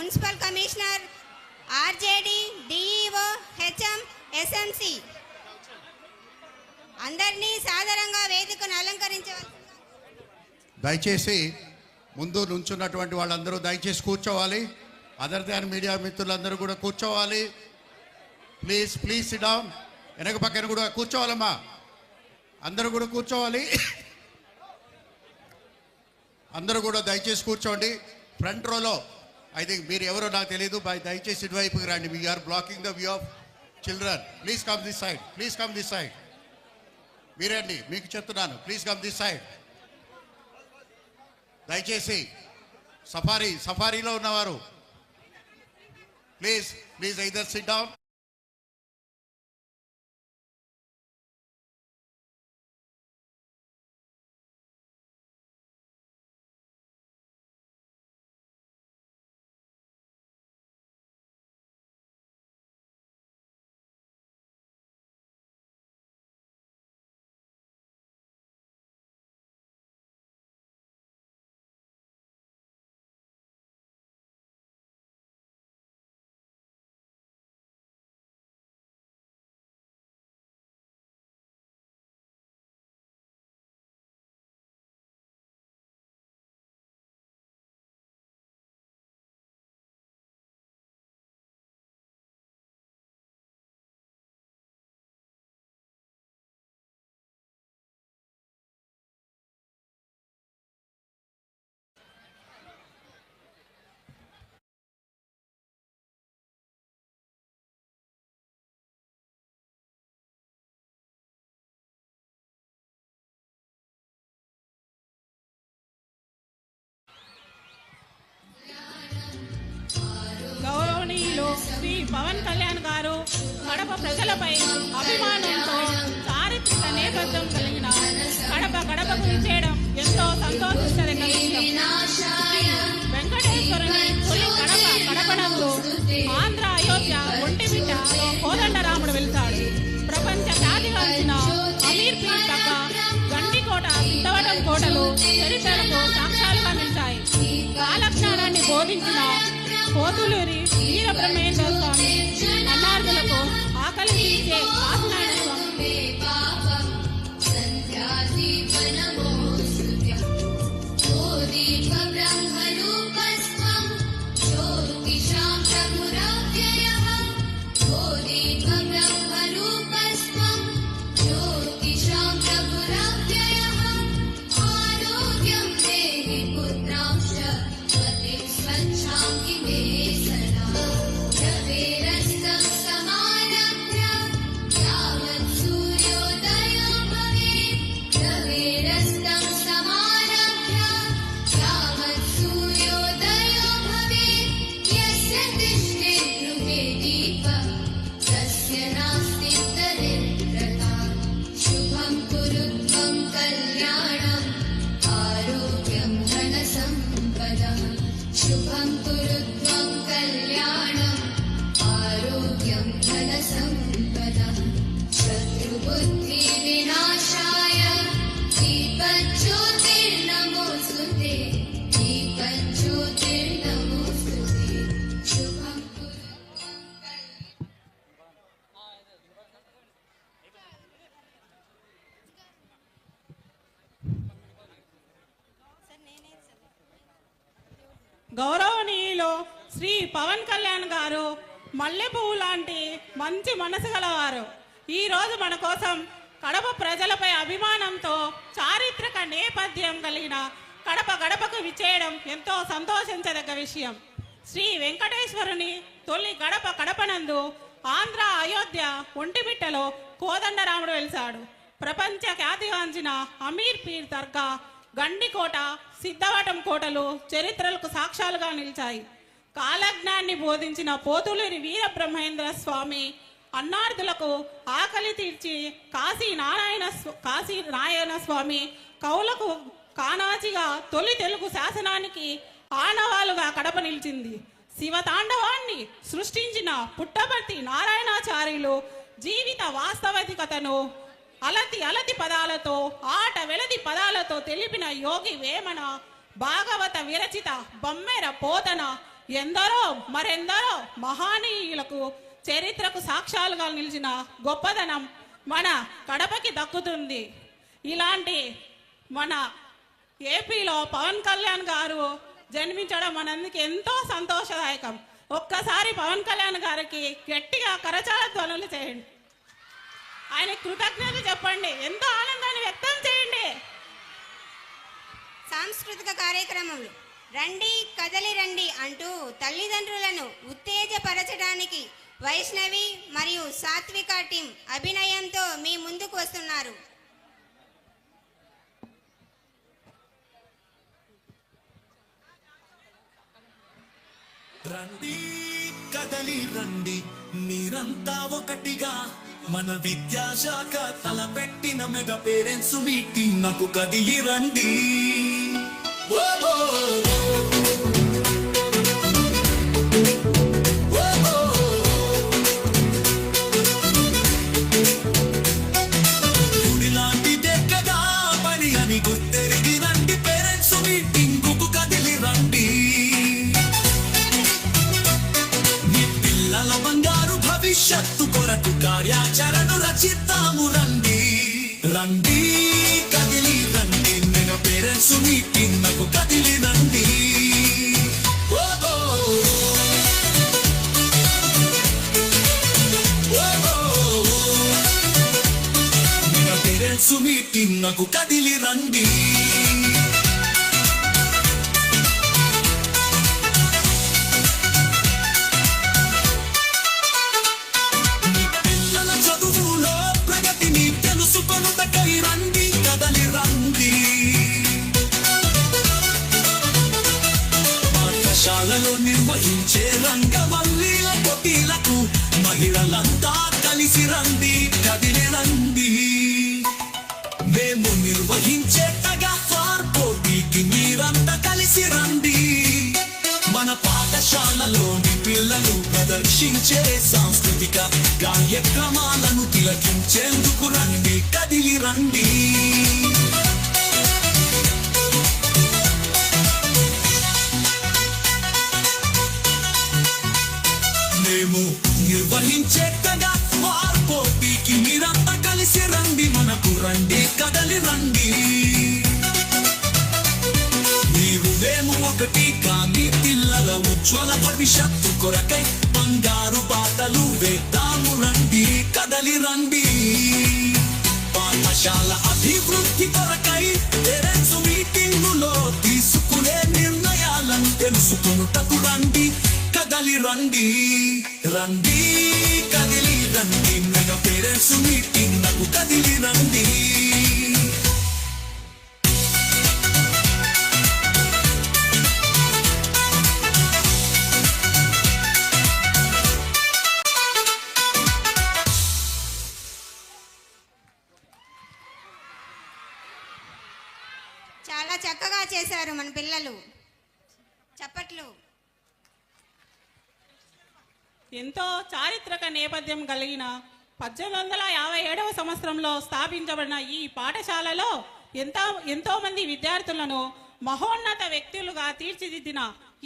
Municipal commissioner, RJD, DEO, HM, SMC అందరినీ సాదరంగా వేదికను అలంకరించవచ్చు. దయచేసి ముందు నుంచున్నటువంటి వాళ్ళందరూ దయచేసి కూర్చోవాలి. అదర్ దాన్ మీడియా మిత్రులందరూ కూడా కూర్చోవాలి. Please please SIT down. వెనక పక్కన కూడా కూర్చోవాలమ్మా, అందరూ కూడా కూర్చోవాలి. అందరూ కూడా దయచేసి కూర్చోండి. ఫ్రంట్ రోలో ఐ థింక్ మీరు ఎవరో నాకు తెలియదు, దయచేసి ఇటువైపుకి రండి. We are blocking the view of children. Please come this side, please come this side. మీరండి, మీకు చెప్తున్నాను, ప్లీజ్ కమ్ దిస్ సైడ్. దయచేసి సఫారీలో ఉన్నవారు please please either SIT down. గౌరవనీయులు శ్రీ పవన్ కళ్యాణ్ గారు కడప ప్రజలపై అభిమానంతో చారిత్రక నేపథ్యం కలిగిన గడపకు విచ్చేయడం ఎంతో సంతోషించదగ్గ విషయం. వెంకటేశ్వరుని తొలి కడపనందు ఆంధ్ర అయోధ్య ఒంటిమిట్టలో కోదండరాముడు వెళ్తాడు. ప్రపంచ ఖ్యాతిగాంచిన అమీర్పీర్ తగ్గ గండికోట, సిద్ధవటం కోటలు చరిత్రలకు సాక్ష్యాలుగా నిలిచాయి. కాలజ్ఞానాన్ని బోధించిన పోతులూరి వీరబ్రహ్మేంద్ర స్వామి అన్నార్థులకు ఆకలి తీర్చే కాశీనారాయణ స్వామి గౌరవనీయులు శ్రీ పవన్ కళ్యాణ్ గారు మల్లె పువ్వు లాంటి మంచి మనసు గలవారు. ఈరోజు మన కోసం కడప ప్రజలపై అభిమానంతో చారిత్రక నేపథ్యం కలిగిన గడపకు విచ్చేయడం ఎంతో సంతోషించదగ్గ విషయం. శ్రీ వెంకటేశ్వరుని తొలి కడపనందు ఆంధ్ర అయోధ్య ఒంటిమిట్టలో కోదండరాముడు వెలిశాడు. ప్రపంచ ఖ్యాతిగాంచిన అమీర్పీర్ దర్గా, గండికోట, సిద్ధవటం కోటలు చరిత్రలకు సాక్ష్యాలుగా నిలిచాయి. కాలజ్ఞాన్ని బోధించిన పోతులూరి వీరబ్రహ్మేంద్ర స్వామి అన్నార్థులకు ఆకలి తీర్చి కాశీ నారాయణ స్వామి కౌలకు కానాచిగా తొలి తెలుగు శాసనానికి ఆనవాలుగా కడప నిలిచింది. శివతాండవాన్ని సృష్టించిన పుట్టపర్తి నారాయణాచార్యులు జీవిత వాస్తవికతను అలతి పదాలతో, ఆట వెలది పదాలతో తెలిపిన యోగి వేమన, భాగవత విరచిత బమ్మెర పోతన, మరెందరో మహానీయులకు చరిత్రకు సాక్ష్యాలుగా నిలిచిన గొప్పదనం మన కడపకి దక్కుతుంది. ఇలాంటి మన ఏపీలో పవన్ కళ్యాణ్ గారు జన్మించడం మనందుకు ఎంతో సంతోషదాయకం. ఒక్కసారి పవన్ కళ్యాణ్ గారికి గట్టిగా కరచాల ధ్వనులు చేయండి. ఆయన కృతజ్ఞత చెప్పండి, ఎంతో ఆనందాన్ని వ్యక్తం చేయండి. సాంస్కృతిక కార్యక్రమంలో రండి కదలి రండి అంటూ తల్లిదండ్రులను ఉత్తేజపరచడానికి వైష్ణవి మరియు సాత్విక టీం అభినయంతో మీ ముందుకు వస్తున్నారు. రండి కదలి రండి మీరంతా ఒకటిగా మన విద్యాశాఖ తలపెట్టిన మెగా పేరెంట్స్ మీటింగ్ నాకు కదిలి రండి. ఓ ఓ ఓ. ఓ ఓ ఓ. గుడిలాంటిదే కదా పని అని గుర్తెరిగి రండి పేరెంట్స్ మీటింగ్ కు కదిలి రండి. బంగారు భవిష్యత్తు కొరకు కార్యాచరణ రచిద్దాము రండి. రండి కదిలి రండి మెగా పేరెంట్స్ మీటింగ్ నాకు కదిలి రండి. ఓ ఓ ఓ. మెగా పేరెంట్స్ మీటింగ్ నాకు కదిలి రండి. రండి కదలి రండి. పాఠశాలలో నిర్వహించే రంగవల్లీల పోటీలకు మహిళలంతా కలిసి రండి కదిలి రండి. మేము నిర్వహించే టగా ఫార్ పోటీకి మీరంతా కలిసి రండి. మన పాఠశాలలోని పిల్లలు ప్రదర్శించే సాంస్కృతిక కార్యక్రమాలను తిలకించేందుకు రండి కదిలి రండి. మేము నిర్వహించే టగా ఫార్ పోటీకి మీరంతా కలిసి రండి. మనకు రండి కదలి రండి. మేము ఒకటి కానీ పిల్లల ఉజ్వల భవిష్యత్తు కొరకై బంగారు బాటలు వేద్దాము రండి కదలి రండి. పాఠశాల అభివృద్ధి కొరకై పేరెంట్స్ మీటింగులో తీసుకునే నిర్ణయాలను తెలుసుకొనుటకు రండి కదలి రండి. రండి కదిలి రండి మెగా పేరెంట్స్ మీటింగ్ నాకు కదిలి రండి. చాలా చక్కగా చేశారు మన పిల్లలు. చప్పట్లు. ఎంతో చారిత్రక నేపథ్యం కలిగిన 1857వ సంవత్సరంలో స్థాపించబడిన ఈ పాఠశాలలో ఎంతో మంది విద్యార్థులను మహోన్నత వ్యక్తులుగా తీర్చిదిద్దిన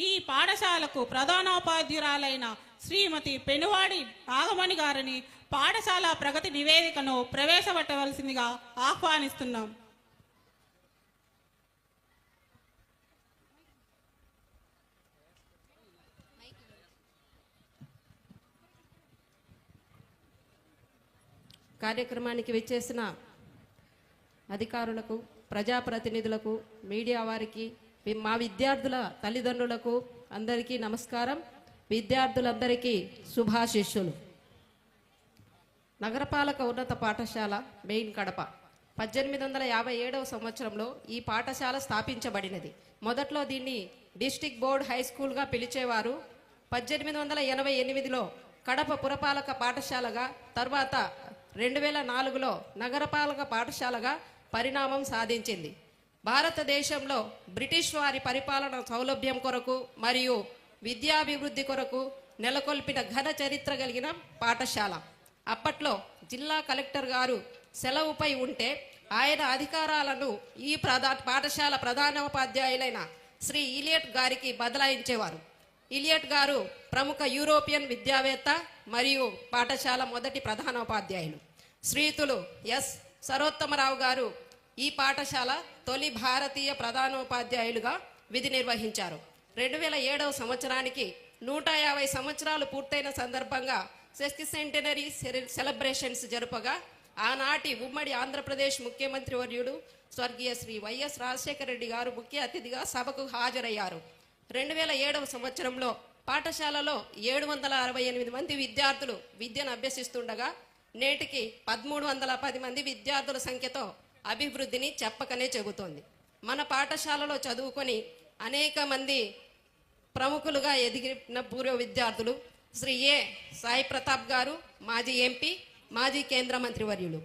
ఈ పాఠశాలకు ప్రధానోపాధ్యాయురాలైన శ్రీమతి పెనువాడి నాగమణి గారిని పాఠశాల ప్రగతి నివేదికను ప్రవేశపెట్టవలసిందిగా ఆహ్వానిస్తున్నాం. కార్యక్రమానికి విచ్చేసిన అధికారులకు, ప్రజాప్రతినిధులకు, మీడియా వారికి, మా విద్యార్థుల తల్లిదండ్రులకు అందరికీ నమస్కారం. విద్యార్థులందరికీ శుభాశిష్యులు. నగరపాలక ఉన్నత పాఠశాల మెయిన్ కడప 1857వ సంవత్సరంలో ఈ పాఠశాల స్థాపించబడినది. మొదట్లో దీన్ని డిస్ట్రిక్ట్ బోర్డ్ హై స్కూల్గా పిలిచేవారు. 1888లో కడప పురపాలక పాఠశాలగా, తర్వాత 2004లో నగరపాలక పాఠశాలగా పరిణామం సాధించింది. భారతదేశంలో బ్రిటిష్ వారి పరిపాలన సౌలభ్యం కొరకు మరియు విద్యాభివృద్ధి కొరకు నెలకొల్పిన ఘన చరిత్ర కలిగిన పాఠశాల. అప్పట్లో జిల్లా కలెక్టర్ గారు సెలవుపై ఉంటే ఆయన అధికారాలను ఈ పాఠశాల ప్రధానోపాధ్యాయులైన శ్రీ ఇలియట్ గారికి బదలాయించేవారు. ఇలియట్ గారు ప్రముఖ యూరోపియన్ విద్యావేత్త మరియు పాఠశాల మొదటి ప్రధానోపాధ్యాయులు. శ్రీయుతులు ఎస్ సరోత్తమరావు గారు ఈ పాఠశాల తొలి భారతీయ ప్రధానోపాధ్యాయులుగా విధి నిర్వహించారు. 2007 సంవత్సరానికి 150 సంవత్సరాలు పూర్తయిన సందర్భంగా 60th సెంటనరీ సెలబ్రేషన్స్ జరుపగా ఆనాటి ఉమ్మడి ఆంధ్రప్రదేశ్ ముఖ్యమంత్రి వర్యుడు స్వర్గీయ శ్రీ వైఎస్ రాజశేఖర రెడ్డి గారు ముఖ్య అతిథిగా సభకు హాజరయ్యారు. 2007 సంవత్సరంలో పాఠశాలలో 768 మంది విద్యార్థులు విద్యను అభ్యసిస్తుండగా నేటికి 1310 మంది విద్యార్థుల సంఖ్యతో అభివృద్ధిని చెప్పకనే చెబుతోంది. మన పాఠశాలలో చదువుకొని అనేక మంది ప్రముఖులుగా ఎదిగిన పూర్వ విద్యార్థులు శ్రీ ఏ సాయి ప్రతాప్ గారు, మాజీ ఎంపీ, మాజీ కేంద్ర మంత్రివర్యులు.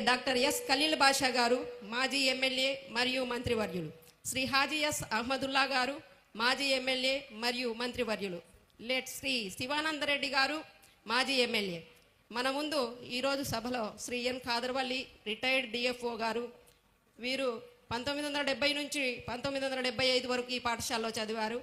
డాక్టర్ ఎస్ ఖలీల్ బాషా గారు, మాజీ ఎమ్మెల్యే మరియు మంత్రివర్యులు. శ్రీ హాజీ ఎస్ అహ్మదుల్లా గారు, మాజీ ఎమ్మెల్యే మరియు మంత్రివర్యులు. శ్రీ శివానందరెడ్డి గారు, మాజీ ఎమ్మెల్యే. మన ముందు ఈరోజు సభలో శ్రీ ఎన్ ఖాదర్వల్లి రిటైర్డ్ డిఎఫ్ఓ గారు. వీరు 1970 నుంచి 1975 వరకు ఈ పాఠశాలలో చదివారు.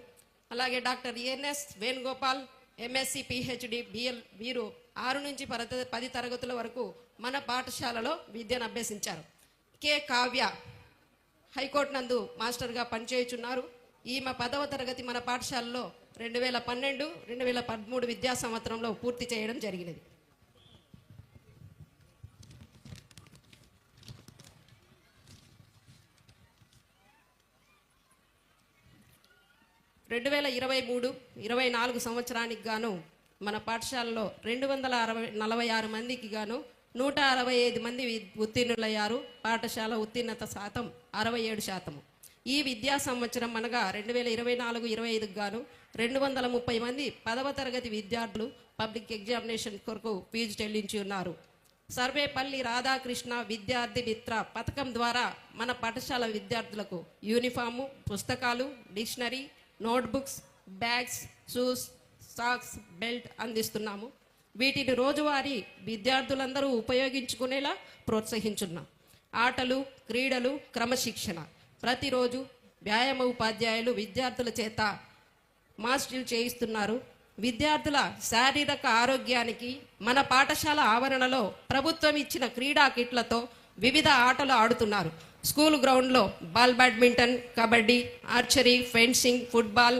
అలాగే doctor NS Venugopal MSc PhD BL. వీరు 6 నుంచి 10 తరగతుల వరకు మన పాఠశాలలో విద్యను అభ్యసించారు. కె కావ్య హైకోర్టు నందు మాస్టర్గా పనిచేయుచున్నారు. ఈమె 10వ తరగతి మన పాఠశాలలో 2012-2013 విద్యా సంవత్సరంలో పూర్తి చేయడం జరిగినది. రెండు 2023-24 సంవత్సరానికి గాను మన పాఠశాలలో 246 మందికి గాను 165 మంది ఉత్తీర్ణులయ్యారు. పాఠశాల ఉత్తీర్ణత శాతం 67%. ఈ విద్యా సంవత్సరం అనగా 2024-25 గాను 230 మంది 10వ తరగతి విద్యార్థులు పబ్లిక్ ఎగ్జామినేషన్ కొరకు ఫీజు చెల్లించి ఉన్నారు. సర్వేపల్లి రాధాకృష్ణ విద్యార్థి మిత్ర పథకం ద్వారా మన పాఠశాల విద్యార్థులకు యూనిఫాము, పుస్తకాలు, dictionary, notebooks, bags, shoes, socks, belt అందిస్తున్నాము. వీటిని రోజువారీ విద్యార్థులందరూ ఉపయోగించుకునేలా ప్రోత్సహించున్నాం. ఆటలు, క్రీడలు, క్రమశిక్షణ. ప్రతిరోజు వ్యాయామ ఉపాధ్యాయులు విద్యార్థుల చేత మాస్ డ్రిల్ చేయిస్తున్నారు. విద్యార్థుల శారీరక ఆరోగ్యానికి మన పాఠశాల ఆవరణలో ప్రభుత్వం ఇచ్చిన క్రీడా కిట్లతో వివిధ ఆటలు ఆడుతున్నారు. స్కూల్ గ్రౌండ్లో badminton, kabaddi, archery, fencing, football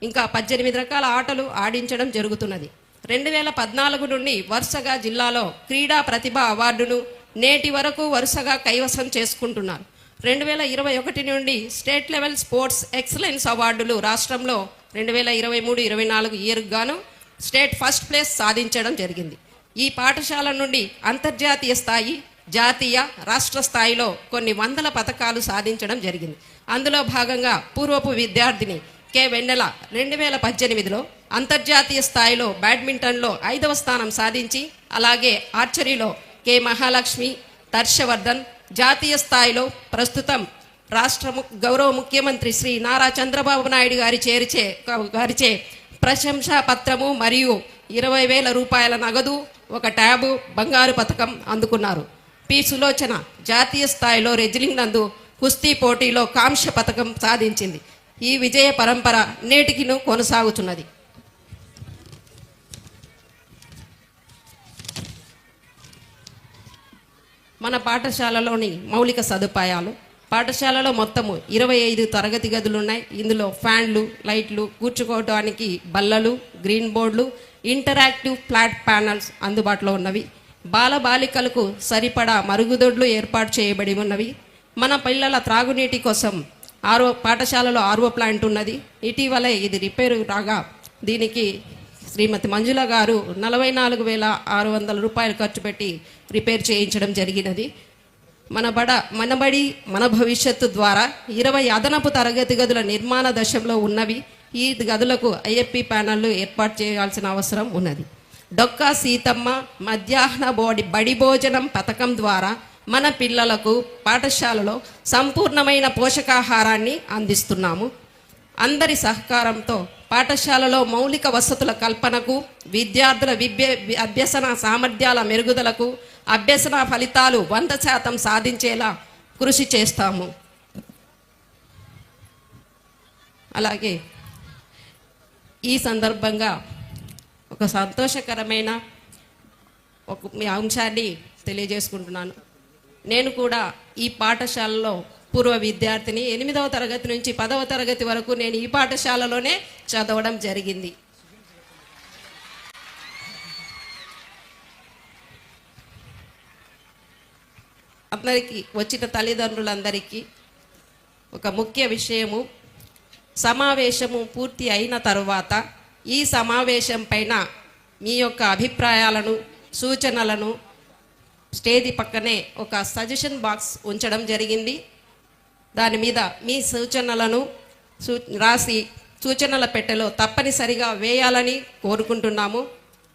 ఇంకా 18 రకాల ఆటలు ఆడించడం జరుగుతున్నది. 2014 నుండి వరుసగా జిల్లాలో క్రీడా ప్రతిభ అవార్డును నేటి వరకు వరుసగా కైవసం చేసుకుంటున్నారు. 2021 నుండి స్టేట్ లెవెల్ స్పోర్ట్స్ ఎక్సలెన్స్ అవార్డులు రాష్ట్రంలో 2023-24 ఇయర్కు గాను స్టేట్ ఫస్ట్ ప్లేస్ సాధించడం జరిగింది. ఈ పాఠశాల నుండి అంతర్జాతీయ స్థాయి, జాతీయ, రాష్ట్ర స్థాయిలో కొన్ని వందల పథకాలు సాధించడం జరిగింది. అందులో భాగంగా పూర్వపు విద్యార్థిని కె వెన్నెల 2018లో అంతర్జాతీయ స్థాయిలో బ్యాడ్మింటన్లో 5వ స్థానం సాధించి, అలాగే ఆర్చరీలో కె మహాలక్ష్మి, హర్షవర్ధన్ జాతీయ స్థాయిలో ప్రస్తుతం రాష్ట్ర గౌరవ ముఖ్యమంత్రి శ్రీ నారా చంద్రబాబు నాయుడు గారిచే ప్రశంసా పత్రము మరియు 20,000 రూపాయల నగదు, ఒక ట్యాబు, బంగారు పథకం అందుకున్నారు. పి సులోచన జాతీయ స్థాయిలో రెజ్లింగ్ నందు కుస్తీ పోటీలో కాంస్య పథకం సాధించింది. ఈ విజయ పరంపర నేటికిను కొనసాగుతున్నది. మన పాఠశాలలోని మౌలిక సదుపాయాలు. పాఠశాలలో మొత్తము 25 తరగతి గదులు ఉన్నాయి. ఇందులో ఫ్యాన్లు, లైట్లు, కూర్చుకోవడానికి బల్లలు, గ్రీన్ బోర్డులు, ఇంటరాక్టివ్ ఫ్లాట్ ప్యానల్స్ అందుబాటులో ఉన్నవి. బాలబాలికలకు సరిపడా మరుగుదొడ్లు ఏర్పాటు చేయబడి ఉన్నవి. మన పిల్లల త్రాగునీటి కోసం పాఠశాలలో ఆర్ఓ ప్లాంట్ ఉన్నది. ఇటీవలే ఇది రిపేరు రాగా దీనికి శ్రీమతి మంజుల గారు 44,600 రూపాయలు ఖర్చు పెట్టి రిపేర్ చేయించడం జరిగినది. మన బడి మన భవిష్యత్తు ద్వారా 20 అదనపు తరగతి గదుల నిర్మాణ దశలో ఉన్నవి. ఈ గదులకు ఐఎఫ్పి ప్యానళ్లు ఏర్పాటు చేయాల్సిన అవసరం ఉన్నది. డొక్కా సీతమ్మ మధ్యాహ్న బడి భోజనం పథకం ద్వారా మన పిల్లలకు పాఠశాలలో సంపూర్ణమైన పోషకాహారాన్ని అందిస్తున్నాము. అందరి సహకారంతో పాఠశాలలో మౌలిక వసతుల కల్పనకు, విద్యార్థుల అభ్యసన సామర్థ్యాల మెరుగుదలకు, అభ్యసన ఫలితాలు 100% సాధించేలా కృషి చేస్తాము. అలాగే ఈ సందర్భంగా ఒక సంతోషకరమైన మీ అంశాన్ని తెలియజేసుకుంటున్నాను. నేను కూడా ఈ పాఠశాలలో పూర్వ విద్యార్థిని. 8వ తరగతి నుంచి 10వ తరగతి వరకు నేను ఈ పాఠశాలలోనే చదవడం జరిగింది. అందరికీ, వచ్చిన తల్లిదండ్రులందరికీ ఒక ముఖ్య విషయము, సమావేశము పూర్తి అయిన తరువాత ఈ సమావేశం పైన మీ యొక్క అభిప్రాయాలను, సూచనలను స్టేజ్ పక్కనే ఒక సజెషన్ బాక్స్ ఉంచడం జరిగింది. దాని మీద మీ సూచనలను రాసి సూచనల పెట్టెలో తప్పనిసరిగా వేయాలని కోరుకుంటున్నాము.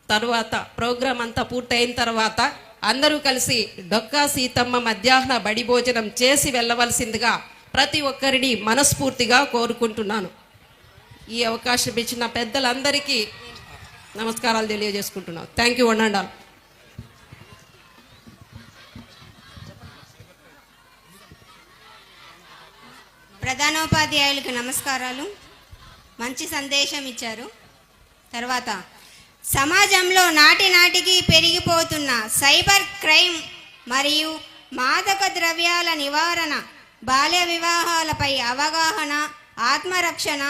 తరువాత ప్రోగ్రాం అంతా పూర్తయిన తర్వాత అందరూ కలిసి డొక్కా సీతమ్మ మధ్యాహ్న బడి భోజనం చేసి వెళ్ళవలసిందిగా ప్రతి ఒక్కరిని మనస్ఫూర్తిగా కోరుకుంటున్నాను. ఈ అవకాశం ఇచ్చిన పెద్దలందరికీ నమస్కారాలు తెలియజేసుకుంటున్నాను. Thank you one and all. ప్రధానోపాధ్యాయులకు నమస్కారాలు. మంచి సందేశం ఇచ్చారు. తర్వాత సమాజంలో నాటి నాటికి పెరిగిపోతున్న సైబర్ క్రైమ్ మరియు మాదక ద్రవ్యాల నివారణ, బాల్య వివాహాలపై అవగాహన, ఆత్మరక్షణ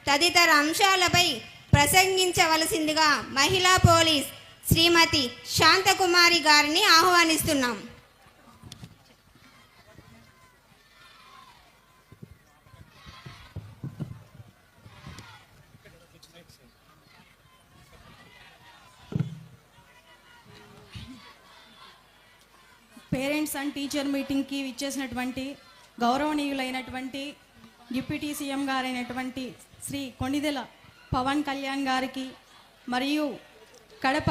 తదితర అంశాలపై ప్రసంగించవలసిందిగా మహిళా పోలీస్ శ్రీమతి శాంతకుమారి గారిని ఆహ్వానిస్తున్నాం. పేరెంట్స్ అండ్ టీచర్ మీటింగ్కి విచ్చేసినటువంటి గౌరవనీయులైనటువంటి డిప్యూటీ సీఎం గారైనటువంటి శ్రీ కొణిదెల పవన్ కళ్యాణ్ గారికి, మరియు కడప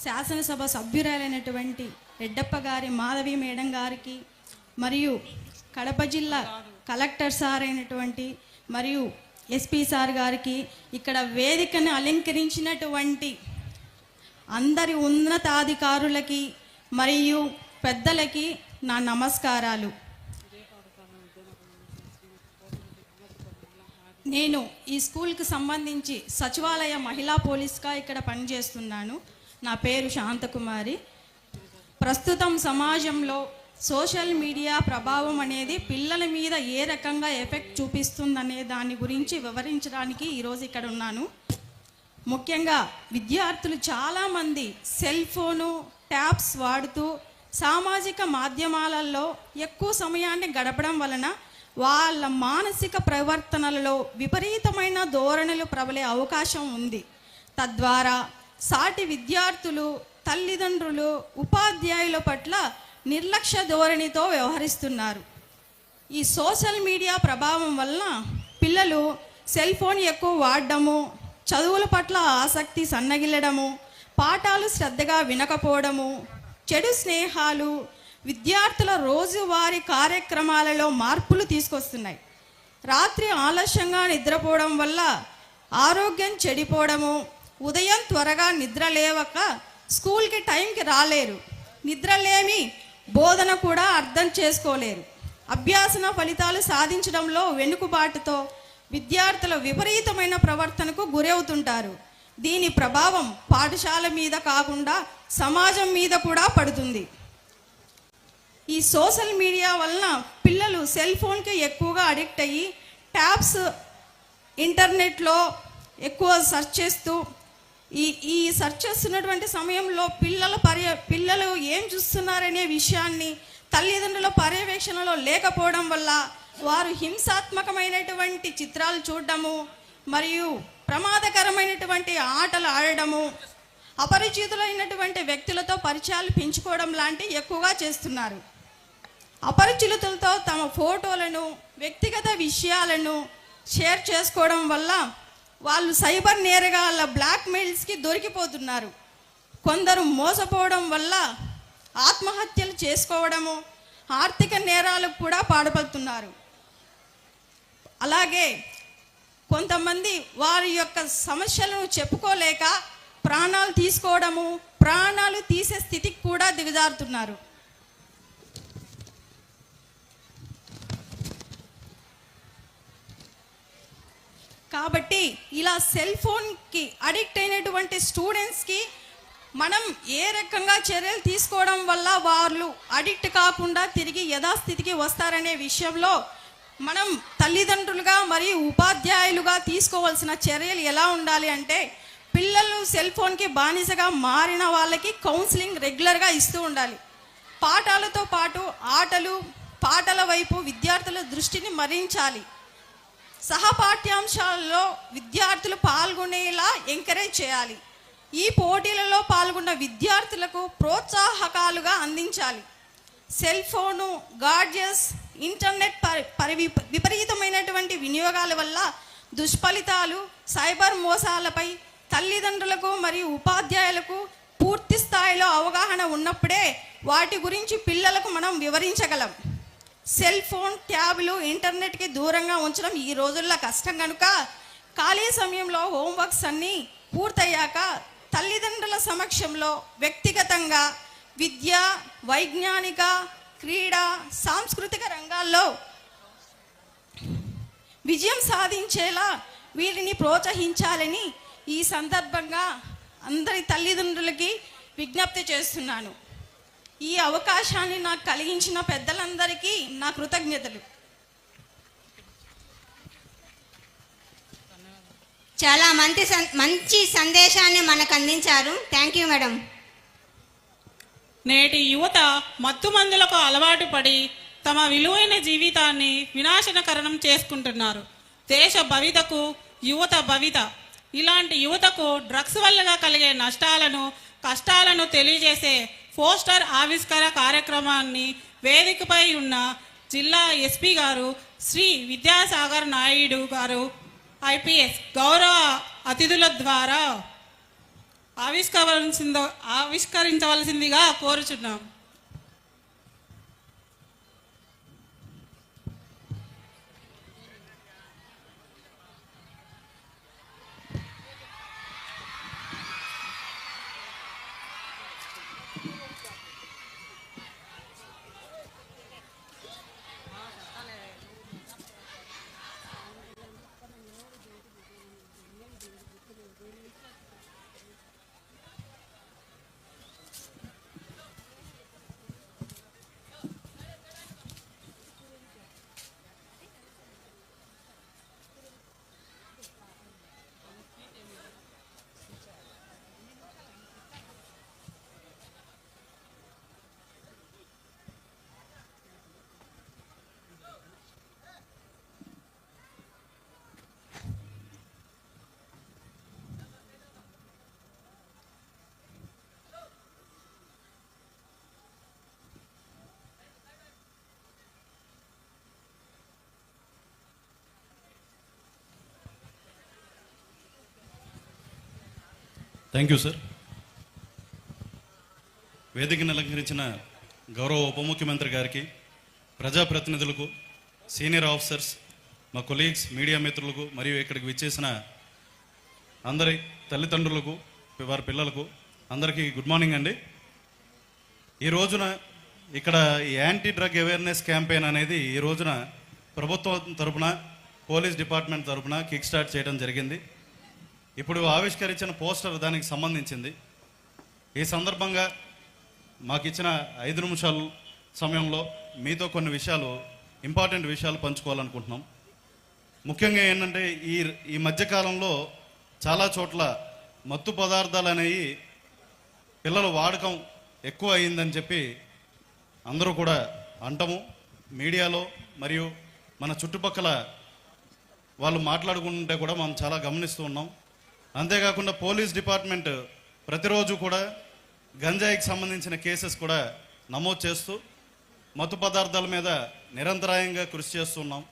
శాసనసభ సభ్యురాలైనటువంటి రెడ్డప్ప గారి మాధవి మేడం గారికి, మరియు కడప జిల్లా కలెక్టర్ సార్ అయినటువంటి మరియు ఎస్పీ సార్ గారికి, ఇక్కడ వేదికను అలంకరించినటువంటి అందరి ఉన్నతాధికారులకి మరియు పెద్దలకి నా నమస్కారాలు. నేను ఈ స్కూల్కి సంబంధించి సచివాలయ మహిళా పోలీస్గా ఇక్కడ పనిచేస్తున్నాను. నా పేరు శాంతకుమారి. ప్రస్తుతం సమాజంలో సోషల్ మీడియా ప్రభావం అనేది పిల్లల మీద ఏ రకంగా ఎఫెక్ట్ చూపిస్తుందనే దాని గురించి వివరించడానికి ఈరోజు ఇక్కడ ఉన్నాను. ముఖ్యంగా విద్యార్థులు చాలామంది సెల్ ఫోను, ట్యాబ్స్ వాడుతూ సామాజిక మాధ్యమాలలో ఎక్కువ సమయాన్ని గడపడం వలన వాళ్ళ మానసిక ప్రవర్తనలలో విపరీతమైన ధోరణులు ప్రబలే అవకాశం ఉంది. తద్వారా సాటి విద్యార్థులు, తల్లిదండ్రులు, ఉపాధ్యాయుల పట్ల నిర్లక్ష్య ధోరణితో వ్యవహరిస్తున్నారు. ఈ సోషల్ మీడియా ప్రభావం వలన పిల్లలు సెల్ ఫోన్ ఎక్కువ వాడడము, చదువుల పట్ల ఆసక్తి సన్నగిల్లడము, పాఠాలు శ్రద్ధగా వినకపోవడము, చెడు స్నేహాలు విద్యార్థుల రోజువారీ కార్యక్రమాలలో మార్పులు తీసుకొస్తున్నాయి. రాత్రి ఆలస్యంగా నిద్రపోవడం వల్ల ఆరోగ్యం చెడిపోవడము, ఉదయం త్వరగా నిద్ర లేవక స్కూల్కి టైంకి రాలేరు, నిద్రలేమి బోధన కూడా అర్థం చేసుకోలేరు, అభ్యాసన ఫలితాలు సాధించడంలో వెనుకబాటుతో విద్యార్థుల విపరీతమైన ప్రవర్తనకు గురవుతుంటారు. దీని ప్రభావం పాఠశాల మీద కాకుండా సమాజం మీద కూడా పడుతుంది. ఈ సోషల్ మీడియా వలన పిల్లలు సెల్ ఫోన్కి ఎక్కువగా అడిక్ట్ అయ్యి ట్యాబ్స్, ఇంటర్నెట్లో ఎక్కువ సెర్చ్ చేస్తూ ఈ సెర్చ్ చేస్తున్నటువంటి సమయంలో పిల్లలు ఏం చూస్తున్నారనే విషయాన్ని తల్లిదండ్రుల పర్యవేక్షణలో లేకపోవడం వల్ల వారు హింసాత్మకమైనటువంటి చిత్రాలు చూడడము, మరియు ప్రమాదకరమైనటువంటి ఆటలు ఆడడము, అపరిచితులైనటువంటి వ్యక్తులతో పరిచయాలు పెంచుకోవడం లాంటివి ఎక్కువగా చేస్తున్నారు. అపరిచితులతో తమ ఫోటోలను, వ్యక్తిగత విషయాలను షేర్ చేసుకోవడం వల్ల వాళ్ళు సైబర్ నేరగాళ్ళ బ్లాక్మెయిల్స్కి దొరికిపోతున్నారు. కొందరు మోసపోవడం వల్ల ఆత్మహత్యలు చేసుకోవడము, ఆర్థిక నేరాలకు కూడా పాల్పడుతున్నారు. అలాగే కొంతమంది వారి యొక్క సమస్యలను చెప్పుకోలేక ప్రాణాలు తీసుకోవడము, ప్రాణాలు తీసే స్థితికి కూడా దిగజారుతున్నారు. కాబట్టి ఇలా సెల్ ఫోన్కి అడిక్ట్ అయినటువంటి స్టూడెంట్స్కి మనం ఏ రకంగా చర్యలు తీసుకోవడం వల్ల వాళ్ళు అడిక్ట్ కాకుండా తిరిగి యథాస్థితికి వస్తారనే విషయంలో మనం తల్లిదండ్రులుగా మరియు ఉపాధ్యాయులుగా తీసుకోవాల్సిన చర్యలు ఎలా ఉండాలి అంటే, పిల్లలు సెల్ ఫోన్కి బానిసగా మారిన వాళ్ళకి కౌన్సిలింగ్ రెగ్యులర్గా ఇస్తూ ఉండాలి. పాఠాలతో పాటు ఆటలు పాటల వైపు విద్యార్థుల దృష్టిని మరించాలి. సహపాఠ్యాంశాలలో విద్యార్థులు పాల్గొనేలా ఎంకరేజ్ చేయాలి. ఈ పోటీలలో పాల్గొన్న విద్యార్థులకు ప్రోత్సాహకాలుగా అందించాలి. సెల్ ఫోను, గాడ్జెట్స్, ఇంటర్నెట్ విపరీతమైనటువంటి వినియోగాల వల్ల దుష్ఫలితాలు, సైబర్ మోసాలపై తల్లిదండ్రులకు మరియు ఉపాధ్యాయులకు పూర్తి స్థాయిలో అవగాహన ఉన్నప్పుడే వాటి గురించి పిల్లలకు మనం వివరించగలం. సెల్ ఫోన్, ట్యాబ్లు, ఇంటర్నెట్కి దూరంగా ఉంచడం ఈ రోజుల్లో కష్టం కనుక ఖాళీ సమయంలో హోంవర్క్స్ అన్నీ పూర్తయ్యాక తల్లిదండ్రుల సమక్షంలో వ్యక్తిగతంగా విద్య, వైజ్ఞానిక, క్రీడా, సాంస్కృతిక రంగాల్లో విజయం సాధించేలా వీరిని ప్రోత్సహించాలని ఈ సందర్భంగా అందరి తల్లిదండ్రులకి విజ్ఞప్తి చేస్తున్నాను. ఈ అవకాశాన్ని నాకు కలిగించిన పెద్దలందరికీ నా కృతజ్ఞతలు. చాలా మంచి సందేశాన్ని మనకు అందించారు. Thank you madam. నేటి యువత మత్తు మందులకు అలవాటు పడి తమ విలువైన జీవితాన్ని వినాశనకరణం చేసుకుంటున్నారు. దేశ భవితకు యువత భవిత. ఇలాంటి యువతకు డ్రగ్స్ వల్ల కలిగే కష్టాలను తెలియజేసే పోస్టర్ ఆవిష్కార కార్యక్రమాన్ని వేదికపై ఉన్న జిల్లా ఎస్పీ గారు శ్రీ విద్యాసాగర్ నాయుడు గారు IPS గౌరవ అతిథుల ద్వారా ఆవిష్కరించవలసిందిగా కోరుచున్నాం. Thank you sir. వేదికను అలంకరించిన గౌరవ ఉప ముఖ్యమంత్రి గారికి, ప్రజాప్రతినిధులకు, సీనియర్ ఆఫీసర్స్, మా కొలీగ్స్, మీడియా మిత్రులకు మరియు ఇక్కడికి విచ్చేసిన అందరి తల్లిదండ్రులకు, వారి పిల్లలకు అందరికీ గుడ్ మార్నింగ్ అండి. ఈ రోజున ఇక్కడ యాంటీ డ్రగ్ అవేర్నెస్ క్యాంపెయిన్ అనేది ఈ రోజున ప్రభుత్వం తరపున, పోలీస్ డిపార్ట్మెంట్ తరపున కిక్ స్టార్ట్ చేయడం జరిగింది. ఇప్పుడు ఆవిష్కరించిన పోస్టర్ దానికి సంబంధించింది. ఈ సందర్భంగా మాకు ఇచ్చిన 5 నిమిషాల సమయంలో మీతో కొన్ని విషయాలు, ఇంపార్టెంట్ విషయాలు పంచుకోవాలనుకుంటున్నాం. ముఖ్యంగా ఏంటంటే ఈ మధ్యకాలంలో చాలా చోట్ల మత్తు పదార్థాలు అనేవి పిల్లల వాడకం ఎక్కువ అయిందని చెప్పి అందరూ కూడా అంటము, మీడియాలో మరియు మన చుట్టుపక్కల వాళ్ళు మాట్లాడుకుంటుంటే కూడా మనం చాలా గమనిస్తూ ఉన్నాం. అంతేకాకుండా పోలీస్ డిపార్ట్మెంట్ ప్రతిరోజు కూడా గంజాయికి సంబంధించిన కేసెస్ కూడా నమోదు చేస్తూ మత్తు పదార్థాల మీద నిరంతరాయంగా కృషి చేస్తున్నాం.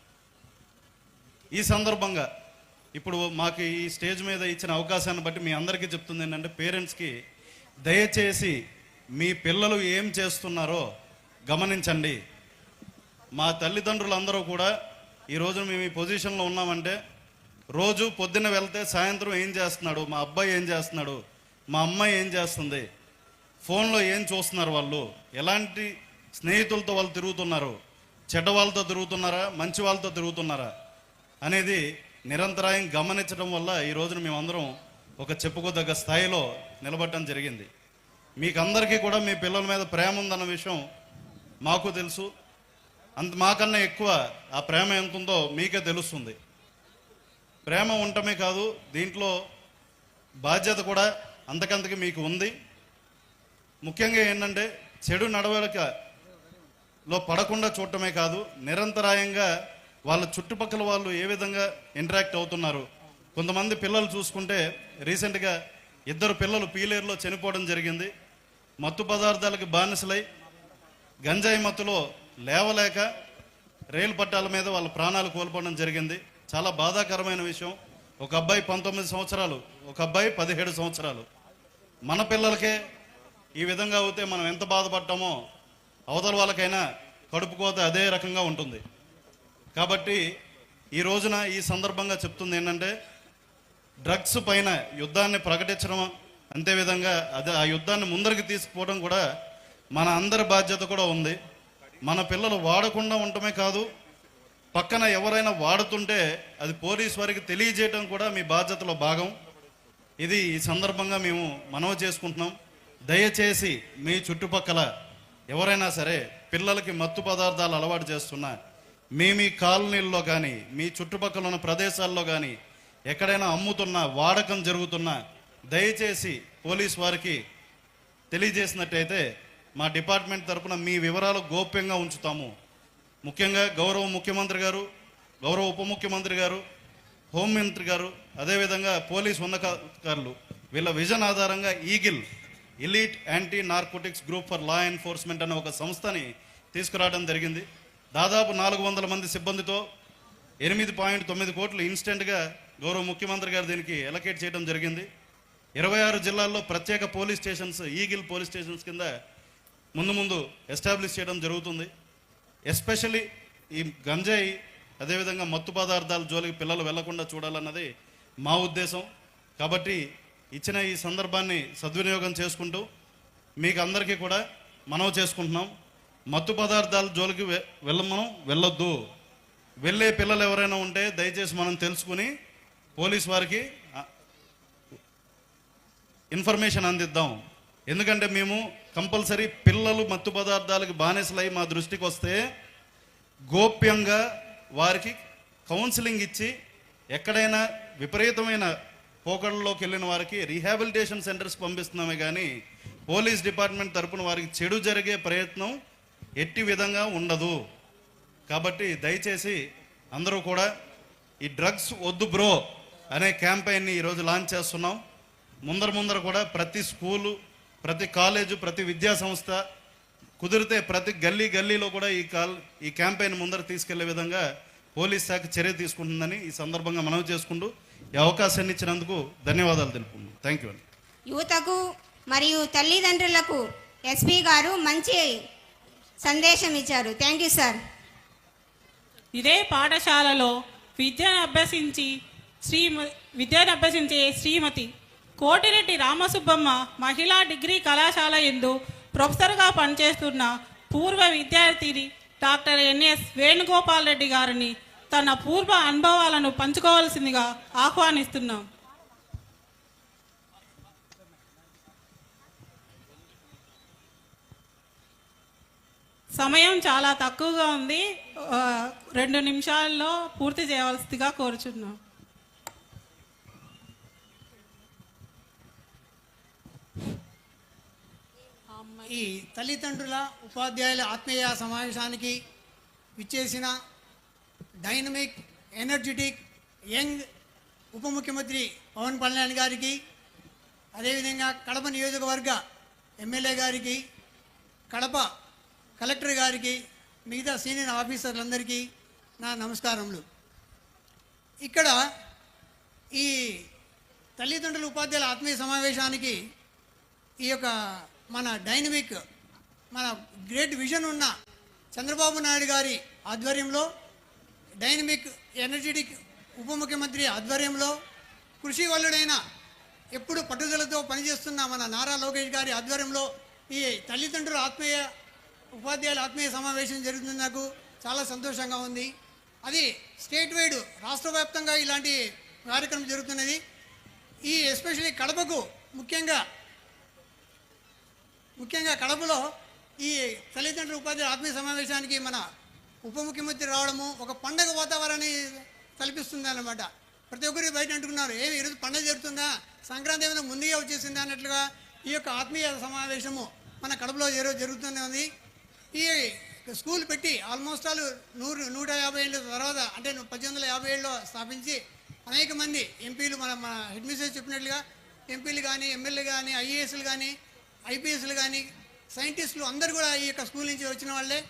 ఈ సందర్భంగా ఇప్పుడు మాకు ఈ స్టేజ్ మీద ఇచ్చిన అవకాశాన్ని బట్టి మీ అందరికీ చెప్తుంది ఏంటంటే, పేరెంట్స్కి దయచేసి మీ పిల్లలు ఏం చేస్తున్నారో గమనించండి. మా తల్లిదండ్రులందరూ కూడా ఈరోజు మేము ఈ పొజిషన్లో ఉన్నామంటే, రోజు పొద్దున్న వెళ్తే సాయంత్రం ఏం చేస్తున్నాడు, మా అబ్బాయి ఏం చేస్తున్నాడు, మా అమ్మాయి ఏం చేస్తుంది, ఫోన్లో ఏం చూస్తున్నారు, వాళ్ళు ఎలాంటి స్నేహితులతో వాళ్ళు తిరుగుతున్నారు, చెడ్డ వాళ్ళతో తిరుగుతున్నారా, మంచి వాళ్ళతో తిరుగుతున్నారా అనేది నిరంతరాయం గమనించడం వల్ల ఈ రోజున మేమందరం ఒక చెప్పుకోదగ్గ స్థాయిలో నిలబడటం జరిగింది. మీకు అందరికీ కూడా మీ పిల్లల మీద ప్రేమ ఉందన్న విషయం మాకు తెలుసు. మాకన్నా ఎక్కువ ఆ ప్రేమ ఎంత ఉందో మీకే తెలుస్తుంది. ప్రేమ ఉండటమే కాదు, దీంట్లో బాధ్యత కూడా అంతకంతకి మీకు ఉంది. ముఖ్యంగా ఏంటంటే చెడు నడవడికలో పడకుండా చూడటమే కాదు, నిరంతరాయంగా వాళ్ళ చుట్టుపక్కల వాళ్ళు ఏ విధంగా ఇంటరాక్ట్ అవుతున్నారు. కొంతమంది పిల్లలు చూసుకుంటే రీసెంట్గా 2 పిల్లలు పీలేరులో చనిపోవడం జరిగింది. మత్తు పదార్థాలకి బానిసలై గంజాయి మత్తులో లేవలేక రైలు పట్టాల మీద వాళ్ళ ప్రాణాలు కోల్పోవడం జరిగింది. చాలా బాధాకరమైన విషయం. ఒక అబ్బాయి 19 సంవత్సరాలు, ఒక అబ్బాయి 17 సంవత్సరాలు. మన పిల్లలకే ఈ విధంగా అవుతే మనం ఎంత బాధపడ్డామో అవతల వాళ్ళకైనా కడుపుకోత అదే రకంగా ఉంటుంది. కాబట్టి ఈ రోజున ఈ సందర్భంగా చెప్తుంది ఏంటంటే, డ్రగ్స్ పైన యుద్ధాన్ని ప్రకటించడం, అంతేవిధంగా ఆ యుద్ధాన్ని ముందరికి తీసుకుపోవడం కూడా మన అందరి బాధ్యత కూడా ఉంది. మన పిల్లలు వాడకుండా ఉండటమే కాదు, పక్కన ఎవరైనా వాడుతుంటే అది పోలీస్ వారికి తెలియజేయడం కూడా మీ బాధ్యతలో భాగం. ఇది ఈ సందర్భంగా మేము మనవి చేసుకుంటున్నాం. దయచేసి మీ చుట్టుపక్కల ఎవరైనా సరే పిల్లలకి మత్తు పదార్థాలు అలవాటు చేస్తున్నా, మీ కాలనీల్లో కానీ మీ చుట్టుపక్కల ఉన్న ప్రదేశాల్లో కానీ ఎక్కడైనా అమ్ముతున్నా, వాడకం జరుగుతున్నా దయచేసి పోలీస్ వారికి తెలియజేసినట్టయితే మా డిపార్ట్మెంట్ తరపున మీ వివరాలు గోప్యంగా ఉంచుతాము. ముఖ్యంగా గౌరవ ముఖ్యమంత్రి గారు, గౌరవ ఉప ముఖ్యమంత్రి గారు, హోంమంత్రి గారు, అదేవిధంగా పోలీస్ ఉన్నతాధికారులు వీళ్ళ విజన్ ఆధారంగా eagle elite anti narcotics group for law enforcement అనే ఒక సంస్థని తీసుకురావడం జరిగింది. దాదాపు 400 మంది సిబ్బందితో 8.9 కోట్లు ఇన్స్టెంట్గా గౌరవ ముఖ్యమంత్రి గారు దీనికి ఎలకేట్ చేయడం జరిగింది. 26 జిల్లాల్లో ప్రత్యేక police stations, eagle police stations కింద ముందు ఎస్టాబ్లిష్ చేయడం జరుగుతుంది. ఎస్పెషల్లీ ఈ గంజాయి అదేవిధంగా మత్తు పదార్థాల జోలికి పిల్లలు వెళ్లకుండా చూడాలన్నది మా ఉద్దేశం. కాబట్టి ఇచ్చిన ఈ సందర్భాన్ని సద్వినియోగం చేసుకుంటూ మీకు అందరికీ కూడా మనవి చేసుకుంటున్నాం, మత్తు పదార్థాల జోలికి వెళ్ళొద్దు. వెళ్ళే పిల్లలు ఎవరైనా ఉంటే దయచేసి మనం తెలుసుకుని పోలీస్ వారికి ఇన్ఫర్మేషన్ అందిద్దాం. ఎందుకంటే మేము కంపల్సరీ పిల్లలు మత్తు పదార్థాలకు బానిసలై మా దృష్టికి వస్తే గోప్యంగా వారికి కౌన్సిలింగ్ ఇచ్చి, ఎక్కడైనా విపరీతమైన పోకడల్లోకి వెళ్ళిన వారికి రీహాబిలిటేషన్ సెంటర్స్ పంపిస్తున్నామే కానీ పోలీస్ డిపార్ట్మెంట్ తరపున వారికి చెడు జరిగే ప్రయత్నం ఎట్టి విధంగా ఉండదు. కాబట్టి దయచేసి అందరూ కూడా ఈ డ్రగ్స్ వద్దు బ్రో అనే క్యాంపెయిన్ని ఈరోజు లాంచ్ చేస్తున్నాం. ముందర కూడా ప్రతి స్కూలు, ప్రతి కాలేజు, ప్రతి విద్యా సంస్థ, కుదిరితే ప్రతి గల్లీలో కూడా ఈ క్యాంపెయిన్ ముందర తీసుకెళ్లే విధంగా పోలీస్ శాఖ చర్య తీసుకుంటుందని ఈ సందర్భంగా మనవి చేసుకుంటూ ఈ అవకాశాన్ని ఇచ్చినందుకు ధన్యవాదాలు తెలుపుకుంటున్నాను. థ్యాంక్ యూ అండి. యువతకు మరియు తల్లిదండ్రులకు ఎస్పీ గారు మంచి సందేశం ఇచ్చారు. Thank you sir. ఇదే పాఠశాలలో విద్యను అభ్యసించే శ్రీమతి కోటిరెడ్డి రామసుబ్బమ్మ మహిళా డిగ్రీ కళాశాల యందు ప్రొఫెసర్గా పనిచేస్తున్న పూర్వ విద్యార్థిని డాక్టర్ ఎన్ఎస్ వేణుగోపాల్ రెడ్డి గారిని తన పూర్వ అనుభవాలను పంచుకోవాల్సిందిగా ఆహ్వానిస్తున్నాం. సమయం చాలా తక్కువగా ఉంది, 2 నిమిషాల్లో పూర్తి చేయవలసిందిగా కోరుచున్నాం. ఈ తల్లిదండ్రుల ఉపాధ్యాయుల ఆత్మీయ సమావేశానికి విచ్చేసిన డైనమిక్, ఎనర్జెటిక్, యంగ్ ఉప ముఖ్యమంత్రి పవన్ కళ్యాణ్ గారికి, అదేవిధంగా కడప నియోజకవర్గ ఎమ్మెల్యే గారికి, కడప కలెక్టర్ గారికి, మిగతా సీనియర్ ఆఫీసర్లందరికీ నా నమస్కారములు. ఇక్కడ ఈ తల్లిదండ్రుల ఉపాధ్యాయుల ఆత్మీయ సమావేశానికి ఈ యొక్క మన డైనమిక్, మన గ్రేట్ విజన్ ఉన్న చంద్రబాబు నాయుడు గారి ఆధ్వర్యంలో, డైనమిక్ ఎనర్జెటిక్ ఉప ముఖ్యమంత్రి ఆధ్వర్యంలో, కృషి వల్లుడైన ఎప్పుడు పట్టుదలతో పనిచేస్తున్న మన నారా లోకేష్ గారి ఆధ్వర్యంలో ఈ తల్లిదండ్రుల ఉపాధ్యాయుల ఆత్మీయ సమావేశం జరుగుతున్న నాకు చాలా సంతోషంగా ఉంది. అది స్టేట్ వైడ్ రాష్ట్ర వ్యాప్తంగా ఇలాంటి కార్యక్రమం జరుగుతున్నది. ఈ ఎస్పెషల్లీ కడపకు ముఖ్యంగా కడపలో ఈ తల్లిదండ్రుల ఉపాధ్యాయుల ఆత్మీయ సమావేశానికి మన ఉప ముఖ్యమంత్రి రావడము ఒక పండగ వాతావరణాన్ని కల్పిస్తుంది అన్నమాట. ప్రతి ఒక్కరు బయట అంటున్నారు, ఏమి ఈరోజు పండగ జరుగుతుందా, సంక్రాంతి ఏమైనా ముందుగా వచ్చేసిందా అన్నట్లుగా ఈ యొక్క ఆత్మీయ సమావేశము మన కడపలో జరుగుతూనే ఉంది. ఈ స్కూల్ పెట్టి ఆల్మోస్ట్ ఆల్ 150 ఏళ్ళ తర్వాత, అంటే 1857లో స్థాపించి అనేక మంది ఎంపీలు మన హెడ్ మిస్టర్ చెప్పినట్లుగా ఎంపీలు కానీ, ఎమ్మెల్యే కానీ, ఐఏఎస్లు కానీ, ఐపీఎస్లు కానీ, సైంటిస్టులు అందరూ కూడా ఈ యొక్క స్కూల్ నుంచి వచ్చిన వాళ్ళే.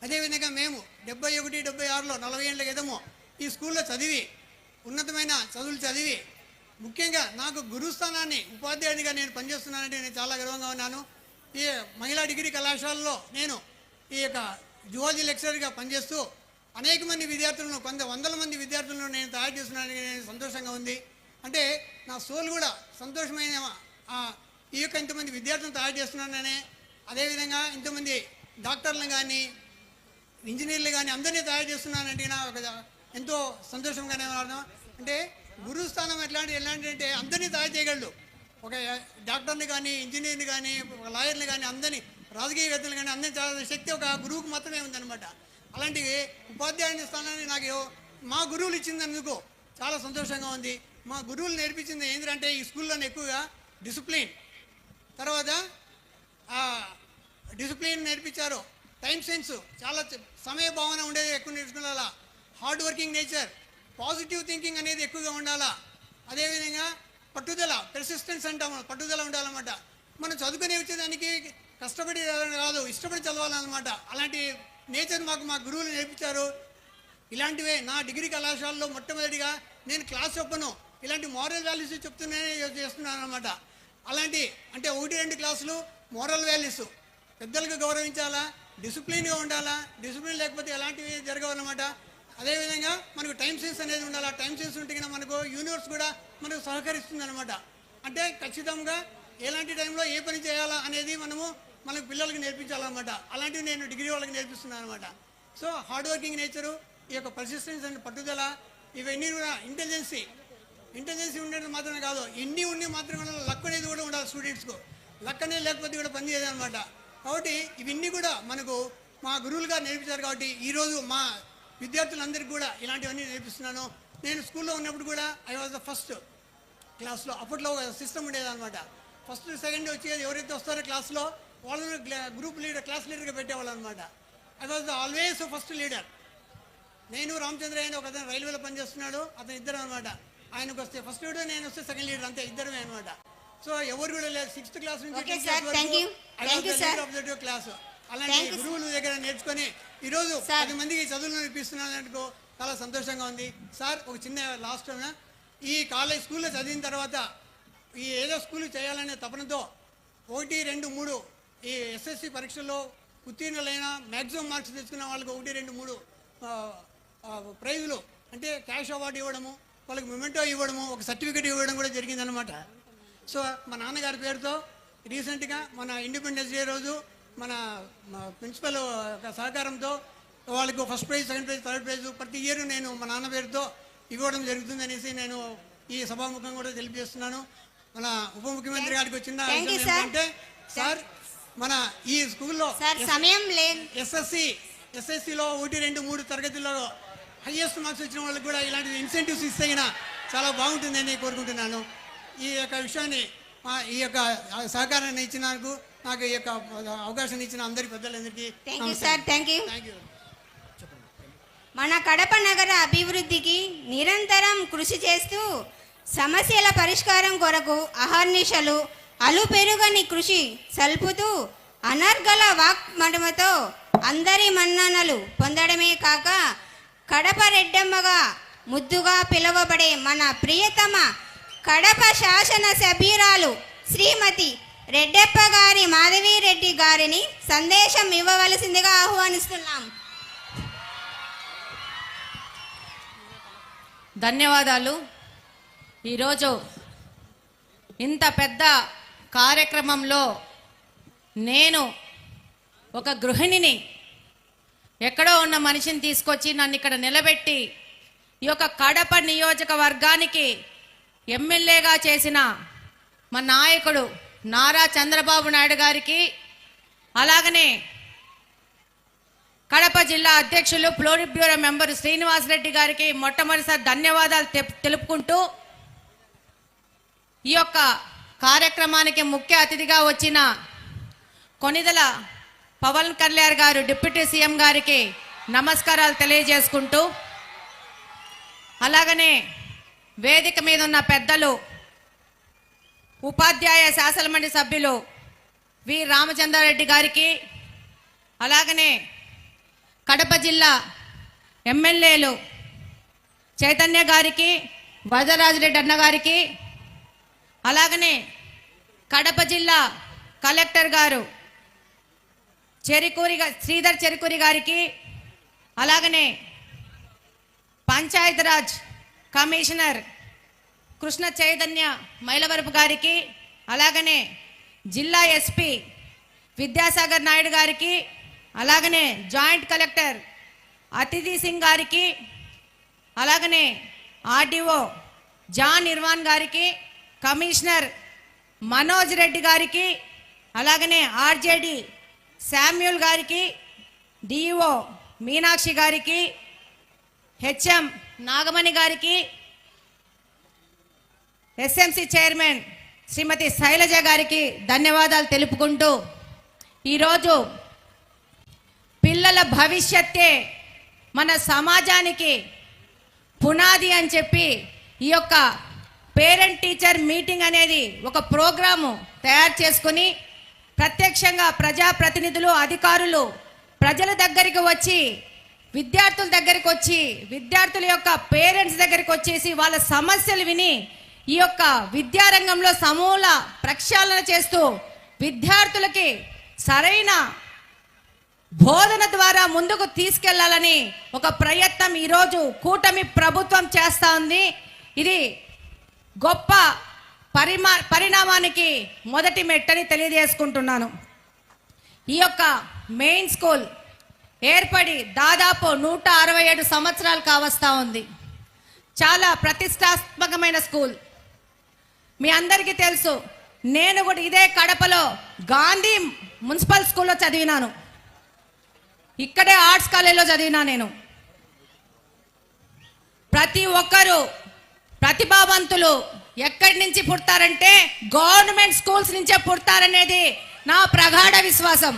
అదేవిధంగా మేము 71, 76లో 40 ఏళ్ళ క్రితము ఈ స్కూల్లో చదివి ఉన్నతమైన చదువులు చదివి ముఖ్యంగా నాకు గురుస్థానాన్ని ఉపాధ్యాయునిగా నేను పనిచేస్తున్నానంటే నేను చాలా గర్వంగా ఉన్నాను. ఈ మహిళా డిగ్రీ కళాశాలలో నేను ఈ యొక్క జువాలజీ లెక్చరర్గా పనిచేస్తూ అనేక మంది విద్యార్థులను, వందల మంది విద్యార్థులను నేను తయారు చేస్తున్నానని నేను సంతోషంగా ఉంది. అంటే నా సోల్ కూడా సంతోషమైన ఈ యొక్క ఇంతమంది విద్యార్థులను తయారు చేస్తున్నాననే, అదేవిధంగా ఇంతమంది డాక్టర్లను కానీ ఇంజనీర్లు కానీ అందరినీ తయారు చేస్తున్నానంటే నా ఒక ఎంతో సంతోషంగానే ఉన్నాను. అంటే గురుస్థానం ఎలాంటి అంటే అందరినీ తయారు చేయగలడు. ఒక డాక్టర్ని కానీ, ఇంజనీర్ని కానీ, ఒక లాయర్ని కానీ, అందరినీ రాజకీయవేత్తలు కానీ అందరినీ చాలా శక్తి ఒక గురువుకు మాత్రమే ఉందన్నమాట. అలాంటి ఉపాధ్యాయుని స్థానాన్ని నాకు మా గురువులు ఇచ్చిందనుకో చాలా సంతోషంగా ఉంది. మా గురువులు నేర్పించింది ఏంటంటే ఈ స్కూల్లోనే ఎక్కువగా డిసిప్లిన్, తర్వాత డిసిప్లిన్ నేర్పించారు. టైం సెన్స్, చాలా సమయ భావన ఉండేది ఎక్కువ నేర్చుకోవాలా. Hard working nature, positive thinking అనేది ఎక్కువగా ఉండాలా. అదేవిధంగా పట్టుదల, పెర్సిస్టెన్స్ అంటాము, పట్టుదల ఉండాలన్నమాట. మనం చదువుకునే వచ్చేదానికి కష్టపడి కాదు, ఇష్టపడి చదవాలన్నమాట. అలాంటి నేచర్ మా గురువులు నేర్పించారు. ఇలాంటివే నా డిగ్రీ కళాశాలలో మొట్టమొదటిగా నేను క్లాస్ చెప్పను, ఇలాంటి మోరల్ వాల్యూస్ చెప్తూనే చేస్తున్నాను అనమాట. అలాంటి అంటే 1-2 క్లాసులు మోరల్ వాల్యూస్, పెద్దలకు గౌరవించాలా, డిసిప్లిన్గా ఉండాలా, డిసిప్లిన్ లేకపోతే ఎలాంటివి జరగవన్నమాట. అదేవిధంగా మనకు టైం సెన్స్ అనేది ఉండాలి. టైం సెన్స్ ఉంటే మనకు యూనివర్స్ కూడా మనకు సహకరిస్తుంది అనమాట. అంటే ఖచ్చితంగా ఎలాంటి టైంలో ఏ పని చేయాలా అనేది మనకు పిల్లలకి నేర్పించాలన్నమాట. అలాంటివి నేను డిగ్రీ వాళ్ళకి నేర్పిస్తున్నాను అనమాట. సో హార్డ్ వర్కింగ్ నేచరు, ఈ యొక్క పర్సిస్టెన్స్ అండ్ పట్టుదల, ఇవన్నీ కూడా ఇంటెలిజెన్సీ ఉండేది మాత్రమే కాదు, ఇన్ని ఉండి మాత్రమే లక్ అనేది కూడా ఉండాలి స్టూడెంట్స్కు. లక్ అనేది లేకపోతే కూడా పని చేయదన్నమాట. కాబట్టి ఇవన్నీ కూడా మనకు మా గురువులుగా నేర్పించారు. కాబట్టి ఈరోజు మా విద్యార్థులందరికీ కూడా ఇలాంటివన్నీ నేర్పిస్తున్నాను. నేను స్కూల్లో ఉన్నప్పుడు కూడా ఐ వాజ్ ద ఫస్ట్ క్లాస్లో. అప్పట్లో సిస్టమ్ ఉండేదన్నమాట. ఫస్ట్ సెకండ్ వచ్చేది ఎవరైతే వస్తారో క్లాస్లో వాళ్ళని గ్రూప్ లీడర్, క్లాస్ లీడర్గా పెట్టేవాళ్ళు అనమాట. I was the always first leader. నేను రామచంద్ర ఆయన ఒక అతను రైల్వేలో పనిచేస్తున్నాడు, అతను ఇద్దరు అనమాట. ఆయనకు వస్తే ఫస్ట్ లీడర్, నేను వస్తే సెకండ్ లీడర్, అంతే, ఇద్దరమే అనమాట. సో ఎవరు కూడా లేదు. 6th క్లాస్ నుంచి క్లాస్ అలాంటి గురువుల దగ్గర నేర్చుకొని ఈరోజు 10 మందికి చదువులు నేర్పిస్తున్నాను అనుకో చాలా సంతోషంగా ఉంది. సార్ ఒక చిన్న లాస్ట్, ఈ స్కూల్లో చదివిన తర్వాత ఈ ఏదో స్కూల్ చేయాలనే తపనతో 1, 2, 3 ఈ ఎస్ఎస్సి పరీక్షల్లో ఉత్తీర్ణులైన మ్యాక్సిమం మార్క్స్ తెచ్చుకున్న వాళ్ళకి 1, 2, 3 ప్రైజులు అంటే క్యాష్ అవార్డు ఇవ్వడము, వాళ్ళకి మొమెంటో ఇవ్వడము, ఒక సర్టిఫికేట్ ఇవ్వడం కూడా జరిగిందనమాట. సో మా నాన్నగారి పేరుతో రీసెంట్గా మన ఇండిపెండెన్స్ డే రోజు మన ప్రిన్సిపల్ సహకారంతో వాళ్ళకు first prize, second prize, third prize ప్రతి ఇయర్ నేను మా నాన్న పేరుతో ఇవ్వడం జరుగుతుందనేసి నేను ఈ సభాముఖం కూడా తెలియజేస్తున్నాను. మన ఉప ముఖ్యమంత్రి గారికి వచ్చిన అంటే సార్ మన ఈ స్కూల్లో ఎస్ఎస్సిలో 1, 2, 3 తరగతుల్లో హైయెస్ట్ మార్క్స్ వచ్చిన వాళ్ళకి కూడా ఇలాంటి ఇన్సెంటివ్స్ ఇస్తే చాలా బాగుంటుందని కోరుకుంటున్నాను. ఈ యొక్క విషయాన్ని ఈ యొక్క సహకారాన్ని ఇచ్చినందుకు, నాకు ఈ యొక్క అవకాశాన్ని ఇచ్చిన అందరి పెద్దలందరికీ థ్యాంక్ యూ. మన కడప నగర అభివృద్ధికి నిరంతరం కృషి చేస్తూ సమస్యల పరిష్కారం కొరకు అహర్నిశలు అలుపెరుగని కృషి సల్పుతూ అనర్గళ వాక్మడమతో అందరి మన్ననలు పొందడమే కాక కడప రెడ్డమ్మగా ముద్దుగా పిలువబడే మన ప్రియతమ కడప శాసన సభ్యురాలు శ్రీమతి రెడ్డప్ప గారి మాధవీరెడ్డి గారిని సందేశం ఇవ్వవలసిందిగా ఆహ్వానిస్తున్నాం. ధన్యవాదాలు. ఈరోజు ఇంత పెద్ద కార్యక్రమంలో నేను ఒక గృహిణిని, ఎక్కడో ఉన్న మనిషిని తీసుకొచ్చి నన్ను ఇక్కడ నిలబెట్టి ఈ యొక్క కడప నియోజకవర్గానికి ఎమ్మెల్యేగా చేసిన మా నాయకుడు నారా చంద్రబాబు నాయుడు గారికి, అలాగనే కడప జిల్లా అధ్యక్షులు ఫ్లోరిట్ బ్యూరో మెంబర్ శ్రీనివాసరెడ్డి గారికి మొట్టమొదటిసారి ధన్యవాదాలు తెలుపుకుంటూ, ఈ యొక్క కార్యక్రమానికి ముఖ్య అతిథిగా వచ్చిన కొనిదెల పవన్ కళ్యాణ్ గారు డిప్యూటీ సీఎం గారికి నమస్కారాలు తెలియజేసుకుంటూ, అలాగనే వేదిక మీద ఉన్న పెద్దలు ఉపాధ్యాయ శాసనమండలి సభ్యులు వి రామచంద్రారెడ్డి గారికి, అలాగనే కడప జిల్లా ఎమ్మెల్యేలు చైతన్య గారికి, వరదరాజరెడ్డి అన్న గారికి, అలాగనే కడప జిల్లా కలెక్టర్ గారు శ్రీధర్ చెరుకూరి గారికి, అలాగనే పంచాయతీరాజ్ కమిషనర్ కృష్ణ చైతన్య మైలవరపు గారికి, అలాగనే జిల్లా ఎస్పీ విద్యాసాగర్ నాయుడు గారికి, అలాగనే జాయింట్ కలెక్టర్ అతిథి సింగ్ గారికి, అలాగనే ఆర్డీఓ జాన్ ఇర్వాన్ గారికి, కమిషనర్ మనోజ్ రెడ్డి గారికి, అలాగనే ఆర్జేడి శామ్యూల్ గారికి, డిఈఓ మీనాక్షి గారికి, హెచ్ఎం నాగమణి గారికి, ఎస్ఎంసి చైర్మన్ శ్రీమతి శైలజ గారికి ధన్యవాదాలు తెలుపుకుంటూ, ఈరోజు పిల్లల భవిష్యత్తే మన సమాజానికి పునాది అని చెప్పి ఈ యొక్క పేరెంట్ టీచర్ మీటింగ్ అనేది ఒక ప్రోగ్రాము తయారు చేసుకుని ప్రత్యక్షంగా ప్రజాప్రతినిధులు, అధికారులు ప్రజల దగ్గరికి వచ్చి, విద్యార్థుల దగ్గరికి వచ్చి, విద్యార్థుల యొక్క పేరెంట్స్ దగ్గరికి వచ్చేసి వాళ్ళ సమస్యలు విని ఈ యొక్క విద్యారంగంలో సమూల ప్రక్షాళన చేస్తూ విద్యార్థులకి సరైన బోధన ద్వారా ముందుకు తీసుకెళ్లాలని ఒక ప్రయత్నం ఈరోజు కూటమి ప్రభుత్వం చేస్తూ ఉంది. ఇది గొప్ప పరిణామానికి మొదటి మెట్టని తెలియజేసుకుంటున్నాను. ఈ యొక్క మెయిన్ స్కూల్ ఏర్పడి దాదాపు 167 సంవత్సరాలు కావస్తా ఉంది. చాలా ప్రతిష్టాత్మకమైన స్కూల్. మీ అందరికీ తెలుసు, నేను కూడా ఇదే కడపలో గాంధీ మున్సిపల్ స్కూల్లో చదివినాను. ఇక్కడే ఆర్ట్స్ కాలేజీలో చదివినా నేను. ప్రతి ఒక్కరూ ప్రతిభావంతులు ఎక్కడి నుంచి పుడతారంటే గవర్నమెంట్ స్కూల్స్ నుంచే పుడతారనేది నా ప్రగాఢ విశ్వాసం.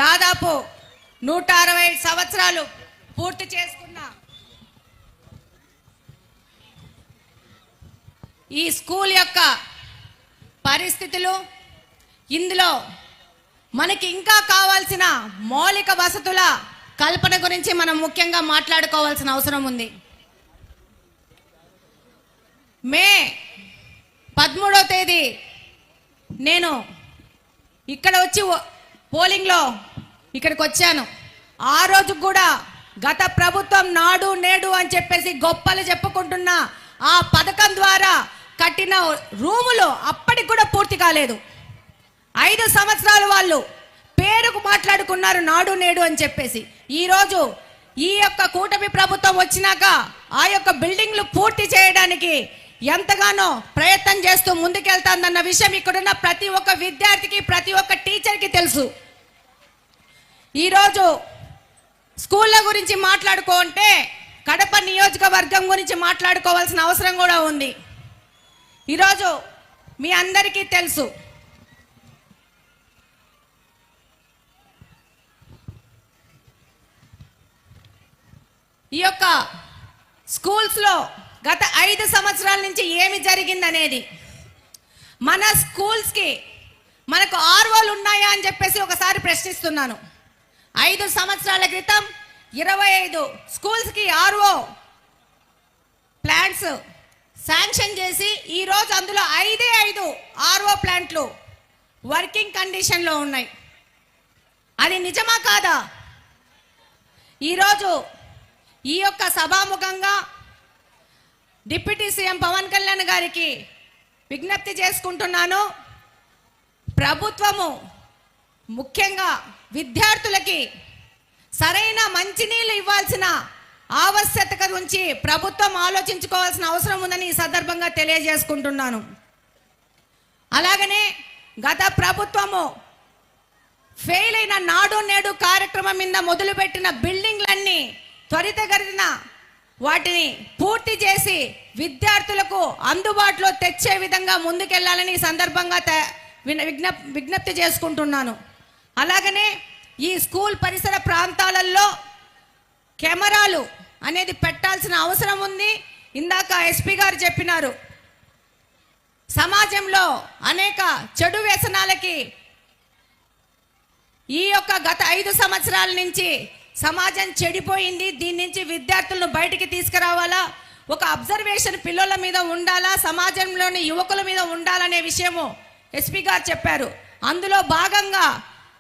దాదాపు 160 సంవత్సరాలు పూర్తి చేసుకున్న ఈ స్కూల్ యొక్క పరిస్థితులు, ఇందులో మనకి ఇంకా కావాల్సిన మౌలిక వసతుల కల్పన గురించి మనం ముఖ్యంగా మాట్లాడుకోవాల్సిన అవసరం ఉంది. మే 13వ తేదీ నేను ఇక్కడ వచ్చి పోలింగ్లో ఇక్కడికి వచ్చాను. ఆ రోజు కూడా గత ప్రభుత్వం నాడు నేడు అని చెప్పేసి గొప్పలు చెప్పుకుంటున్న ఆ పథకం ద్వారా కట్టిన రూములు అప్పటికి కూడా పూర్తి కాలేదు. 5 సంవత్సరాలు వాళ్ళు పేరుకు మాట్లాడుకున్నారు నాడు నేడు అని చెప్పేసి. ఈరోజు ఈ యొక్క కూటమి ప్రభుత్వం వచ్చినాక ఆ యొక్క బిల్డింగ్లు పూర్తి చేయడానికి ఎంతగానో ప్రయత్నం చేస్తూ ముందుకెళ్తాందన్న విషయం ఇక్కడున్న ప్రతి ఒక్క విద్యార్థికి, ప్రతి ఒక్క టీచర్కి తెలుసు. ఈరోజు స్కూళ్ళ గురించి మాట్లాడుకుంటే కడప నియోజకవర్గం గురించి మాట్లాడుకోవాల్సిన అవసరం కూడా ఉంది. ఈరోజు మీ అందరికీ తెలుసు, ఈ యొక్క స్కూల్స్లో గత 5 సంవత్సరాల నుంచి ఏమి జరిగిందనేది. మన స్కూల్స్కి మనకు ఆర్ఓలు ఉన్నాయా అని చెప్పేసి ఒకసారి ప్రశ్నిస్తున్నాను. 5 సంవత్సరాల క్రితం 25 స్కూల్స్కి ఆర్ఓ ప్లాంట్స్ శాంక్షన్ చేసి ఈరోజు అందులో 5 ఆర్ఓ ప్లాంట్లు వర్కింగ్ కండిషన్లో ఉన్నాయి. అది నిజమా కాదా? ఈరోజు ఈ యొక్క సభాముఖంగా డిప్యూటీ సీఎం పవన్ కళ్యాణ్ గారికి విజ్ఞప్తి చేసుకుంటున్నాను. ప్రభుత్వము ముఖ్యంగా విద్యార్థులకి సరైన మంచినీళ్ళు ఇవ్వాల్సిన ఆవశ్యకత గురించి ప్రభుత్వం ఆలోచించుకోవాల్సిన అవసరం ఉందని ఈ సందర్భంగా తెలియజేసుకుంటున్నాను. అలాగనే గత ప్రభుత్వము ఫెయిల్ అయిన నాడు నేడు కార్యక్రమం మీద మొదలుపెట్టిన బిల్డింగ్లన్నీ త్వరితగతిన వాటిని పూర్తి చేసి విద్యార్థులకు అందుబాటులో తెచ్చే విధంగా ముందుకెళ్లాలని ఈ సందర్భంగా విజ్ఞప్తి చేసుకుంటున్నాను. అలాగనే ఈ స్కూల్ పరిసర ప్రాంతాలలో కెమెరాలు అనేది పెట్టాల్సిన అవసరం ఉంది. ఇందాక ఎస్పీ గారు చెప్పినారు, సమాజంలో అనేక చెడు వ్యసనాలకి ఈ యొక్క గత 5 సంవత్సరాల నుంచి సమాజం చెడిపోయింది. దీని నుంచి విద్యార్థులను బయటికి తీసుకురావాలా, ఒక అబ్జర్వేషన్ పిల్లల మీద ఉండాలా, సమాజంలోని యువకుల మీద ఉండాలనే విషయము ఎస్పీ గారు చెప్పారు. అందులో భాగంగా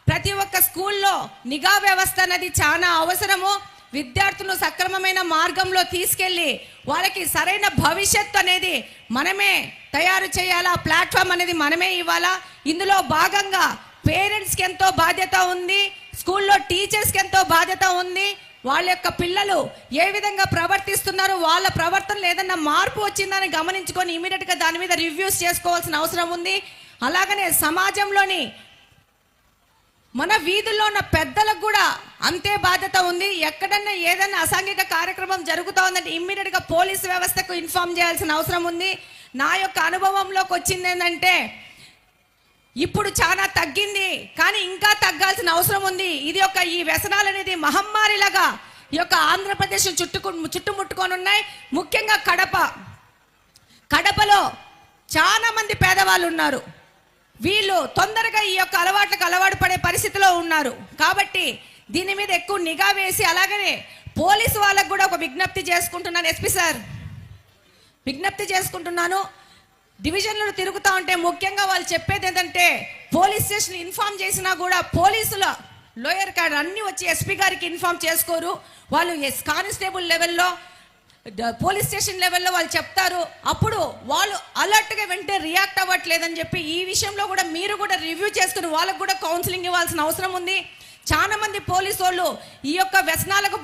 ప్రతి ఒక్క స్కూల్లో నిఘా వ్యవస్థ అనేది చాలా అవసరము. విద్యార్థులను సక్రమమైన మార్గంలో తీసుకెళ్ళి వాళ్ళకి సరైన భవిష్యత్తు అనేది మనమే తయారు చేయాలా, ప్లాట్ఫామ్ అనేది మనమే ఇవ్వాలా. ఇందులో భాగంగా పేరెంట్స్కి ఎంతో బాధ్యత ఉంది, స్కూల్లో టీచర్స్కి ఎంతో బాధ్యత ఉంది. వాళ్ళ యొక్క పిల్లలు ఏ విధంగా ప్రవర్తిస్తున్నారు, వాళ్ళ ప్రవర్తనలో ఏదన్నా మార్పు వచ్చిందని గమనించుకొని ఇమీడియట్గా దాని మీద రివ్యూస్ చేసుకోవాల్సిన అవసరం ఉంది. అలాగనే సమాజంలోని మన వీధుల్లో ఉన్న పెద్దలకు కూడా అంతే బాధ్యత ఉంది. ఎక్కడన్నా ఏదైనా అసాంఘిక కార్యక్రమం జరుగుతూ ఉందంటే ఇమ్మీడియట్గా పోలీసు వ్యవస్థకు ఇన్ఫార్మ్ చేయాల్సిన అవసరం ఉంది. నా యొక్క అనుభవంలోకి వచ్చింది ఏంటంటే ఇప్పుడు చాలా తగ్గింది, కానీ ఇంకా తగ్గాల్సిన అవసరం ఉంది. ఇది ఈ వ్యసనాలు అనేది మహమ్మారిలాగా ఈ యొక్క ఆంధ్రప్రదేశ్ చుట్టుముట్టుకొని ఉన్నాయి. ముఖ్యంగా కడపలో చాలా మంది పేదవాళ్ళు ఉన్నారు. వీళ్ళు తొందరగా ఈ యొక్క అలవాట్లకు అలవాటు పడే పరిస్థితిలో ఉన్నారు. కాబట్టి దీని మీద ఎక్కువ నిఘా వేసి, అలాగనే పోలీసు వాళ్ళకు కూడా ఒక విజ్ఞప్తి చేసుకుంటున్నాను. ఎస్పీ సార్, విజ్ఞప్తి చేసుకుంటున్నాను. డివిజన్లు తిరుగుతూ ఉంటే ముఖ్యంగా వాళ్ళు చెప్పేది ఏంటంటే పోలీస్ స్టేషన్ ఇన్ఫార్మ్ చేసినా కూడా పోలీసుల లోయర్ కార్డ్ అన్నీ వచ్చి ఎస్పీ గారికి ఇన్ఫార్మ్ చేసుకోరు. వాళ్ళు కానిస్టేబుల్ లెవెల్లో, పోలీస్ స్టేషన్ లెవెల్లో వాళ్ళు చెప్తారు. అప్పుడు వాళ్ళు అలర్ట్గా వెంటనే రియాక్ట్ అవ్వట్లేదని చెప్పి ఈ విషయంలో కూడా మీరు కూడా రివ్యూ చేసుకుని వాళ్ళకు కూడా కౌన్సిలింగ్ ఇవ్వాల్సిన అవసరం ఉంది. చాలా మంది పోలీసు వాళ్ళు ఈ యొక్క వ్యసనాలకు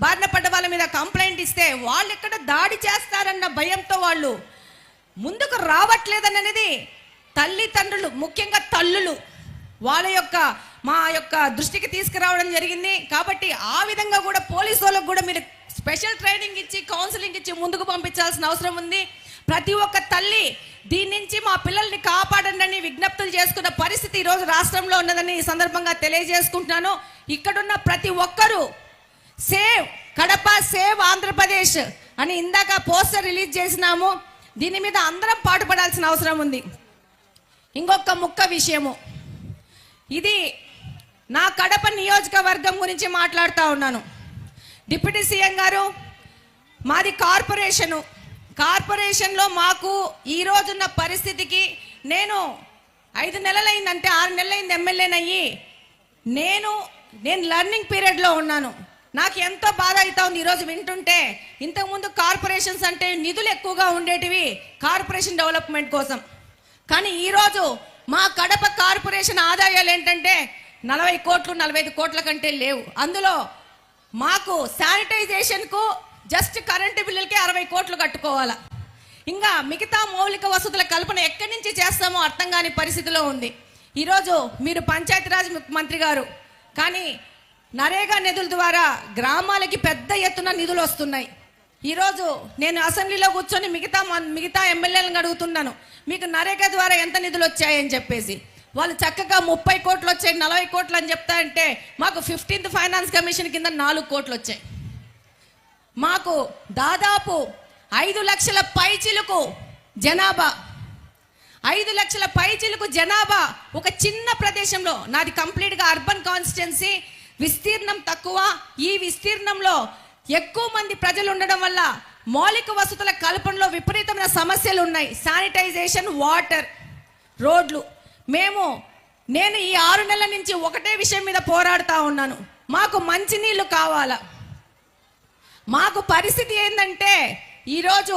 బారిన పడ్డ వాళ్ళ మీద కంప్లైంట్ ఇస్తే వాళ్ళు ఎక్కడ దాడి చేస్తారన్న భయంతో వాళ్ళు ముందుకు రావట్లేదనేది తల్లిదండ్రులు, ముఖ్యంగా తల్లులు మా యొక్క దృష్టికి తీసుకురావడం జరిగింది. కాబట్టి ఆ విధంగా కూడా పోలీసు వాళ్ళకు కూడా మీరు స్పెషల్ ట్రైనింగ్ ఇచ్చి కౌన్సిలింగ్ ఇచ్చి ముందుకు పంపించాల్సిన అవసరం ఉంది. ప్రతి ఒక్క తల్లి దీని నుంచి మా పిల్లల్ని కాపాడండి అని విజ్ఞప్తులు చేసుకున్న పరిస్థితి ఈరోజు రాష్ట్రంలో ఉన్నదని ఈ సందర్భంగా తెలియజేసుకుంటున్నాను. ఇక్కడున్న ప్రతి ఒక్కరూ సేవ్ కడప, సేవ్ ఆంధ్రప్రదేశ్ అని ఇందాక పోస్టర్ రిలీజ్ చేసినాము. దీని మీద అందరం పాటుపడాల్సిన అవసరం ఉంది. ఇంకొక ముక్క విషయము, ఇది నా కడప నియోజకవర్గం గురించి మాట్లాడుతూ ఉన్నాను. డిప్యూటీ సీఎం గారు, మాది కార్పొరేషన్లో మాకు ఈ రోజున్న పరిస్థితికి నేను 5 నెలలైందంటే 6 నెలలైంది ఎమ్మెల్యేనయ్యి. నేను లర్నింగ్ పీరియడ్లో ఉన్నాను. నాకు ఎంతో బాధ అవుతా ఉంది ఈరోజు వింటుంటే. ఇంతకుముందు కార్పొరేషన్స్ అంటే నిధులు ఎక్కువగా ఉండేటివి కార్పొరేషన్ డెవలప్మెంట్ కోసం. కానీ ఈరోజు మా కడప కార్పొరేషన్ ఆదాయాలు ఏంటంటే 40 కోట్లు 45 కోట్ల కంటే లేవు. అందులో మాకు శానిటైజేషన్కు జస్ట్ కరెంటు బిల్లులకే 60 కోట్లు కట్టుకోవాలా. ఇంకా మిగతా మౌలిక వసతుల కల్పన ఎక్కడి నుంచి చేస్తామో అర్థం కాని పరిస్థితిలో ఉంది. ఈరోజు మీరు పంచాయతీరాజ్ మంత్రి గారు, కానీ నరేగా నిధుల ద్వారా గ్రామాలకి పెద్ద ఎత్తున నిధులు వస్తున్నాయి. ఈరోజు నేను అసెంబ్లీలో కూర్చొని మిగతా ఎమ్మెల్యేలను అడుగుతున్నాను, మీకు నరేగా ద్వారా ఎంత నిధులు వచ్చాయని చెప్పేసి. వాళ్ళు చక్కగా 30 కోట్లు వచ్చాయి, 40 కోట్లు అని చెప్తారంటే మాకు 15th ఫైనాన్స్ కమిషన్ కింద 4 కోట్లు వచ్చాయి. మాకు దాదాపు 5 లక్షల పైచిలుకు జనాభా, 5 లక్షల పైచిలుకు జనాభా ఒక చిన్న ప్రదేశంలో. నాది కంప్లీట్గా అర్బన్ కాన్స్టిట్యున్సీ, విస్తీర్ణం తక్కువ. ఈ విస్తీర్ణంలో ఎక్కువ మంది ప్రజలు ఉండడం వల్ల మౌలిక వసతుల కల్పనలో విపరీతమైన సమస్యలు ఉన్నాయి. శానిటైజేషన్, వాటర్, రోడ్లు. నేను ఈ 6 నెలల నుంచి ఒకటే విషయం మీద పోరాడుతూ ఉన్నాను. మాకు మంచినీళ్ళు కావాలా. మాకు పరిస్థితి ఏంటంటే ఈరోజు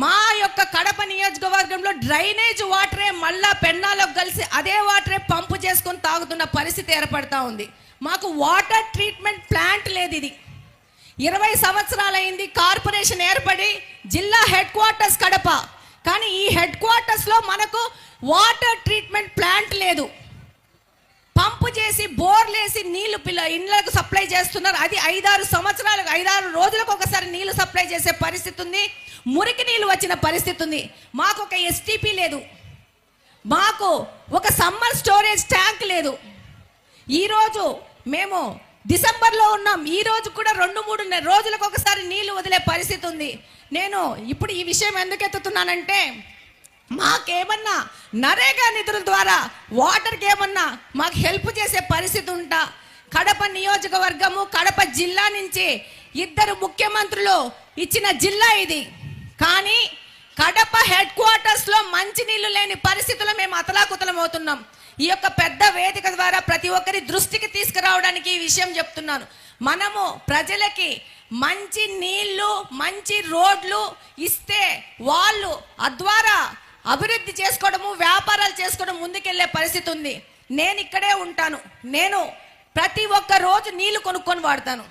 మా యొక్క కడప నియోజకవర్గంలో డ్రైనేజ్ వాటరే మళ్ళా పెన్నాలకు కలిసి అదే వాటరే పంపు చేసుకొని తాగుతున్న పరిస్థితి ఏర్పడతా ఉంది. మాకు వాటర్ ట్రీట్మెంట్ ప్లాంట్ లేదు. ఇది 20 సంవత్సరాలైంది కార్పొరేషన్ ఏర్పడి, జిల్లా హెడ్ క్వార్టర్స్ కడప, కానీ ఈ హెడ్ క్వార్టర్స్లో మనకు వాటర్ ట్రీట్మెంట్ ప్లాంట్ లేదు. పంపు చేసి బోర్లేసి నీళ్లు ఇళ్లకు సప్లై చేస్తున్నారు. అది 5-6 రోజులకు ఒకసారి నీళ్లు సప్లై చేసే పరిస్థితి ఉంది. మురికి నీళ్ళు వచ్చిన పరిస్థితి ఉంది. మాకు ఒక ఎస్టీపీ లేదు, మాకు ఒక సమ్మర్ స్టోరేజ్ ట్యాంక్ లేదు. ఈరోజు మేము డిసెంబర్లో ఉన్నాం, ఈ రోజు కూడా 2-3 రోజులకు ఒకసారి నీళ్లు వదిలే పరిస్థితి ఉంది. నేను ఇప్పుడు ఈ విషయం ఎందుకు ఎత్తుతున్నానంటే, మాకేమన్నా నరేగా నిధుల ద్వారా వాటర్కి ఏమన్నా మాకు హెల్ప్ చేసే పరిస్థితి ఉంటా. కడప నియోజకవర్గము, కడప జిల్లా నుంచి 2 ముఖ్యమంత్రులు ఇచ్చిన జిల్లా ఇది. కానీ కడప హెడ్ క్వార్టర్స్లో మంచినీళ్ళు లేని పరిస్థితుల్లో మేము అతలాకుతలం అవుతున్నాం. ఈ యొక్క పెద్ద వేదిక ద్వారా ప్రతి ఒక్కరి దృష్టికి తీసుకురావడానికి ఈ విషయం చెప్తున్నాను. మనము ప్రజలకి మంచి నీళ్లు, మంచి రోడ్లు ఇస్తే వాళ్ళు అద్వారా అభివృద్ధి చేసుకోవడము, వ్యాపారాలు చేసుకోవడం ముందుకెళ్లే పరిస్థితి ఉంది. నేను ఇక్కడే ఉంటాను, నేను ప్రతి ఒక్క రోజు నీళ్లు కొనుక్కొని వాడతాను.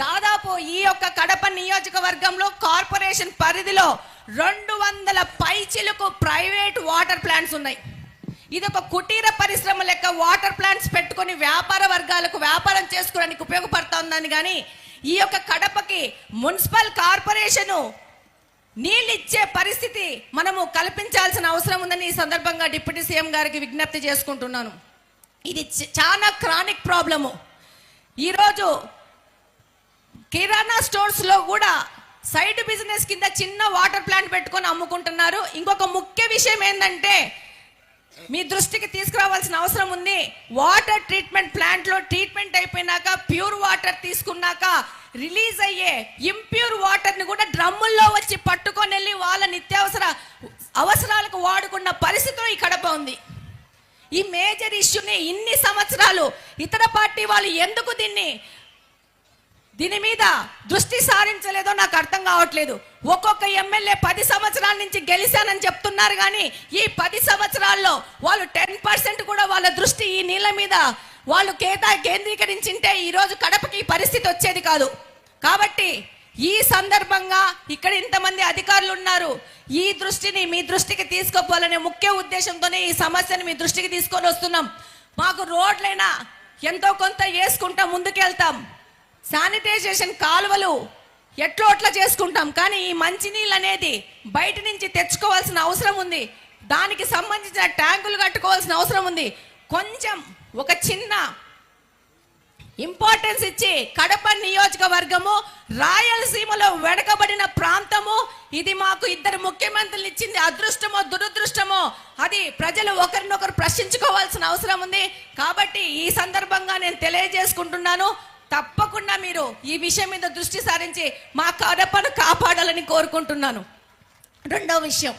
దాదాపు ఈ యొక్క కడప నియోజకవర్గంలో కార్పొరేషన్ పరిధిలో 200 పైచిలకు ప్రైవేట్ వాటర్ ప్లాంట్స్ ఉన్నాయి. ఇది ఒక కుటీర పరిశ్రమ లెక్క వాటర్ ప్లాంట్స్ పెట్టుకొని వ్యాపార వర్గాలకు వ్యాపారం చేసుకోవడానికి ఉపయోగపడుతుందని. కానీ ఈ యొక్క కడపకి మున్సిపల్ కార్పొరేషను నీళ్ళు ఇచ్చే పరిస్థితి మనము కల్పించాల్సిన అవసరం ఉందని ఈ సందర్భంగా డిప్యూటీ సీఎం గారికి విజ్ఞప్తి చేసుకుంటున్నాను. ఇది చాలా క్రానిక్ ప్రాబ్లము. ఈరోజు కిరాణా స్టోర్స్లో కూడా సైడ్ బిజినెస్ కింద చిన్న వాటర్ ప్లాంట్ పెట్టుకొని అమ్ముకుంటున్నారు. ఇంకొక ముఖ్య విషయం ఏంటంటే, మీ దృష్టికి తీసుకురావాల్సిన అవసరం ఉంది. వాటర్ ట్రీట్మెంట్ ప్లాంట్లో ట్రీట్మెంట్ అయిపోయినాక ప్యూర్ వాటర్ తీసుకున్నాక రిలీజ్ అయ్యే ఇంప్యూర్ వాటర్ని కూడా డ్రమ్ముల్లో వచ్చి పట్టుకొని వెళ్ళి వాళ్ళ నిత్యావసర అవసరాలకు వాడుకున్న పరిస్థితిలో ఈ కడప ఉంది. ఈ మేజర్ ఇష్యూని ఇన్ని సంవత్సరాలు ఇతర పార్టీ వాళ్ళు ఎందుకు దీని మీద దృష్టి సారించలేదో నాకు అర్థం కావట్లేదు. ఒక్కొక్క ఎమ్మెల్యే 10 సంవత్సరాల నుంచి గెలిచానని చెప్తున్నారు, కానీ ఈ 10 సంవత్సరాల్లో వాళ్ళు 10% కూడా వాళ్ళ దృష్టి ఈ నీళ్ళ మీద వాళ్ళు కేంద్రీకరించింటే ఈరోజు కడపకి ఈ పరిస్థితి వచ్చేది కాదు. కాబట్టి ఈ సందర్భంగా ఇక్కడ ఇంతమంది అధికారులు ఉన్నారు, ఈ దృష్టిని మీ దృష్టికి తీసుకోవాలనే ముఖ్య ఉద్దేశంతోనే ఈ సమస్యను మీ దృష్టికి తీసుకొని వస్తున్నాం. మాకు రోడ్లైనా ఎంతో కొంత వేసుకుంటాం, ముందుకెళ్తాం. శానిటైజేషన్ కాలువలు ఎట్లో అట్లా చేసుకుంటాం, కానీ ఈ మంచినీళ్ళు అనేది బయట నుంచి తెచ్చుకోవాల్సిన అవసరం ఉంది. దానికి సంబంధించిన ట్యాంకులు కట్టుకోవాల్సిన అవసరం ఉంది. కొంచెం ఒక చిన్న ఇంపార్టెన్స్ ఇచ్చి కడప నియోజకవర్గము రాయలసీమలో వెనకబడిన ప్రాంతము, ఇది మాకు 2 ముఖ్యమంత్రులు ఇచ్చింది అదృష్టమో దురదృష్టమో అది ప్రజలు ఒకరినొకరు ప్రశ్నించుకోవాల్సిన అవసరం ఉంది. కాబట్టి ఈ సందర్భంగా నేను తెలియజేసుకుంటున్నాను, తప్పకుండా మీరు ఈ విషయం మీద దృష్టి సారించి మా కడపను కాపాడాలని కోరుకుంటున్నాను. రెండవ విషయం,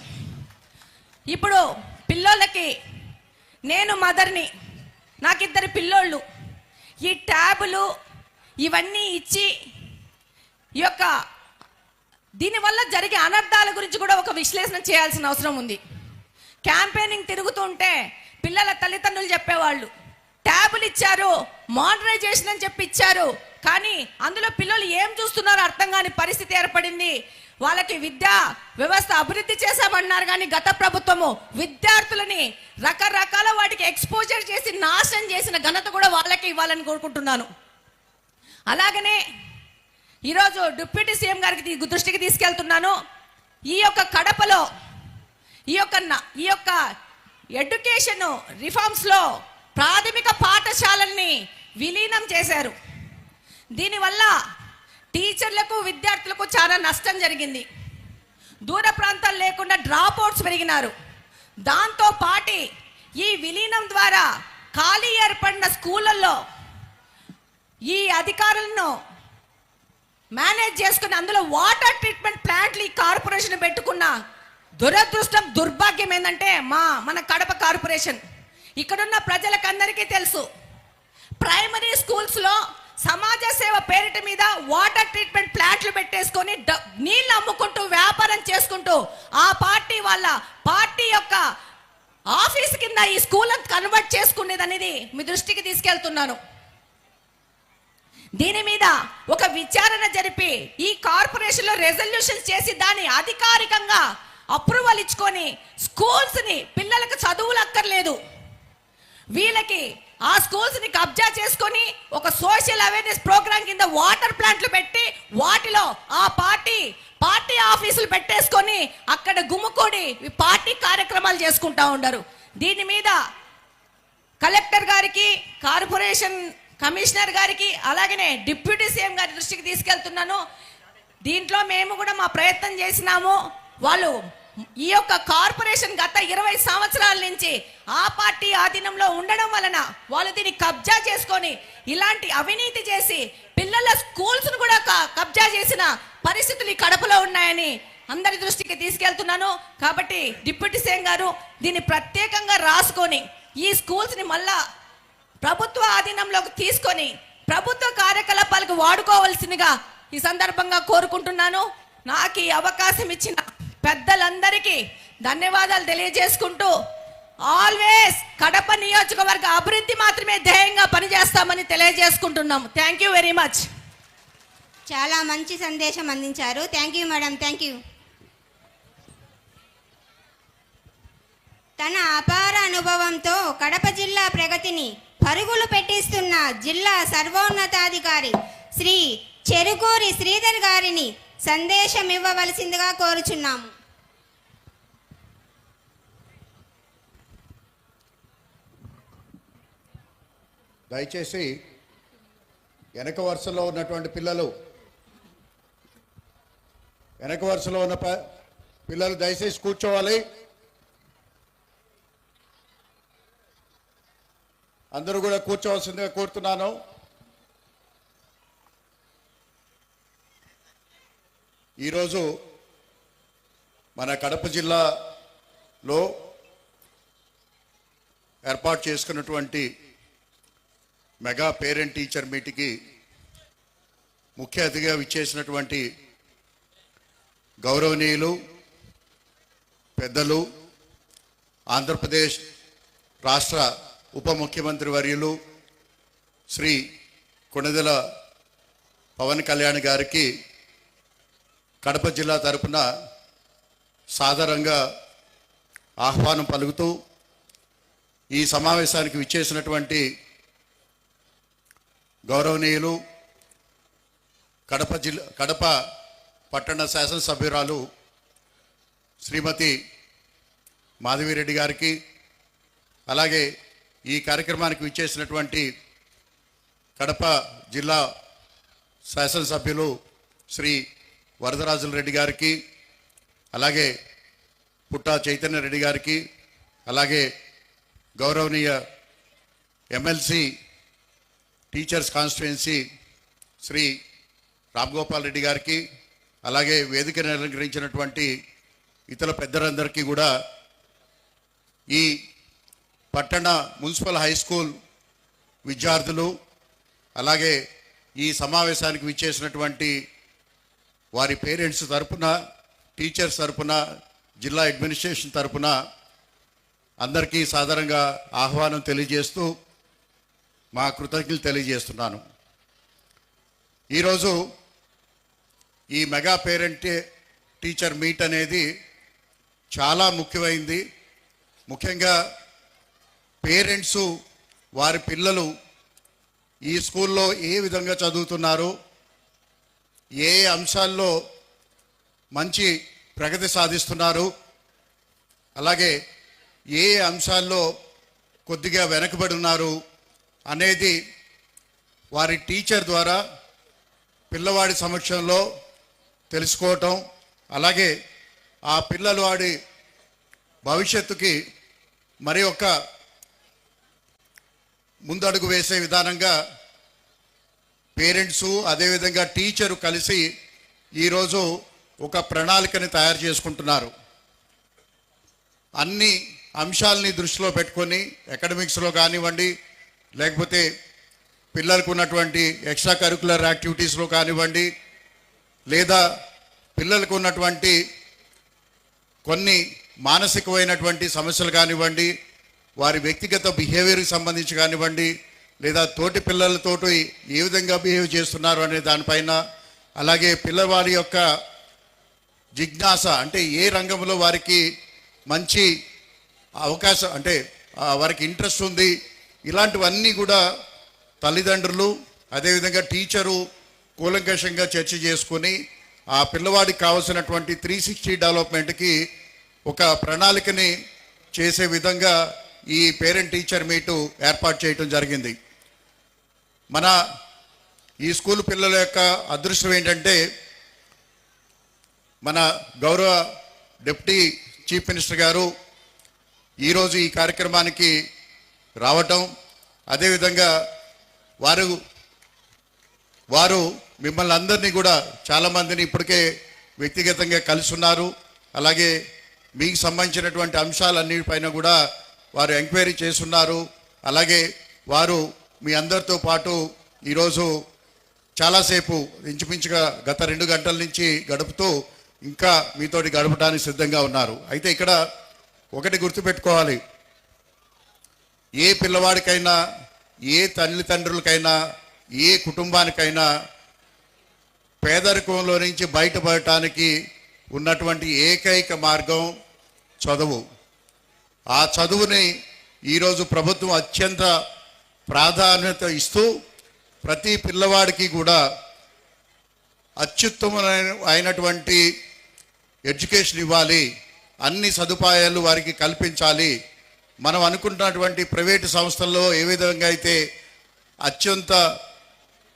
ఇప్పుడు పిల్లోళ్ళకి, నేను మదర్ని, నాకు 2 పిల్లోళ్ళు, ఈ ట్యాబులు ఇవన్నీ ఇచ్చి ఈ యొక్క దీనివల్ల జరిగే అనర్థాల గురించి కూడా ఒక విశ్లేషణ చేయాల్సిన అవసరం ఉంది. క్యాంపెయినింగ్ తిరుగుతుంటే పిల్లల తల్లిదండ్రులు చెప్పేవాళ్ళు, ట్యాబులు ఇచ్చారు, మోడరైజేషన్ అని చెప్పి ఇచ్చారు, కానీ అందులో పిల్లలు ఏం చూస్తున్నారో అర్థం కాని పరిస్థితి ఏర్పడింది. వాళ్ళకి విద్యా వ్యవస్థ అభివృద్ధి చేశామన్నారు, కానీ గత ప్రభుత్వము విద్యార్థులని రకరకాల వాటికి ఎక్స్పోజర్ చేసి నాశనం చేసిన ఘనత కూడా వాళ్ళకి ఇవ్వాలని కోరుకుంటున్నాను. అలాగనే ఈరోజు డిప్యూటీ సీఎం గారికి దృష్టికి తీసుకెళ్తున్నాను. ఈ యొక్క కడపలో ఈ యొక్క ఎడ్యుకేషన్ రిఫార్మ్స్లో ప్రాథమిక పాఠశాలల్ని విలీనం చేశారు. దీనివల్ల టీచర్లకు విద్యార్థులకు చాలా నష్టం జరిగింది. దూర ప్రాంతాలు లేకుండా డ్రాప్ అవుట్స్ పెరిగినారు. దాంతో పాటు ఈ విలీనం ద్వారా ఖాళీ ఏర్పడిన స్కూళ్ళల్లో ఈ అధికారులను మేనేజ్ చేసుకుని అందులో వాటర్ ట్రీట్మెంట్ ప్లాంట్లు ఈ కార్పొరేషన్ పెట్టుకున్న దురదృష్టం, దుర్భాగ్యం ఏంటంటే మన కడప కార్పొరేషన్, ఇక్కడున్న ప్రజలకందరికీ తెలుసు, ప్రైమరీ స్కూల్స్లో సమాజ సేవ పేరిట మీద వాటర్ ట్రీట్మెంట్ ప్లాంట్లు పెట్టేసుకొని నీళ్ళు అమ్ముకుంటూ వ్యాపారం చేసుకుంటూ చేసుకుంటూ ఆ పార్టీ వాళ్ళ పార్టీ యొక్క ఆఫీస్ కింద ఈ స్కూల్ కన్వర్ట్ చేసుకునేది అనేది మీ దృష్టికి తీసుకెళ్తున్నాను. దీని మీద ఒక విచారణ జరిపి ఈ కార్పొరేషన్లో రెజల్యూషన్స్ చేసి దాన్ని అధికారికంగా అప్రూవల్ ఇచ్చుకొని స్కూల్స్ని పిల్లలకు చదువులు అక్కర్లేదు, వీళ్ళకి ఆ స్కూల్స్ని కబ్జా చేసుకొని ఒక సోషల్ అవేర్నెస్ ప్రోగ్రామ్ కింద వాటర్ ప్లాంట్లు పెట్టి వాటిలో ఆ పార్టీ ఆఫీసులు పెట్టేసుకొని అక్కడ గుమ్ముకోడి పార్టీ కార్యక్రమాలు చేసుకుంటా ఉండరు. దీని మీద కలెక్టర్ గారికి, కార్పొరేషన్ కమిషనర్ గారికి, అలాగనే డిప్యూటీ సీఎం గారి దృష్టికి తీసుకెళ్తున్నాను. దీంట్లో మేము కూడా మా ప్రయత్నం చేసినాము. వాళ్ళు ఈ యొక్క కార్పొరేషన్ గత 20 సంవత్సరాల నుంచి ఆ పార్టీ ఆధీనంలో ఉండడం వలన వాళ్ళు దీన్ని కబ్జా చేసుకొని ఇలాంటి అవినీతి చేసి పిల్లల స్కూల్స్ను కూడా కబ్జా చేసిన పరిస్థితులు ఈ కడపలో ఉన్నాయని అందరి దృష్టికి తీసుకెళ్తున్నాను. కాబట్టి డిప్యూటీ సీఎం గారు దీన్ని ప్రత్యేకంగా రాసుకొని ఈ స్కూల్స్ని మళ్ళా ప్రభుత్వ ఆధీనంలోకి తీసుకొని ప్రభుత్వ కార్యకలాపాలకు వాడుకోవాల్సిందిగా ఈ సందర్భంగా కోరుకుంటున్నాను. నాకు ఈ అవకాశం ఇచ్చిన పెద్దలందరికీ ధన్యవాదాలు తెలియజేసుకుంటూ ఆల్వేస్ కడప నియోజకవర్గ అభివృద్ధి మాత్రమే ధ్యేయంగా పనిచేస్తామని తెలియజేసుకుంటున్నాము. Thank you very much. చాలా మంచి సందేశం అందించారు. Thank you madam, thank you. తన అపార అనుభవంతో కడప జిల్లా ప్రగతిని పరుగులు పెట్టిస్తున్న జిల్లా సర్వోన్నతాధికారి శ్రీ చెరుకూరి శ్రీధర్ గారిని సందేశం ఇవ్వవలసిందిగా కోరుచున్నాము. దయచేసి వెనక వరుసలో ఉన్నటువంటి పిల్లలు దయచేసి కూర్చోవాలి. అందరూ కూడా కూర్చోవలసిందిగా కోరుతున్నాను. ఈరోజు మన కడప జిల్లాలో ఏర్పాటు చేసుకున్నటువంటి మెగా పేరెంట్ టీచర్ మీటింగ్కి ముఖ్య అతిథిగా విచ్చేసినటువంటి గౌరవనీయులు పెద్దలు, ఆంధ్రప్రదేశ్ రాష్ట్ర ఉప ముఖ్యమంత్రి వర్యులు శ్రీ కొణిదెల పవన్ కళ్యాణ్ గారికి కడప జిల్లా తరపున సాదరంగా ఆహ్వానం పలుకుతూ ఈ సమావేశానికి విచ్చేసినటువంటి గౌరవనీయులు కడప పట్టణ శాసనసభ్యురాలు శ్రీమతి మాధవిరెడ్డి గారికి, అలాగే ఈ కార్యక్రమానికి విచ్చేసినటువంటి కడప జిల్లా శాసనసభ్యులు శ్రీ వరదరాజుల రెడ్డి గారికి, అలాగే పుట్టా చైతన్య రెడ్డి గారికి, అలాగే గౌరవనీయ MLC teachers constituency Shri Ramgopal Reddy గారికి, అలాగే వేదికను అలంకరించినటువంటి ఇతర పెద్దలందరికీ కూడా ఈ పట్టణ మున్సిపల్ హై స్కూల్ విద్యార్థులు, అలాగే ఈ సమావేశానికి విచ్చేసినటువంటి వారి పేరెంట్స్ తరపున, టీచర్స్ తరపున, జిల్లా అడ్మినిస్ట్రేషన్ తరపున అందరికీ సాధారణంగా ఆహ్వానం తెలియజేస్తూ మా కృతజ్ఞతలు తెలియజేస్తున్నాను. ఈరోజు ఈ మెగా పేరెంట్ టీచర్ మీట్ అనేది చాలా ముఖ్యమైంది. ముఖ్యంగా పేరెంట్సు వారి పిల్లలు ఈ స్కూల్లో ఏ విధంగా చదువుతున్నారు, ఏ అంశాల్లో మంచి ప్రగతి సాధిస్తున్నారు, అలాగే ఏ అంశాల్లో కొద్దిగా వెనకబడి ఉన్నారు అనేది వారి టీచర్ ద్వారా పిల్లవాడి సమక్షంలో తెలుసుకోవటం, అలాగే ఆ పిల్లలు వాడి భవిష్యత్తుకి మరి ఒక ముందడుగు వేసే విధానంగా పేరెంట్సు అదేవిధంగా టీచరు కలిసి ఈరోజు ఒక ప్రణాళికని తయారు చేసుకుంటున్నారు. అన్ని అంశాలని దృష్టిలో పెట్టుకొని అకాడమిక్స్లో కానివ్వండి, లేకపోతే పిల్లలకు ఉన్నటువంటి ఎక్స్ట్రా కరికులర్ యాక్టివిటీస్లో కానివ్వండి, లేదా పిల్లలకు ఉన్నటువంటి కొన్ని మానసికమైనటువంటి సమస్యలు కానివ్వండి, వారి వ్యక్తిగత బిహేవియర్కి సంబంధించి కానివ్వండి, లేదా తోటి పిల్లలతోటి ఏ విధంగా బిహేవ్ చేస్తున్నారు అనే దానిపైన, అలాగే పిల్లవాడి యొక్క జిజ్ఞాస అంటే ఏ రంగంలో వారికి మంచి అవకాశం అంటే వారికి ఇంట్రెస్ట్ ఉంది, ఇలాంటివన్నీ కూడా తల్లిదండ్రులు అదేవిధంగా టీచరు కూలంకషంగా చర్చ చేసుకొని ఆ పిల్లవాడికి కావాల్సినటువంటి 360 డెవలప్మెంట్కి ఒక ప్రణాళికని చేసే విధంగా ఈ పేరెంట్ టీచర్ మీటు ఏర్పాటు చేయటం జరిగింది. మన ఈ స్కూల్ పిల్లల యొక్క అదృష్టం ఏంటంటే మన గౌరవ డిప్యూటీ చీఫ్ మినిస్టర్ గారు ఈరోజు ఈ కార్యక్రమానికి రావటం, అదేవిధంగా వారు మిమ్మల్ని అందరినీ కూడా చాలామందిని ఇప్పటికే వ్యక్తిగతంగా కలిసి ఉన్నారు. అలాగే మీకు సంబంధించినటువంటి అంశాలన్నిటిపైన కూడా వారు ఎంక్వైరీ చేస్తున్నారు. అలాగే వారు మీ అందరితో పాటు ఈరోజు చాలాసేపు ఇంచుమించుగా గత 2 గంటల నుంచి గడుపుతూ ఇంకా మీతోటి గడపడానికి సిద్ధంగా ఉన్నారు. అయితే ఇక్కడ ఒకటి గుర్తుపెట్టుకోవాలి, ఏ పిల్లవాడికైనా, ఏ తల్లిదండ్రులకైనా, ఏ కుటుంబానికైనా పేదరికంలో నుంచి బయటపడటానికి ఉన్నటువంటి ఏకైక మార్గం చదువు. ఆ చదువుని ఈరోజు ప్రభుత్వం అత్యంత ప్రాధాన్యత ఇస్తూ ప్రతి పిల్లవాడికి కూడా అత్యుత్తమమైనటువంటి ఎడ్యుకేషన్ ఇవ్వాలి, అన్ని సదుపాయాలు వారికి కల్పించాలి. మనం అనుకుంటున్నటువంటి ప్రైవేటు సంస్థల్లో ఏ విధంగా అయితే అత్యంత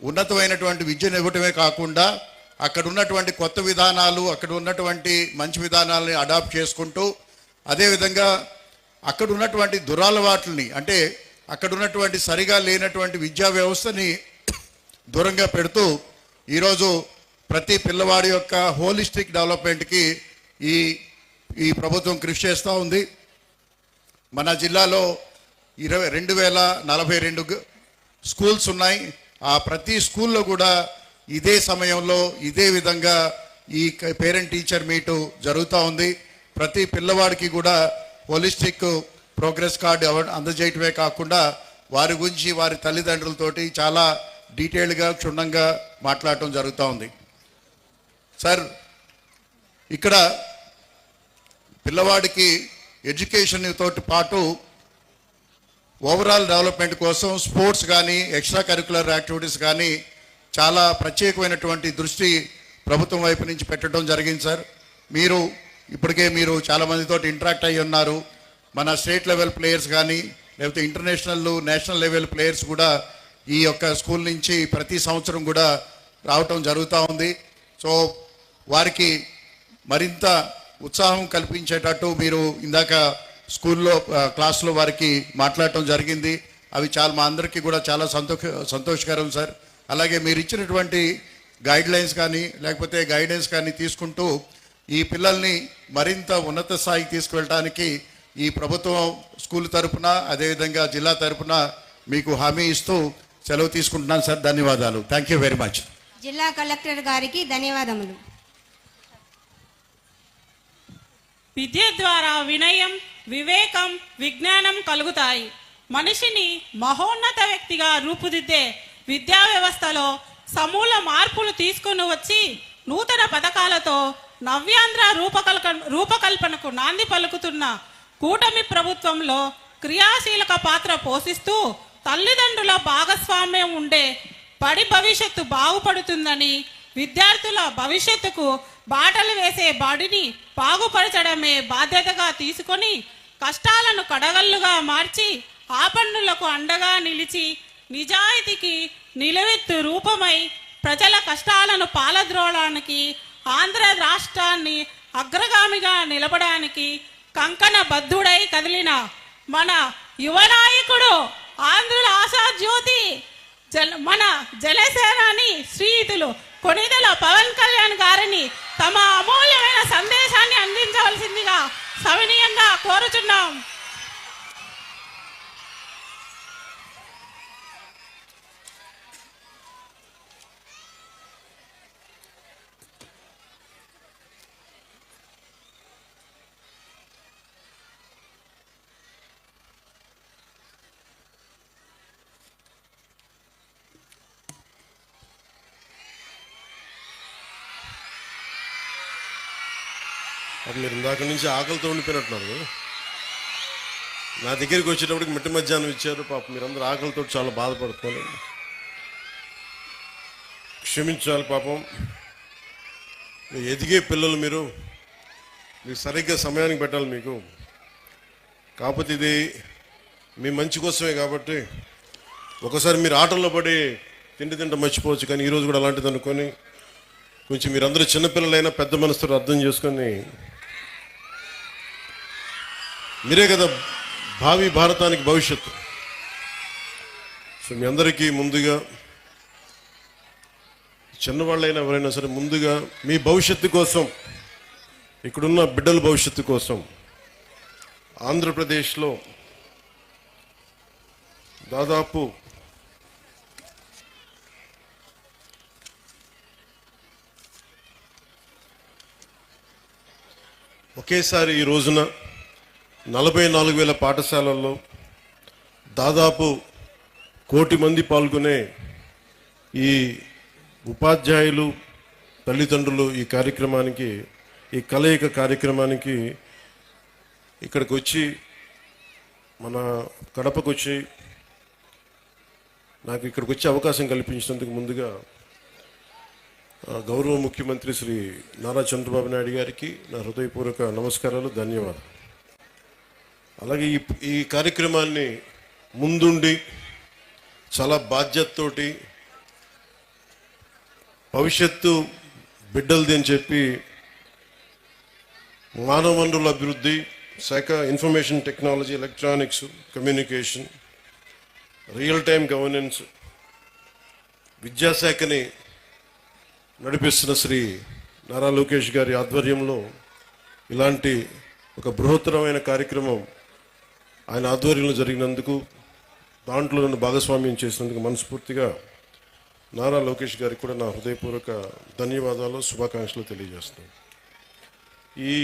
ఉన్నతమైనటువంటి విద్యను ఇవ్వటమే కాకుండా అక్కడ ఉన్నటువంటి కొత్త విధానాలు, అక్కడ ఉన్నటువంటి మంచి విధానాలని అడాప్ట్ చేసుకుంటూ, అదేవిధంగా అక్కడ ఉన్నటువంటి దురలవాట్లని అంటే అక్కడ ఉన్నటువంటి సరిగా లేనటువంటి విద్యా వ్యవస్థని దూరంగా పెడుతూ ఈరోజు ప్రతి పిల్లవాడి యొక్క హోలిస్టిక్ డెవలప్మెంట్కి ఈ ప్రభుత్వం కృషి చేస్తూ ఉంది. మన జిల్లాలో 2042 స్కూల్స్ ఉన్నాయి. ఆ ప్రతి స్కూల్లో కూడా ఇదే సమయంలో ఇదే విధంగా ఈ పేరెంట్ టీచర్ మీటు జరుగుతూ ఉంది. ప్రతి పిల్లవాడికి కూడా హోలిస్టిక్ ప్రోగ్రెస్ కార్డు అందజేయటమే కాకుండా వారి గురించి వారి తల్లిదండ్రులతోటి చాలా డీటెయిల్గా క్షుణ్ణంగా మాట్లాడటం జరుగుతూ ఉంది. సార్, ఇక్కడ పిల్లవాడికి ఎడ్యుకేషన్ తోటి పాటు ఓవరాల్ డెవలప్మెంట్ కోసం స్పోర్ట్స్ కానీ ఎక్స్ట్రా కరికులర్ యాక్టివిటీస్ కానీ చాలా ప్రత్యేకమైనటువంటి దృష్టి ప్రభుత్వం వైపు నుంచి పెట్టడం జరిగింది. సార్, ఇప్పటికే మీరు చాలామందితో ఇంటరాక్ట్ అయ్యి ఉన్నారు. మన స్టేట్ లెవెల్ ప్లేయర్స్ కానీ లేకపోతే ఇంటర్నేషనల్ నేషనల్ లెవెల్ ప్లేయర్స్ కూడా ఈ యొక్క స్కూల్ నుంచి ప్రతి సంవత్సరం కూడా రావటం జరుగుతూ ఉంది. సో వారికి మరింత ఉత్సాహం కల్పించేటట్టు మీరు ఇందాక స్కూల్లో క్లాస్లో వారికి మాట్లాడటం జరిగింది. అవి మా అందరికీ కూడా చాలా సంతోషకరం సార్. అలాగే మీరు ఇచ్చినటువంటి గైడ్లైన్స్ కానీ లేకపోతే గైడెన్స్ కానీ తీసుకుంటూ ఈ పిల్లల్ని మరింత ఉన్నత స్థాయికి తీసుకువెళ్ళడానికి ఈ ప్రభుత్వం స్కూల్ తరపున అదేవిధంగా జిల్లా తరపున మీకు హామీ ఇస్తూ సెలవు తీసుకుంటున్నాను సార్. ధన్యవాదాలు. Thank you very much. జిల్లా కలెక్టర్ గారికి ధన్యవాదములు. విద్య ద్వారా వినయం, వివేకం, విజ్ఞానం కలుగుతాయి. మనిషిని మహోన్నత వ్యక్తిగా రూపుదిద్దే విద్యా వ్యవస్థలో సమూల మార్పులు తీసుకొని వచ్చి నూతన పథకాలతో నవ్యాంధ్ర రూపకల్పనకు నాంది పలుకుతున్న కూటమి ప్రభుత్వంలో క్రియాశీలక పాత్ర పోషిస్తూ తల్లిదండ్రుల భాగస్వామ్యం ఉండే బడి భవిష్యత్తు బాగుపడుతుందని, విద్యార్థుల భవిష్యత్తుకు బాటలు వేసే బడిని బాగుపరచడమే బాధ్యతగా తీసుకొని కష్టాలను కడగళ్ళుగా మార్చి ఆపన్నులకు అండగా నిలిచి నిజాయితీకి నిలువెత్తు రూపమై ప్రజల కష్టాలను పాలద్రోడానికి ఆంధ్ర రాష్ట్రాన్ని అగ్రగామిగా నిలపడానికి కంకణ బద్ధుడై కదిలిన మన యువ నాయకుడు ఆంధ్రుల ఆశాజ్యోతి మన జనసేనాని శ్రీయుతులు కొణిదెల పవన్ కళ్యాణ్ గారిని తమ అమూల్యమైన సందేశాన్ని అందించవలసిందిగా సవినీయంగా కోరుచున్నాం. అప్పుడు మీరు ఇందాక నుంచి ఆకలితో ఉండిపోయినట్టున్నారు. నా దగ్గరికి వచ్చేటప్పటికి మిట్ట మధ్యాహ్నం ఇచ్చారు. పాప మీరందరూ ఆకలితో చాలా బాధపడుతున్నారు. క్షమించాలి పాపం. ఎదిగే పిల్లలు మీరు సరిగ్గా సమయానికి పెట్టాలి మీకు. కాకపోతే ఇది మీ మంచి కోసమే కాబట్టి ఒకసారి మీరు ఆటల్లో పడి తింట మర్చిపోవచ్చు. కానీ ఈరోజు కూడా అలాంటిది అనుకొని కొంచెం మీరందరూ చిన్నపిల్లలైనా పెద్ద మనసుతో అర్థం చేసుకొని, మీరే కదా భావి భారతానికి భవిష్యత్తు. సో మీ అందరికీ ముందుగా, చిన్నవాళ్ళైనా ఎవరైనా సరే, ముందుగా మీ భవిష్యత్తు కోసం, ఇక్కడున్న బిడ్డల భవిష్యత్తు కోసం ఆంధ్రప్రదేశ్లో దాదాపు ఒకేసారి ఈ రోజున 44,000 పాఠశాలల్లో దాదాపు 1 కోటి మంది పాల్గొనే ఈ ఉపాధ్యాయులు, తల్లిదండ్రులు ఈ కార్యక్రమానికి, ఈ కలయిక కార్యక్రమానికి ఇక్కడికి వచ్చి, మన కడపకు వచ్చి నాకు ఇక్కడికి వచ్చే అవకాశం కల్పించినందుకు ముందుగా గౌరవ ముఖ్యమంత్రి శ్రీ నారా చంద్రబాబు నాయుడు గారికి నా హృదయపూర్వక నమస్కారాలు, ధన్యవాదాలు. అలాగే ఈ కార్యక్రమాన్ని ముందుండి చాలా బాధ్యతతోటి భవిష్యత్తు బిడ్డలది అని చెప్పి మానవ వనరుల అభివృద్ధి శాఖ, information technology, electronics, communication, real time governance, విద్యాశాఖని నడిపిస్తున్న శ్రీ నారా లోకేష్ గారి ఆధ్వర్యంలో ఇలాంటి ఒక బృహత్తరమైన కార్యక్రమం ఆయన ఆధ్వర్యంలో జరిగినందుకు, దాంట్లో నన్ను భాగస్వామ్యం చేసినందుకు మనస్ఫూర్తిగా నారా లోకేష్ గారికి కూడా నా హృదయపూర్వక ధన్యవాదాలు, శుభాకాంక్షలు తెలియజేస్తున్నాను. ఈ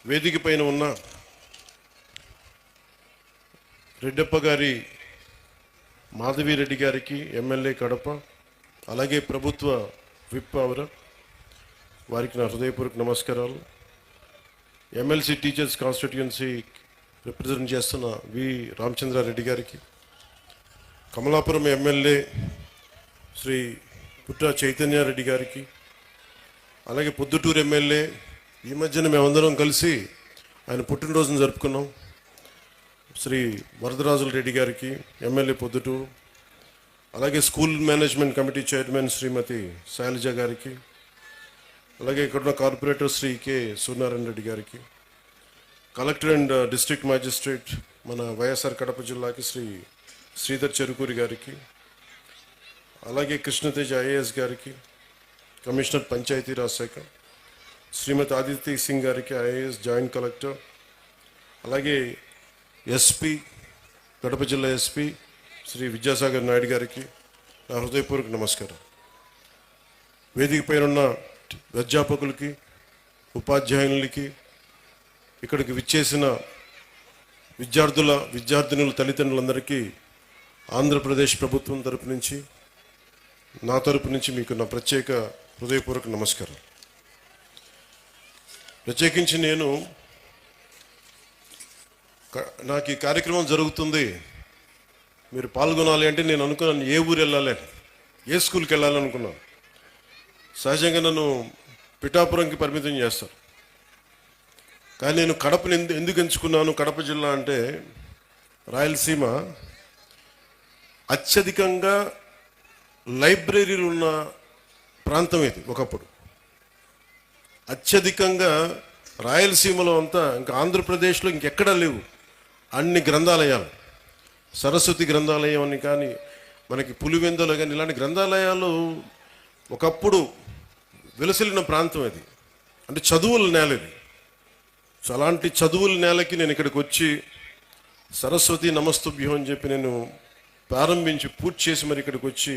వేదిక పైన ఉన్న రెడ్డప్ప గారి, మాధవిరెడ్డి గారికి, ఎమ్మెల్యే కడప, అలాగే ప్రభుత్వ విప్ అవర, వారికి నా హృదయపూర్వక నమస్కారాలు. ఎమ్మెల్సీ టీచర్స్ కాన్స్టిట్యుయెన్సీ రిప్రజెంట్ చేస్తున్న వి రామచంద్రారెడ్డి గారికి, కమలాపురం ఎమ్మెల్యే శ్రీ పుట్ట చైతన్యారెడ్డి గారికి, అలాగే పొద్దుటూరు ఎమ్మెల్యే, ఈ మధ్యన మేమందరం కలిసి ఆయన పుట్టినరోజును జరుపుకున్నాం, శ్రీ వరదరాజుల రెడ్డి గారికి, ఎమ్మెల్యే పొద్దుటూరు, అలాగే స్కూల్ మేనేజ్మెంట్ కమిటీ చైర్మన్ శ్రీమతి శైలజ గారికి, అలాగే ఇక్కడున్న కార్పొరేటర్ శ్రీ కె సూర్యనారాయణ రెడ్డి గారికి, కలెక్టర్ అండ్ డిస్ట్రిక్ట్ మ్యాజిస్ట్రేట్ మన వైఎస్ఆర్ కడప జిల్లాకి శ్రీ శ్రీధర్ చెరుకూరి గారికి, అలాగే కృష్ణతేజ ఐఏఎస్ గారికి, కమిషనర్ పంచాయతీరాజ్ శాఖ శ్రీమతి ఆదిత్య సింగ్ గారికి, ఐఏఎస్ జాయింట్ కలెక్టర్, అలాగే ఎస్పీ, కడప జిల్లా ఎస్పీ శ్రీ విద్యాసాగర్ నాయుడు గారికి నా హృదయపూర్వక నమస్కారం. వేదిక పైన ఉన్న అధ్యాపకులకి, ఉపాధ్యాయులకి, ఇక్కడికి విచ్చేసిన విద్యార్థినుల తల్లిదండ్రులందరికీ ఆంధ్రప్రదేశ్ ప్రభుత్వం తరపు నుంచి, నా తరపు నుంచి మీకు నా ప్రత్యేక హృదయపూర్వక నమస్కారం. ప్రత్యేకించి నాకు ఈ కార్యక్రమం జరుగుతుంది, మీరు పాల్గొనాలి అంటే నేను అనుకున్నాను ఏ ఊరు వెళ్ళాలి, ఏ స్కూల్కి వెళ్ళాలనుకున్నాను. సహజంగా నన్ను పిఠాపురంకి పరిమితం చేస్తారు. కానీ నేను కడపని ఎందుకు ఎంచుకున్నాను? కడప జిల్లా అంటే రాయలసీమ, అత్యధికంగా లైబ్రరీలు ఉన్న ప్రాంతం ఇది. ఒకప్పుడు అత్యధికంగా రాయలసీమలో అంతా, ఇంకా ఆంధ్రప్రదేశ్లో ఇంకెక్కడా లేవు అన్ని గ్రంథాలయాలు. సరస్వతి గ్రంథాలయం అని కానీ, మనకి పులివెందులు కానీ, ఇలాంటి గ్రంథాలయాలు ఒకప్పుడు వెలసిల్లిన ప్రాంతం అది. అంటే చదువుల నేల ఇది. సో అలాంటి చదువుల నేలకి నేను ఇక్కడికి వచ్చి సరస్వతి నమస్తుభ్యం అని చెప్పి నేను ప్రారంభించి పూర్తి చేసి మరి ఇక్కడికి వచ్చి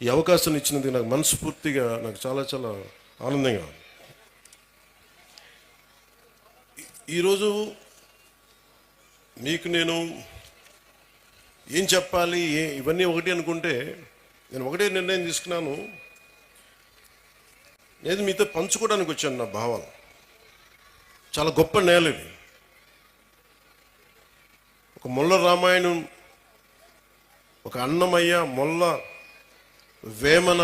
ఈ అవకాశం ఇచ్చినందుకు నాకు మనస్ఫూర్తిగా నాకు చాలా చాలా ఆనందంగా ఉంది. ఈరోజు మీకు నేను ఏం చెప్పాలి, ఇవన్నీ ఒకటి అనుకుంటే నేను ఒకటే నిర్ణయం తీసుకున్నాను. నేను మీతో పంచుకోవడానికి వచ్చాను నా భావాలు. చాలా గొప్ప నేల ఇది. ఒక మొల్ల రామాయణం, ఒక అన్నమయ్య, మొల్ల, వేమన,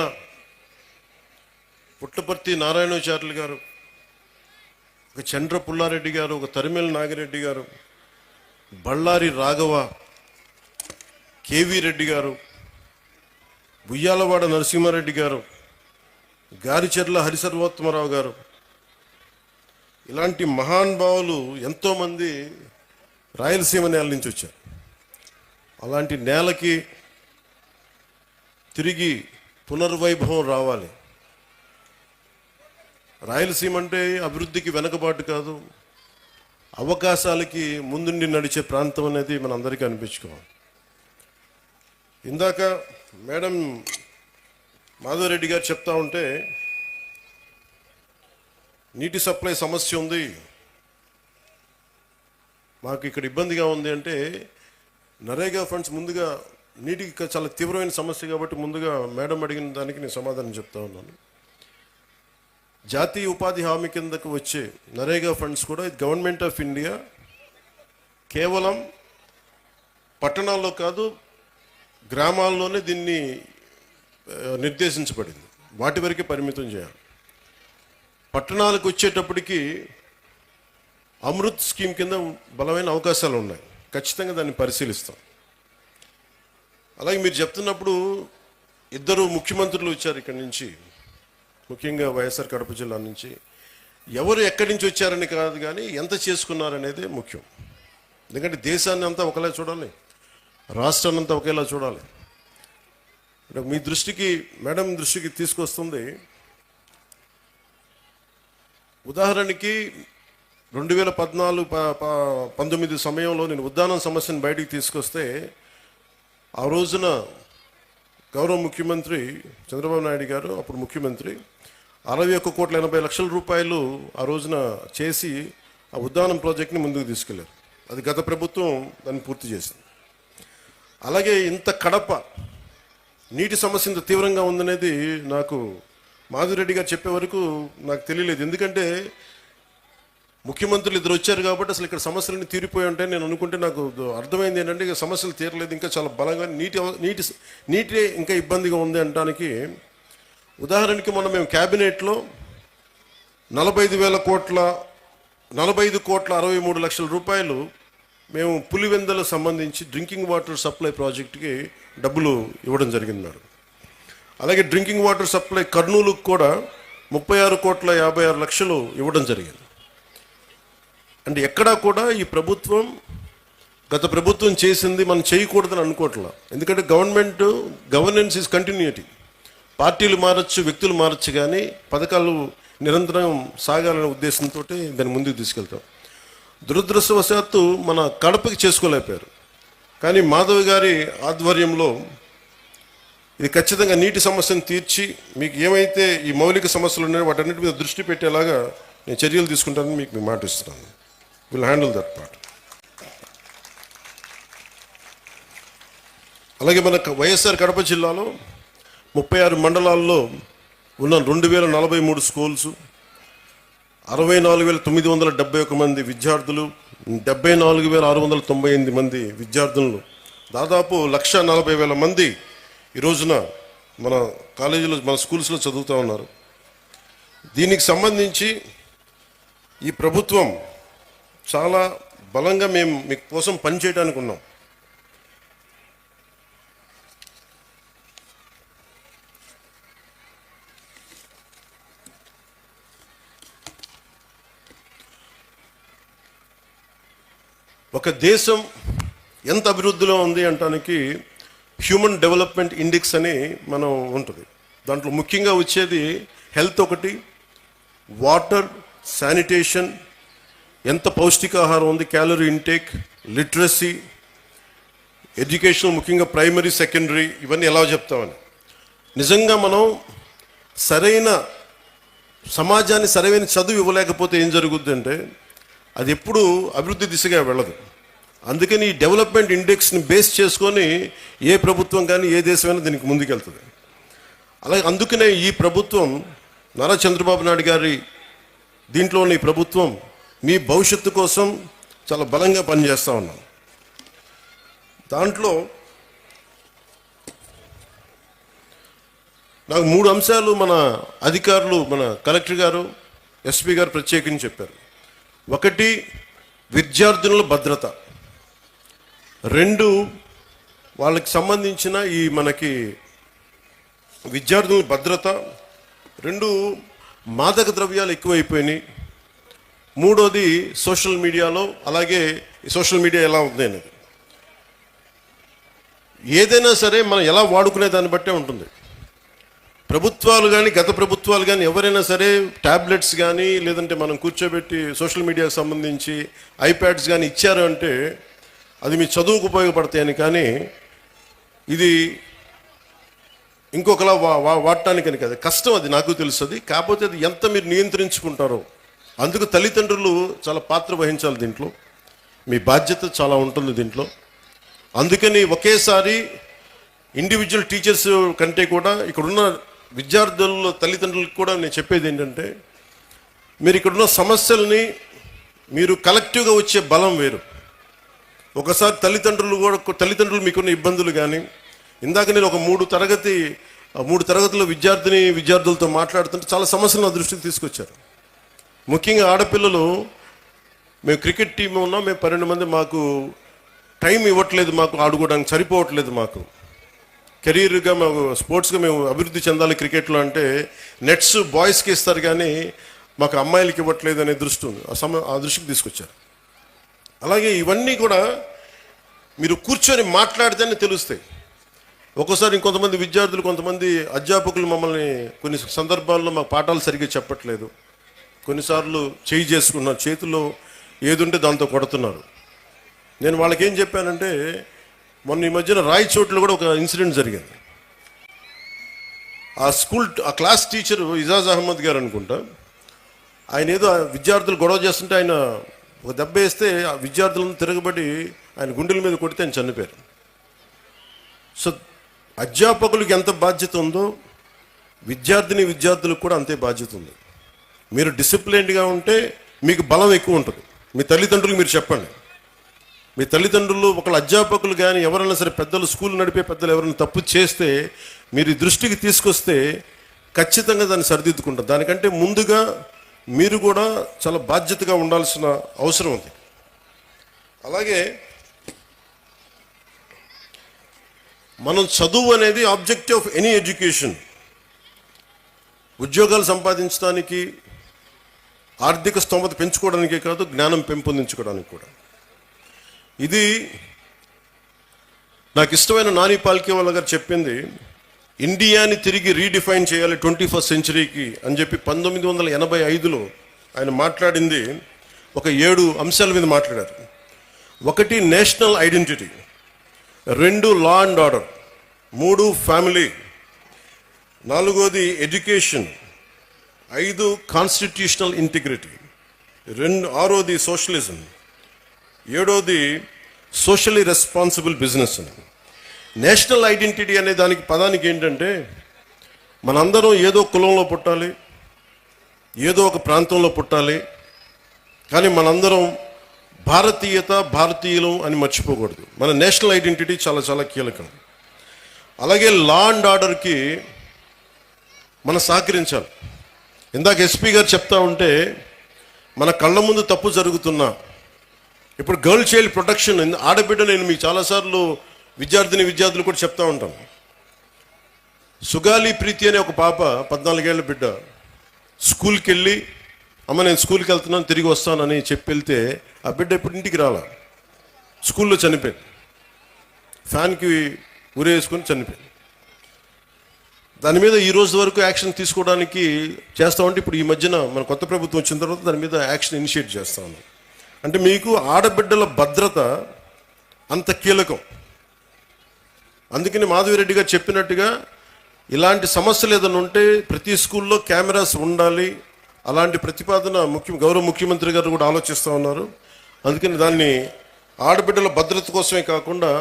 పుట్టపర్తి నారాయణాచార్యులు గారు, ఒక చంద్ర పుల్లారెడ్డి గారు, ఒక తరిమెల నాగిరెడ్డి గారు, బళ్ళారి రాఘవ, కేవీ రెడ్డి గారు, బుయ్యాలవాడ నరసింహారెడ్డి గారు, గారిచెర్ల హరిసర్వోత్తమరావు గారు, ఇలాంటి మహానుభావులు ఎంతోమంది రాయలసీమ నేల నుంచి వచ్చారు. అలాంటి నేలకి తిరిగి పునర్వైభవం రావాలి. రాయలసీమ అంటే అభివృద్ధికి వెనకబాటు కాదు, అవకాశాలకి ముందుండి నడిచే ప్రాంతం అనేది మన అందరికీ అనిపించుకోవాలి. ఇందాక మేడం మాధవరెడ్డి గారు చెప్తా ఉంటే నీటి సప్లై సమస్య ఉంది, మాకు ఇక్కడ ఇబ్బందిగా ఉంది అంటే, నరేగా ఫండ్స్ ముందుగా నీటికి చాలా తీవ్రమైన సమస్య కాబట్టి ముందుగా మేడం అడిగిన దానికి నేను సమాధానం చెప్తా ఉన్నాను. జాతీయ ఉపాధి హామీ కిందకు వచ్చే నరేగా ఫండ్స్ కూడా గవర్నమెంట్ ఆఫ్ ఇండియా కేవలం పట్టణాల్లో కాదు, గ్రామాల్లోనే దీన్ని నిర్దేశించబడింది. వాటి వరకే పరిమితం చేయాలి. పట్టణాలకు వచ్చేటప్పటికి అమృత్ స్కీమ్ కింద బలమైన అవకాశాలు ఉన్నాయి, ఖచ్చితంగా దాన్ని పరిశీలిస్తాం. అలాగే మీరు చెప్తున్నప్పుడు ఇద్దరు ముఖ్యమంత్రులు వచ్చారు ఇక్కడి నుంచి, ముఖ్యంగా వైఎస్ఆర్ కడప జిల్లా నుంచి. ఎవరు ఎక్కడి నుంచి వచ్చారని కాదు కానీ ఎంత చేసుకున్నారనేదే ముఖ్యం. ఎందుకంటే దేశాన్ని అంతా ఒకలా చూడాలి, రాష్ట్రాన్ని అంతా ఒకేలా చూడాలి. మీ దృష్టికి, మేడం దృష్టికి తీసుకొస్తుంది. ఉదాహరణకి 2014-19 సమయంలో నేను ఉద్దానం సమస్యను బయటికి తీసుకొస్తే, ఆ రోజున గౌరవ ముఖ్యమంత్రి చంద్రబాబు నాయుడు గారు, అప్పుడు ముఖ్యమంత్రి, 61,80,00,000 రూపాయలు ఆ రోజున చేసి ఆ ఉద్దానం ప్రాజెక్ట్ని ముందుకు తీసుకెళ్లారు. అది గత ప్రభుత్వం దాన్ని పూర్తి చేసింది. అలాగే ఇంత కడప నీటి సమస్య ఇంత తీవ్రంగా ఉందనేది నాకు మాధురెడ్డి గారు చెప్పే వరకు నాకు తెలియలేదు. ఎందుకంటే ముఖ్యమంత్రులు ఇద్దరు వచ్చారు కాబట్టి అసలు ఇక్కడ సమస్యలన్నీ తీరిపోయి ఉంటాయి నేను అనుకుంటే, నాకు అర్థమైంది ఏంటంటే ఇక సమస్యలు తీరలేదు, ఇంకా చాలా బలంగా నీటి ఇంకా ఇబ్బందిగా ఉంది అనడానికి. ఉదాహరణకి మొన్న మేము క్యాబినెట్లో 45,63,00,000 రూపాయలు మేము పులివెందలకు సంబంధించి డ్రింకింగ్ వాటర్ సప్లై ప్రాజెక్టుకి డబ్బులు ఇవ్వడం జరిగింది మేడం. అలాగే డ్రింకింగ్ వాటర్ సప్లై కర్నూలుకు కూడా 36,56,00,000 ఇవ్వడం జరిగింది. అంటే ఎక్కడా కూడా ఈ ప్రభుత్వం, గత ప్రభుత్వం చేసింది మనం చేయకూడదని అనుకోవట్లా. ఎందుకంటే గవర్నెన్స్ ఈజ్ కంటిన్యూటీ. పార్టీలు మారచ్చు, వ్యక్తులు మారచ్చు, కానీ పథకాలు నిరంతరం సాగాలనే ఉద్దేశంతో దాన్ని ముందుకు తీసుకెళ్తాం. దురదృష్టవశాత్తు మన కడపకి చేసుకోలేకపోయారు. కానీ మాధవ్ గారి ఆధ్వర్యంలో ఇది ఖచ్చితంగా నీటి సమస్యను తీర్చి మీకు ఏమైతే ఈ మౌలిక సమస్యలు ఉన్నాయో వాటన్నిటి మీద దృష్టి పెట్టేలాగా నేను చర్యలు తీసుకుంటానని మీకు మాట ఇస్తున్నాను. Will handle that part. అలాగే మన వైఎస్ఆర్ కడప జిల్లాలో 36 మండలాల్లో ఉన్న 2,043 స్కూల్స్, 64,971 మంది విద్యార్థులు, 74,698 మంది విద్యార్థులు, దాదాపు 1,40,000 మంది ఈ రోజున మన కాలేజీలో, మన స్కూల్స్లో చదువుతూ ఉన్నారు. దీనికి సంబంధించి ఈ ప్రభుత్వం చాలా బలంగా మేము మీ కోసం పనిచేయడానికి ఉన్నాం. ఒక దేశం ఎంత అభివృద్ధిలో ఉంది అంటానికి హ్యూమన్ డెవలప్మెంట్ ఇండెక్స్ అని మనం ఉంటుంది. దాంట్లో ముఖ్యంగా వచ్చేది హెల్త్ ఒకటి, వాటర్, శానిటేషన్, ఎంత పౌష్టికాహారం ఉంది, క్యాలరీ ఇంటేక్, లిటరసీ, ఎడ్యుకేషన్, ముఖ్యంగా ప్రైమరీ, సెకండరీ, ఇవన్నీ ఎలా చెప్తామని. నిజంగా మనం సరైన సమాజాన్ని సరైన చదువు ఇవ్వలేకపోతే ఏం జరుగుద్ది అంటే అది ఎప్పుడూ అభివృద్ధి దిశగా వెళ్ళదు. అందుకని ఈ డెవలప్మెంట్ ఇండెక్స్ని బేస్ చేసుకొని ఏ ప్రభుత్వం కానీ ఏ దేశమైనా దీనికి ముందుకెళ్తుంది. అలాగే అందుకనే ఈ ప్రభుత్వం నారా చంద్రబాబు నాయుడు గారి దీంట్లోని ప్రభుత్వం మీ భవిష్యత్తు కోసం చాలా బలంగా పనిచేస్తూ ఉన్నాం. దాంట్లో నాకు 3 అంశాలు మన అధికారులు, మన కలెక్టర్ గారు, ఎస్పీ గారు ప్రత్యేకించి చెప్పారు. 1, విద్యార్థుల భద్రత. 2, వాళ్ళకి సంబంధించిన ఈ మనకి విద్యార్థుల భద్రత. 2, మాదక ద్రవ్యాలు ఎక్కువైపోయినాయి. 3వది సోషల్ మీడియాలో, అలాగే సోషల్ మీడియా ఎలా ఉంది అనేది. ఏదైనా సరే మనం ఎలా వాడుకునే దాన్ని బట్టే ఉంటుంది. ప్రభుత్వాలు కానీ, గత ప్రభుత్వాలు కానీ ఎవరైనా సరే ట్యాబ్లెట్స్ కానీ, లేదంటే మనం కూర్చోబెట్టి సోషల్ మీడియాకి సంబంధించి ఐప్యాడ్స్ కానీ ఇచ్చారు అంటే అది మీ చదువుకు ఉపయోగపడతాయని, కానీ ఇది ఇంకొకలా వాడటానికని కదా. కష్టం, అది నాకు తెలుస్తుంది. కాకపోతే అది ఎంత మీరు నియంత్రించుకుంటారో, అందుకు తల్లిదండ్రులు చాలా పాత్ర వహించాలి దీంట్లో. మీ బాధ్యత చాలా ఉంటుంది దీంట్లో. అందుకని ఒకేసారి ఇండివిజువల్ టీచర్స్ కంటే కూడా ఇక్కడున్న విద్యార్థుల తల్లిదండ్రులకు కూడా నేను చెప్పేది ఏంటంటే, మీరు ఇక్కడున్న సమస్యల్ని మీరు కలెక్టివ్గా వచ్చే బలం వేరు. ఒకసారి తల్లిదండ్రులు మీకున్న ఇబ్బందులు కానీ, ఇందాక నేను ఒక 3 తరగతుల విద్యార్థులతో మాట్లాడుతుంటే చాలా సమస్యలు నా దృష్టికి తీసుకొచ్చారు. ముఖ్యంగా ఆడపిల్లలు, మేము క్రికెట్ టీం ఉన్నాం, మేము 12 మంది, మాకు టైం ఇవ్వట్లేదు, మాకు ఆడుకోవడానికి సరిపోవట్లేదు, మాకు కెరీర్గా మాకు స్పోర్ట్స్గా మేము అభివృద్ధి చెందాలి క్రికెట్లో అంటే నెట్స్ బాయ్స్కి ఇస్తారు కానీ మాకు అమ్మాయిలకి ఇవ్వట్లేదు అనే దృష్టి ఉంది. ఆ దృష్టికి తీసుకొచ్చారు. అలాగే ఇవన్నీ కూడా మీరు కూర్చొని మాట్లాడితేనే తెలుస్తాయి. ఒక్కోసారి ఇంకొంతమంది విద్యార్థులు, కొంతమంది అధ్యాపకులు మమ్మల్ని కొన్ని సందర్భాల్లో మాకు పాఠాలు సరిగ్గా చెప్పట్లేదు, కొన్నిసార్లు చేయి చేసుకున్నారు, చేతిలో ఏదుంటే దాంతో కొడుతున్నారు. నేను వాళ్ళకి ఏం చెప్పానంటే, మొన్న ఈ మధ్యన రాయచోట్లో కూడా ఒక ఇన్సిడెంట్ జరిగింది. ఆ క్లాస్ టీచరు ఇజాజ్ అహ్మద్ గారు అనుకుంటా, ఆయన ఏదో విద్యార్థులు గొడవ చేస్తుంటే ఆయన ఒక దెబ్బ వేస్తే ఆ విద్యార్థులను తిరగబడి ఆయన గుండెల మీద కొడితే ఆయన చనిపోయారు. సో అధ్యాపకులకు ఎంత బాధ్యత ఉందో విద్యార్థులకు కూడా అంతే బాధ్యత ఉంది. మీరు డిసిప్లైన్డ్గా ఉంటే మీకు బలం ఎక్కువ ఉంటుంది. మీ తల్లిదండ్రులకు మీరు చెప్పండి. మీ తల్లిదండ్రులు, ఒకళ్ళ అధ్యాపకులు కానీ ఎవరైనా సరే, పెద్దలు, స్కూల్ నడిపే పెద్దలు ఎవరైనా తప్పు చేస్తే మీరు దృష్టికి తీసుకొస్తే ఖచ్చితంగా దాన్ని సరిదిద్దుకుంటారు. దానికంటే ముందుగా మీరు కూడా చాలా బాధ్యతగా ఉండాల్సిన అవసరం ఉంది. అలాగే మనం చదువు అనేది ఆబ్జెక్టివ్ ఆఫ్ ఎనీ ఎడ్యుకేషన్. ఉద్యోగాలు సంపాదించడానికి, ఆర్థిక స్తోమత పెంచుకోవడానికే కాదు, జ్ఞానం పెంపొందించుకోవడానికి కూడా. ఇది నాకు ఇష్టమైన నాని పాల్కేవాలా గారు చెప్పింది. ఇండియాని తిరిగి రీడిఫైన్ చేయాలి 21st సెంచరీకి అని చెప్పి 1985లో ఆయన మాట్లాడింది. ఒక 7 అంశాల మీద మాట్లాడారు. 1 national identity, 2 law and order, 3 family, 4వది ఎడ్యుకేషన్, 5 కాన్స్టిట్యూషనల్ ఇంటిగ్రిటీ, 6వది సోషలిజం, 7వది సోషల్లీ రెస్పాన్సిబుల్ బిజినెస్ అని. నేషనల్ ఐడెంటిటీ అనే దానికి పదానికి ఏంటంటే, మనందరం ఏదో కులంలో పుట్టాలి, ఏదో ఒక ప్రాంతంలో పుట్టాలి, కానీ మనందరం భారతీయులు అని మర్చిపోకూడదు. మన నేషనల్ ఐడెంటిటీ చాలా చాలా కీలకం. అలాగే లా అండ్ ఆర్డర్కి మనం సహకరించాలి. ఇందాక ఎస్పీ గారు చెప్తా ఉంటే, మన కళ్ళ ముందు తప్పు జరుగుతున్నా, ఇప్పుడు గర్ల్ చైల్డ్ ప్రొటెక్షన్, ఆడబిడ్డ, నేను మీకు చాలాసార్లు విద్యార్థులు కూడా చెప్తా ఉంటాను. సుగాలి ప్రీతి అనే ఒక పాప, 14 ఏళ్ల బిడ్డ, స్కూల్కి వెళ్ళి, అమ్మ నేను స్కూల్కి వెళ్తున్నాను, తిరిగి వస్తానని చెప్పి వెళ్తే ఆ బిడ్డ ఇప్పుడు ఇంటికి రాలా, స్కూల్లో చనిపోయింది. ఫ్యాన్కి ఉరేసుకొని చనిపోయింది. దాని మీద ఈ రోజు వరకు యాక్షన్ తీసుకోవడానికి చేస్తామంటే, ఇప్పుడు ఈ మధ్యన మన కొత్త ప్రభుత్వం వచ్చిన తర్వాత దాని మీద యాక్షన్ ఇనిషియేట్ చేస్తా ఉన్నాం. అంటే మీకు ఆడబిడ్డల భద్రత అంత కీలకం. అందుకని మాధవిరెడ్డి గారు చెప్పినట్టుగా ఇలాంటి సమస్యలు ఏదైనా ఉంటే ప్రతి స్కూల్లో కెమెరాస్ ఉండాలి. అలాంటి ప్రతిపాదన గౌరవ ముఖ్యమంత్రి గారు కూడా ఆలోచిస్తూ ఉన్నారు. అందుకని దాన్ని ఆడబిడ్డల భద్రత కోసమే కాకుండా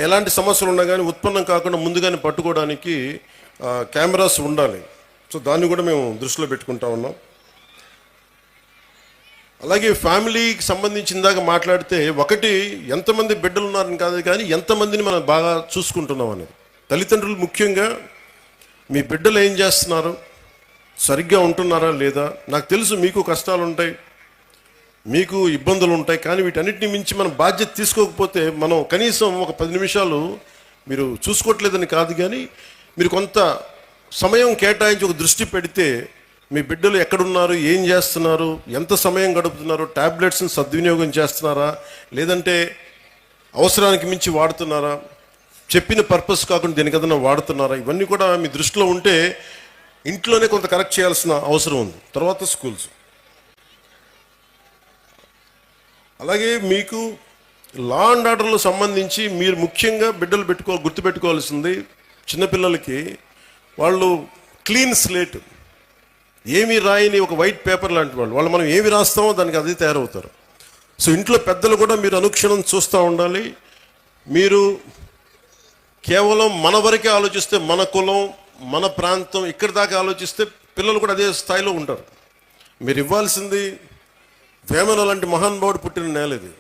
ఎలాంటి సమస్యలు ఉన్నా కానీ ఉత్పన్నం కాకుండా ముందుగానే పట్టుకోవడానికి కెమెరాస్ ఉండాలి. సో దాన్ని కూడా మేము దృష్టిలో పెట్టుకుంటా ఉన్నాం. అలాగే ఫ్యామిలీకి సంబంధించిన దాకా మాట్లాడితే ఒకటి ఎంతమంది బిడ్డలు ఉన్నారని కాదు కానీ ఎంతమందిని మనం బాగా చూసుకుంటున్నాం అనేది. తల్లిదండ్రులు ముఖ్యంగా మీ బిడ్డలు ఏం చేస్తున్నారు, సరిగ్గా ఉంటున్నారా లేదా. నాకు తెలుసు మీకు కష్టాలు ఉంటాయి, మీకు ఇబ్బందులు ఉంటాయి, కానీ వీటన్నిటిని మించి మనం బాధ్యత తీసుకోకపోతే మనం కనీసం ఒక 10 నిమిషాలు మీరు చూసుకోవట్లేదని కాదు కానీ మీరు కొంత సమయం కేటాయించి ఒక దృష్టి పెడితే మీ బిడ్డలు ఎక్కడున్నారు, ఏం చేస్తున్నారు, ఎంత సమయం గడుపుతున్నారు, ట్యాబ్లెట్స్ని సద్వినియోగం చేస్తున్నారా లేదంటే అవసరానికి మించి వాడుతున్నారా, చెప్పిన పర్పస్ కాకుండా దేనికదన్నా వాడుతున్నారా, ఇవన్నీ కూడా మీ దృష్టిలో ఉంటే ఇంట్లోనే కొంత కరెక్ట్ చేయాల్సిన అవసరం ఉంది. తర్వాత స్కూల్స్. అలాగే మీకు లా అండ్ ఆర్డర్లో సంబంధించి మీరు ముఖ్యంగా బిడ్డలు గుర్తుపెట్టుకోవాల్సింది, చిన్నపిల్లలకి వాళ్ళు క్లీన్ స్లేట్, ఏమి రాయని ఒక వైట్ పేపర్ లాంటి వాళ్ళు మనం ఏమి రాస్తామో దానికి అది తయారవుతారు. సో ఇంట్లో పెద్దలు కూడా మీరు అనుక్షణం చూస్తూ ఉండాలి. మీరు కేవలం మన వరకే ఆలోచిస్తే, మన కులం మన ప్రాంతం ఇక్కడి దాకా ఆలోచిస్తే పిల్లలు కూడా అదే స్థాయిలో ఉంటారు. మీరు ఇవ్వాల్సింది వేమన లాంటి మహానుభావుడు పుట్టిన నేల ఇది.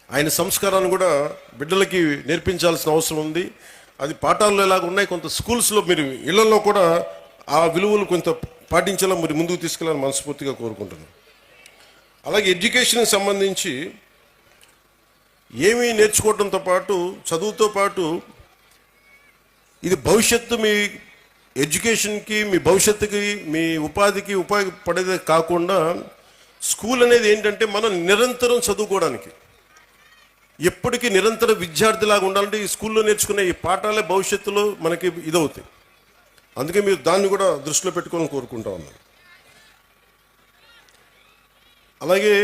ఆయన సంస్కారాన్ని కూడా బిడ్డలకి నేర్పించాల్సిన అవసరం ఉంది. అది పాఠాల్లో ఎలాగ ఉన్నాయి, కొంత స్కూల్స్లో మీరు ఇళ్లలో కూడా ఆ విలువలు కొంత పాటించేలా మీరు ముందుకు తీసుకెళ్ళాలని మనస్ఫూర్తిగా కోరుకుంటున్నాను. అలాగే ఎడ్యుకేషన్కి సంబంధించి ఏమీ నేర్చుకోవడంతో పాటు, చదువుతో పాటు ఇది భవిష్యత్తు, మీ ఎడ్యుకేషన్కి, మీ భవిష్యత్తుకి, మీ ఉపాధికి ఉపయోగపడేదే కాకుండా స్కూల్ అనేది ఏంటంటే మనం నిరంతరం చదువుకోవడానికి, ఎప్పటికీ నిరంతర విద్యార్థిలాగా ఉండాలంటే ఈ స్కూల్లో నేర్చుకునే ఈ పాఠాలే భవిష్యత్తులో మనకి ఇదవుతాయి. అందుకే మీరు దాన్ని కూడా దృష్టిలో పెట్టుకోవాలని కోరుకుంటా ఉన్నాను. అలాగే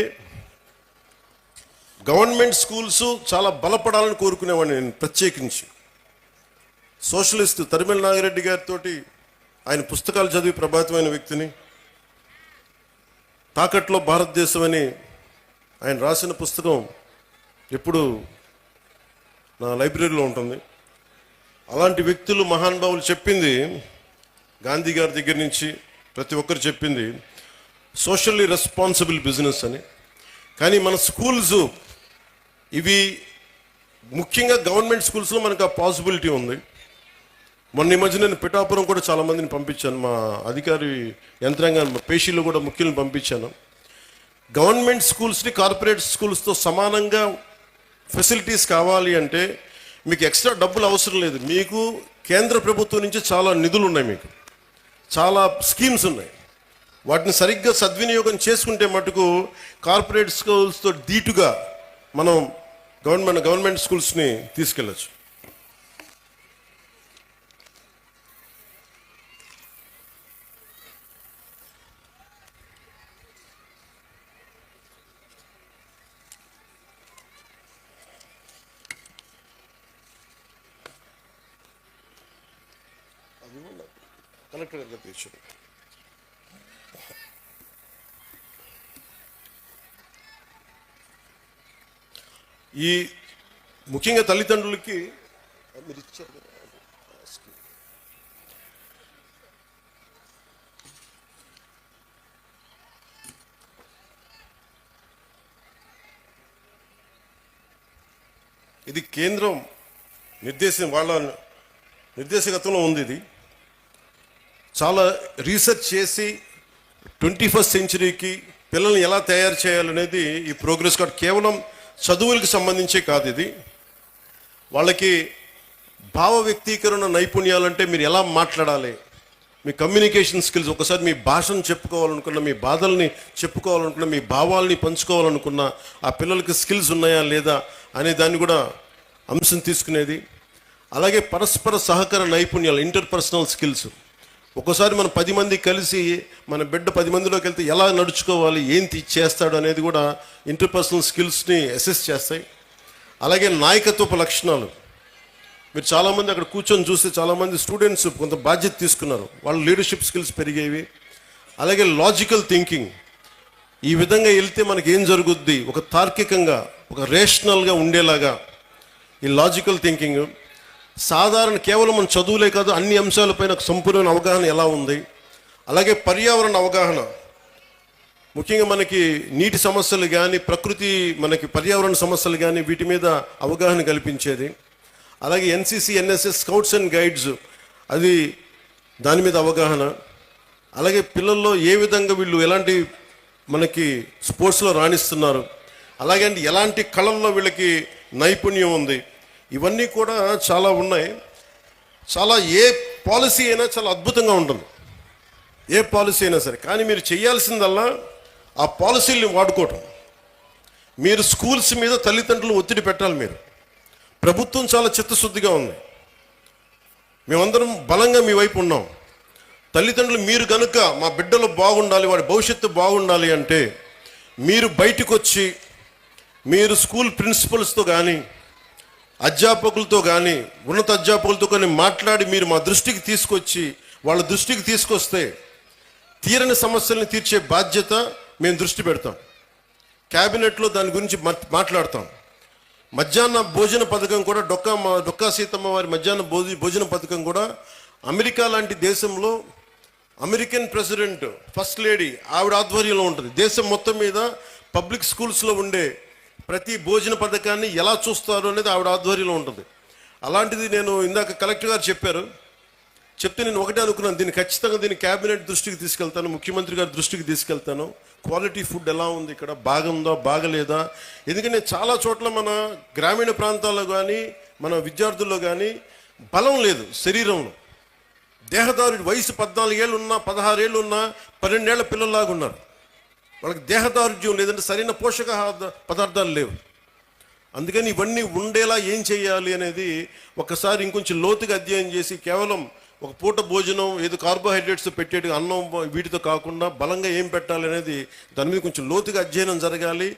గవర్నమెంట్ స్కూల్స్ చాలా బలపడాలని కోరుకునేవాడిని నేను ప్రత్యేకించి. సోషలిస్ట్ తరిమెల నాగిరెడ్డి గారితో ఆయన పుస్తకాలు చదివి ప్రభావితమైన వ్యక్తిని. తాకట్లో భారతదేశం అని ఆయన రాసిన పుస్తకం ఎప్పుడు నా లైబ్రరీలో ఉంటుంది. అలాంటి వ్యక్తులు, మహానుభావులు చెప్పింది, గాంధీ గారి దగ్గర నుంచి ప్రతి ఒక్కరు చెప్పింది సోషల్లీ రెస్పాన్సిబుల్ బిజినెస్ అని. కానీ మన స్కూల్స్ ఇవి ముఖ్యంగా గవర్నమెంట్ స్కూల్స్లో మనకు ఆ పాసిబిలిటీ ఉంది. మొన్న ఈ మధ్య నేను పిఠాపురం కూడా చాలామందిని పంపించాను, మా అధికారి యంత్రాంగాన్ని, పేషీలు కూడా ముఖ్యులను పంపించాను. గవర్నమెంట్ స్కూల్స్ని కార్పొరేట్ స్కూల్స్తో సమానంగా ఫెసిలిటీస్ కావాలి అంటే మీకు ఎక్స్ట్రా డబ్బులు అవసరం లేదు. మీకు కేంద్ర ప్రభుత్వం నుంచి చాలా నిధులు ఉన్నాయి, మీకు చాలా స్కీమ్స్ ఉన్నాయి. వాటిని సరిగ్గా సద్వినియోగం చేసుకుంటే మటుకు కార్పొరేట్ స్కూల్స్తో ధీటుగా మనం గవర్నమెంట్ స్కూల్స్ని తీసుకెళ్ళచ్చు. కలెక్టర్ గారు తెచ్చారు. ఈ ముఖ్యంగా తల్లిదండ్రులకి మీరు ఇచ్చారు కదా, ఇది కేంద్రం వాళ్ళ నిర్దేశకత్వంలో ఉంది. ఇది చాలా రీసెర్చ్ చేసి 21st సెంచరీకి పిల్లల్ని ఎలా తయారు చేయాలనేది ఈ ప్రోగ్రెస్ కార్డ్ కేవలం చదువులకు సంబంధించే కాదు. ఇది వాళ్ళకి భావ వ్యక్తీకరణ నైపుణ్యాలంటే మీరు ఎలా మాట్లాడాలి, మీ కమ్యూనికేషన్ స్కిల్స్, ఒకసారి మీ భాషను చెప్పుకోవాలనుకున్న, మీ బాధల్ని చెప్పుకోవాలనుకున్న, మీ భావాల్ని పంచుకోవాలనుకున్న ఆ పిల్లలకి స్కిల్స్ ఉన్నాయా లేదా అనే దాన్ని కూడా అంశం తీసుకునేది. అలాగే పరస్పర సహకార నైపుణ్యాలు, ఇంటర్పర్సనల్ స్కిల్స్. ఒక్కోసారి మనం 10 మంది కలిసి మన బిడ్డ 10 మందిలోకి వెళ్తే ఎలా నడుచుకోవాలి, ఏం చేస్తాడు అనేది కూడా ఇంటర్పర్సనల్ స్కిల్స్ని అసెస్ చేస్తాయి. అలాగే నాయకత్వపు లక్షణాలు. మీరు చాలామంది అక్కడ కూర్చొని చూస్తే చాలామంది స్టూడెంట్స్ కొంత బాధ్యత తీసుకున్నారు, వాళ్ళ లీడర్షిప్ స్కిల్స్ పెరిగేవి. అలాగే లాజికల్ థింకింగ్, ఈ విధంగా వెళ్తే మనకి ఏం జరుగుద్ది, ఒక తార్కికంగా, ఒక రేషనల్గా ఉండేలాగా ఈ లాజికల్ థింకింగ్. సాధారణ కేవలం మన చదువులే కాదు, అన్ని అంశాలపైన సంపూర్ణ అవగాహన ఎలా ఉంది. అలాగే పర్యావరణ అవగాహన. ముఖ్యంగా మనకి నీటి సమస్యలు కానీ ప్రకృతి మనకి పర్యావరణ సమస్యలు కానీ వీటి మీద అవగాహన కల్పించేది. అలాగే NCC NSS scouts and guides అది దాని మీద అవగాహన. అలాగే పిల్లల్లో ఏ విధంగా వీళ్ళు ఎలాంటి మనకి స్పోర్ట్స్లో రాణిస్తున్నారు, అలాగే అంటే ఎలాంటి కళల్లో వీళ్ళకి నైపుణ్యం ఉంది, ఇవన్నీ కూడా చాలా ఉన్నాయి. చాలా ఏ పాలసీ అయినా చాలా అద్భుతంగా ఉంటుంది, ఏ పాలసీ అయినా సరే. కానీ మీరు చేయాల్సిందల్లా ఆ పాలసీల్ని వాడుకోవటం. మీరు స్కూల్స్ మీద తల్లిదండ్రులు ఒత్తిడి పెట్టాలి. మీరు ప్రభుత్వం చాలా చిత్తశుద్ధిగా ఉంది, మేమందరం బలంగా మీ వైపు ఉన్నాం. తల్లిదండ్రులు మీరు కనుక మా బిడ్డలు బాగుండాలి, వాడి భవిష్యత్తు బాగుండాలి అంటే మీరు బయటకు వచ్చి మీరు స్కూల్ ప్రిన్సిపల్స్తో కానీ అధ్యాపకులతో కానీ ఉన్నత అధ్యాపకులతో కానీ మాట్లాడి మీరు మా దృష్టికి తీసుకొచ్చి వాళ్ళ దృష్టికి తీసుకొస్తే తీరని సమస్యల్ని తీర్చే బాధ్యత మేము దృష్టి పెడతాం. క్యాబినెట్లో దాని గురించి మాట్లాడతాం. మధ్యాహ్న భోజన పథకం కూడా డొక్కా సీతమ్మ వారి మధ్యాహ్న భోజన పథకం కూడా అమెరికా లాంటి దేశంలో అమెరికన్ ప్రెసిడెంట్ ఫస్ట్ లేడీ ఆవిడ ఆధ్వర్యంలో ఉంటుంది. దేశం మొత్తం మీద పబ్లిక్ స్కూల్స్లో ఉండే ప్రతి భోజన పథకాన్ని ఎలా చూస్తారు అనేది ఆవిడ ఆధ్వర్యంలో ఉంటుంది. అలాంటిది నేను ఇందాక కలెక్టర్ గారు చెప్తే నేను ఒకటే అనుకున్నాను, దీన్ని ఖచ్చితంగా దీన్ని క్యాబినెట్ దృష్టికి తీసుకెళ్తాను, ముఖ్యమంత్రి గారి దృష్టికి తీసుకెళ్తాను. క్వాలిటీ ఫుడ్ ఎలా ఉంది, ఇక్కడ బాగుందా బాగలేదా. ఎందుకంటే చాలా చోట్ల మన గ్రామీణ ప్రాంతాల్లో కానీ మన విద్యార్థుల్లో కానీ బలం లేదు శరీరంలో. దేహదారుడి వయసు 14 ఏళ్ళు ఉన్నా 16 ఏళ్ళు ఉన్నా 12 ఏళ్ల పిల్లల్లాగా ఉన్నారు. వాళ్ళకి దేహదారుఢ్యం లేదంటే సరైన పోషక పదార్థాలు లేవు. అందుకని ఇవన్నీ ఉండేలా ఏం చేయాలి అనేది ఒకసారి ఇంకొంచెం లోతుగా అధ్యయనం చేసి కేవలం ఒక పూట భోజనం ఏదో కార్బోహైడ్రేట్స్ పెట్టేటి అన్నం వీటితో కాకుండా బలంగా ఏం పెట్టాలి అనేది దాని మీద కొంచెం లోతుగా అధ్యయనం జరగాలి.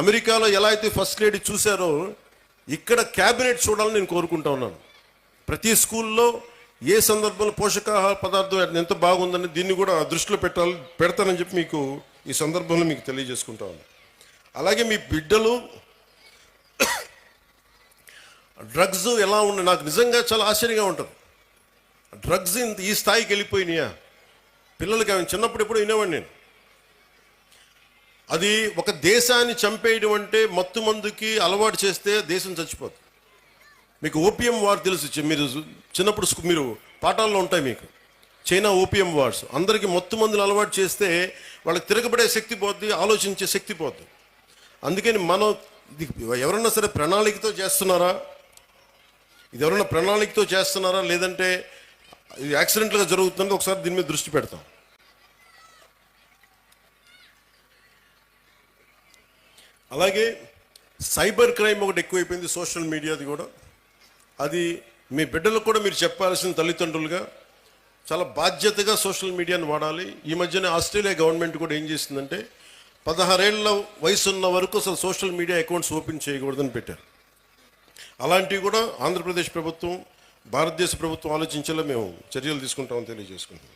అమెరికాలో ఎలా అయితే ఫస్ట్ లేడీ చూశారో ఇక్కడ క్యాబినెట్ చూడాలని నేను కోరుకుంటా ఉన్నాను. ప్రతి స్కూల్లో ఏ సందర్భంలో పోషకాహార పదార్థం ఎంత బాగుందని దీన్ని కూడా దృష్టిలో పెడతానని చెప్పి మీకు ఈ సందర్భంలో మీకు తెలియజేసుకుంటా ఉన్నాను. అలాగే మీ బిడ్డలు డ్రగ్స్ ఎలా ఉన్నాయి, నాకు నిజంగా చాలా ఆశ్చర్యంగా ఉంటుంది. డ్రగ్స్ ఈ స్థాయికి వెళ్ళిపోయినాయా పిల్లలకి? ఆమె చిన్నప్పుడు ఎప్పుడు వినేవాడిని నేను. అది ఒక దేశాన్ని చంపేయడం అంటే మత్తు మందుకి అలవాటు చేస్తే దేశం చచ్చిపోతుంది. మీకు ఓపియం వార్ తెలుసు, మీరు చిన్నప్పుడు మీరు పాఠాల్లో ఉంటాయి మీకు. చైనా ఓపియం వార్స్ అందరికీ మత్తు మందులు అలవాటు చేస్తే వాళ్ళకి తిరగబడే శక్తి పోద్ది, ఆలోచించే శక్తి పోద్ది. అందుకని మనం ఇది ఎవరన్నా సరే ప్రణాళికతో చేస్తున్నారా, ఇది ఎవరైనా ప్రణాళికతో చేస్తున్నారా లేదంటే ఇది యాక్సిడెంట్గా జరుగుతుందో ఒకసారి దీని మీద దృష్టి పెడతాం. అలాగే సైబర్ క్రైమ్ ఒకటి ఎక్కువైపోయింది, సోషల్ మీడియాది కూడా. అది మీ బిడ్డలకు కూడా మీరు చెప్పాల్సిన తల్లిదండ్రులుగా చాలా బాధ్యతగా సోషల్ మీడియాని వాడాలి. ఈ మధ్యనే ఆస్ట్రేలియా గవర్నమెంట్ కూడా ఏం చేసిందంటే 16 ఏళ్ల వయసు ఉన్న వరకు అసలు సోషల్ మీడియా అకౌంట్స్ ఓపెన్ చేయకూడదని పెట్టారు. అలాంటివి కూడా ఆంధ్రప్రదేశ్ ప్రభుత్వం భారతదేశ ప్రభుత్వం ఆలోచించేలా మేము చర్యలు తీసుకుంటామని తెలియజేసుకుంటాం.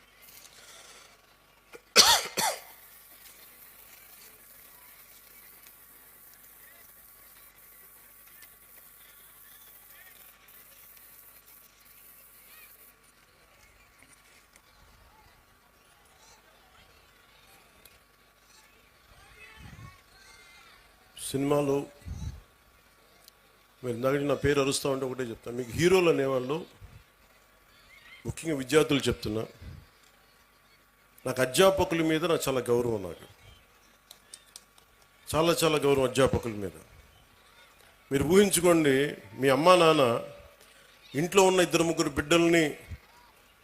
సినిమాలు మీరు ఇందాక నా పేరు అరుస్తూ ఉంటే ఒకటే చెప్తాను, మీకు హీరోలు అనేవాళ్ళు ముఖ్యంగా విద్యార్థులు చెప్తున్నా, నాకు అధ్యాపకుల మీద నాకు చాలా గౌరవం. నాకు చాలా చాలా గౌరవం అధ్యాపకుల మీద. మీరు ఊహించుకోండి, మీ అమ్మా నాన్న ఇంట్లో ఉన్న 2-3 బిడ్డల్ని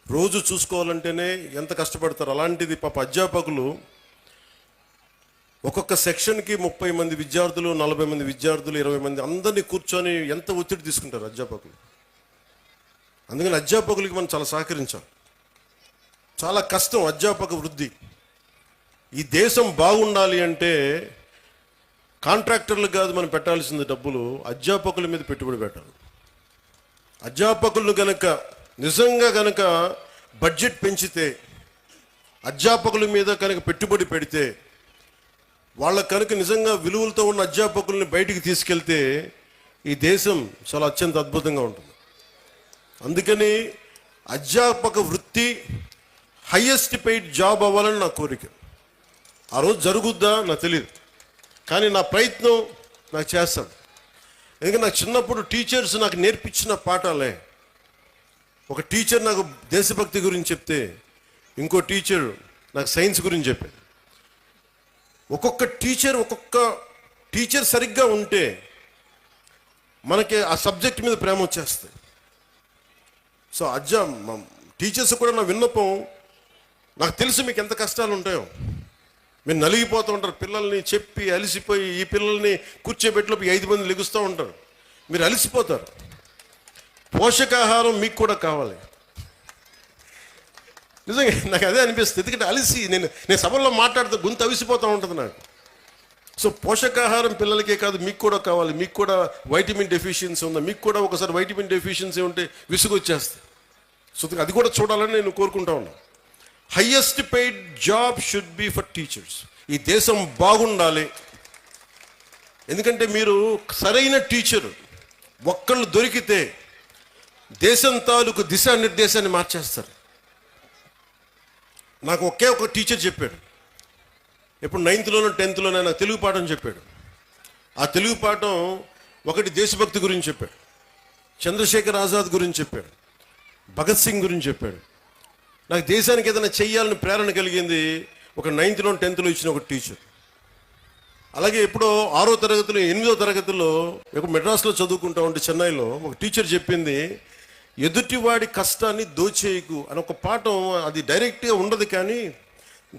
రోజు చూసుకోవాలంటేనే ఎంత కష్టపడతారు. అలాంటిది పాప అధ్యాపకులు ఒక్కొక్క సెక్షన్కి 30 మంది విద్యార్థులు, 40 మంది విద్యార్థులు, 20 మంది అందరినీ కూర్చొని ఎంత ఒత్తిడి తీసుకుంటారు అధ్యాపకులు. అందుకని అధ్యాపకులకి మనం చాలా సహకరించాలి. చాలా కష్టం అధ్యాపక వృద్ధి. ఈ దేశం బాగుండాలి అంటే కాంట్రాక్టర్లకు కాదు మనం పెట్టాల్సింది డబ్బులు, అధ్యాపకుల మీద పెట్టుబడి పెట్టాలి. అధ్యాపకులను కనుక నిజంగా కనుక బడ్జెట్ పెంచితే, అధ్యాపకుల మీద కనుక పెట్టుబడి పెడితే, వాళ్ళ కనుక నిజంగా విలువలతో ఉన్న అధ్యాపకుల్ని బయటికి తీసుకెళ్తే ఈ దేశం చాలా అత్యంత అద్భుతంగా ఉంటుంది. అందుకని అధ్యాపక వృత్తి హైయెస్ట్ పెయిడ్ జాబ్ అవ్వాలని నా కోరిక. ఆ రోజు జరుగుద్దా నాకు తెలియదు, కానీ నా ప్రయత్నం నాకు చేస్తాను. ఎందుకంటే నాకు చిన్నప్పుడు టీచర్స్ నాకు నేర్పించిన పాఠాలే. ఒక టీచర్ నాకు దేశభక్తి గురించి చెప్తే, ఇంకో టీచర్ నాకు సైన్స్ గురించి చెప్పాడు. ఒక్కొక్క టీచర్ సరిగ్గా ఉంటే మనకి ఆ సబ్జెక్ట్ మీద ప్రేమ వచ్చేస్తుంది. సో టీచర్స్ కూడా నా విన్నపం, నాకు తెలుసు మీకు ఎంత కష్టాలు ఉంటాయో. మీరు నలిగిపోతూ ఉంటారు, పిల్లల్ని చెప్పి అలిసిపోయి ఈ పిల్లల్ని కూర్చోబెట్టిలోపు 5 మంది లెగుస్తూ ఉంటారు, మీరు అలిసిపోతారు. పోషకాహారం మీకు కూడా కావాలి. నిజంగా నాకు అదే అనిపిస్తుంది, ఎందుకంటే అలిసి నేను సభల్లో మాట్లాడుతూ గొంతు అవిసిపోతూ ఉంటుంది నాకు. సో పోషకాహారం పిల్లలకే కాదు, మీకు కూడా కావాలి. మీకు కూడా వైటమిన్ డెఫిషియన్సీ ఉందా, మీకు కూడా ఒకసారి వైటమిన్ డెఫిషియన్సీ ఉంటే విసుగు వచ్చేస్తుంది. సో అది కూడా చూడాలని నేను కోరుకుంటా ఉన్నాను. Highest paid job should be for teachers. ఈ దేశం బాగుండాలి. ఎందుకంటే మీరు సరైన టీచరు ఒక్కళ్ళు దొరికితే దేశం తాలూకు దిశానిర్దేశాన్ని మార్చేస్తారు. నాకు ఒకే ఒక టీచర్ చెప్పాడు, ఎప్పుడు 9th-లోనో 10th-లోనో నాకు తెలుగు పాఠం చెప్పాడు. ఆ తెలుగు పాఠం ఒకటి దేశభక్తి గురించి చెప్పాడు, చంద్రశేఖర్ ఆజాద్ గురించి చెప్పాడు, భగత్ సింగ్ గురించి చెప్పాడు. నాకు దేశానికి ఏదైనా చెయ్యాలని ప్రేరణ కలిగింది ఒక 9th-లో 10th-లో ఇచ్చిన ఒక టీచర్. అలాగే ఎప్పుడో 6వ తరగతిలో 8వ తరగతిలో మెడ్రాస్లో చదువుకుంటా ఉంటే చెన్నైలో ఒక టీచర్ చెప్పింది, ఎదుటివాడి కష్టాన్ని దోచేయకు అని ఒక పాఠం. అది డైరెక్ట్గా ఉండదు, కానీ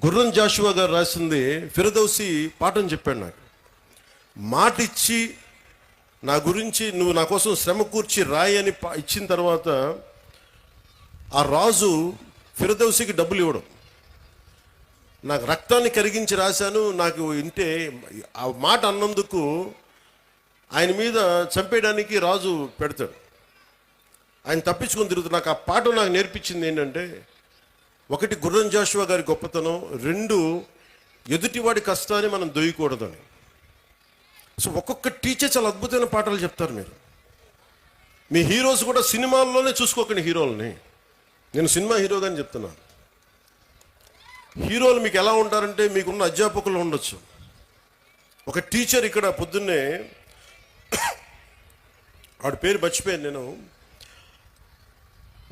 గుర్రం జాషువా గారు రాసింది ఫిరదౌసి పాఠం చెప్పాడు నాకు. మాట ఇచ్చి నా గురించి నువ్వు నా కోసం శ్రమ కూర్చి రాయి అని ఇచ్చిన తర్వాత ఆ రాజు ఫిరదౌసికి డబ్బులు ఇవ్వడం. నాకు రక్తాన్ని కరిగించి రాశాను, నాకు ఇంటే ఆ మాట అన్నందుకు ఆయన మీద చంపేయడానికి రాజు పెడతాడు. ఆయన తప్పించుకొని తిరుగుతాడు. నాకు ఆ పాఠం నాకు నేర్పించింది ఏంటంటే, ఒకటి గుర్రం జాషువా గారి గొప్పతనం, 2 ఎదుటివాడి కష్టాన్ని మనం దొయ్యకూడదని. సో ఒక్కొక్క టీచర్ చాలా అద్భుతమైన పాఠాలు చెప్తారు. మీ హీరోస్ కూడా సినిమాల్లోనే చూసుకోకండి హీరోలని. నేను సినిమా హీరోగా అని చెప్తున్నాను. హీరోలు మీకు ఎలా ఉంటారంటే, మీకున్న అధ్యాపకులు ఉండొచ్చు. ఒక టీచర్ ఇక్కడ పొద్దున్నే ఆవిడ పేరు మర్చిపోయాను నేను,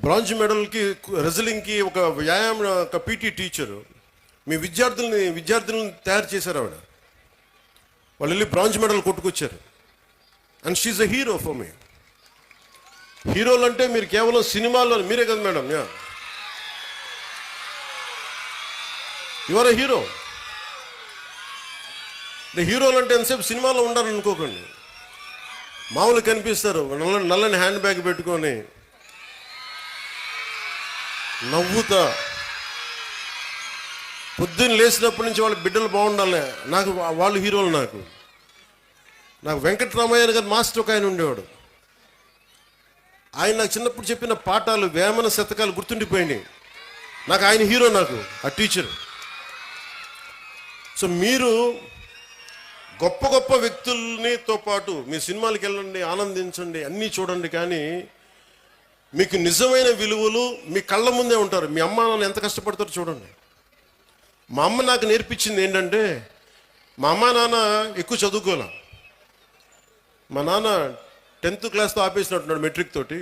బ్రాంజ్ మెడల్కి రెజ్లింగ్కి ఒక వ్యాయామం ఒక పీటీ టీచరు మీ విద్యార్థులను తయారు చేశారు. ఆవిడ వాళ్ళు వెళ్ళి బ్రాంజ్ మెడల్ కొట్టుకొచ్చారు. And she's a hero for me. హీరోలు అంటే మీరు కేవలం సినిమాల్లో మీరే కదా madam, you are a hero. హీరోలు అంటే ఎంతసేపు సినిమాలో ఉండాలని అనుకోకండి. మామూలు కనిపిస్తారు, నల్లని హ్యాండ్ బ్యాగ్ పెట్టుకొని నవ్వుతా, పొద్దున్న లేచినప్పటి నుంచి వాళ్ళ బిడ్డలు బాగుండాలి. నాకు వాళ్ళు హీరోలు. నాకు వెంకటరామయ్య గారు మాస్టర్ ఒక ఆయన ఉండేవాడు. ఆయన నాకు చిన్నప్పుడు చెప్పిన పాఠాలు, వేమన శతకాలు గుర్తుండిపోయినాయి. నాకు ఆయన హీరో, నాకు ఆ టీచర్. సో మీరు గొప్ప గొప్ప వ్యక్తులతో పాటు మీ సినిమాలకు వెళ్ళండి, ఆనందించండి, అన్నీ చూడండి, కానీ మీకు నిజమైన విలువలు మీ కళ్ళ ముందే ఉంటారు. మీ అమ్మ నాన్న ఎంత కష్టపడతారో చూడండి. మా అమ్మ నాకు నేర్పించింది ఏంటంటే, మా అమ్మ నాన్న ఎక్కువ చదువుకోలే. మా నాన్న 10th క్లాస్తో ఆపేసినట్టున్నాడు మెట్రిక్ తోటి.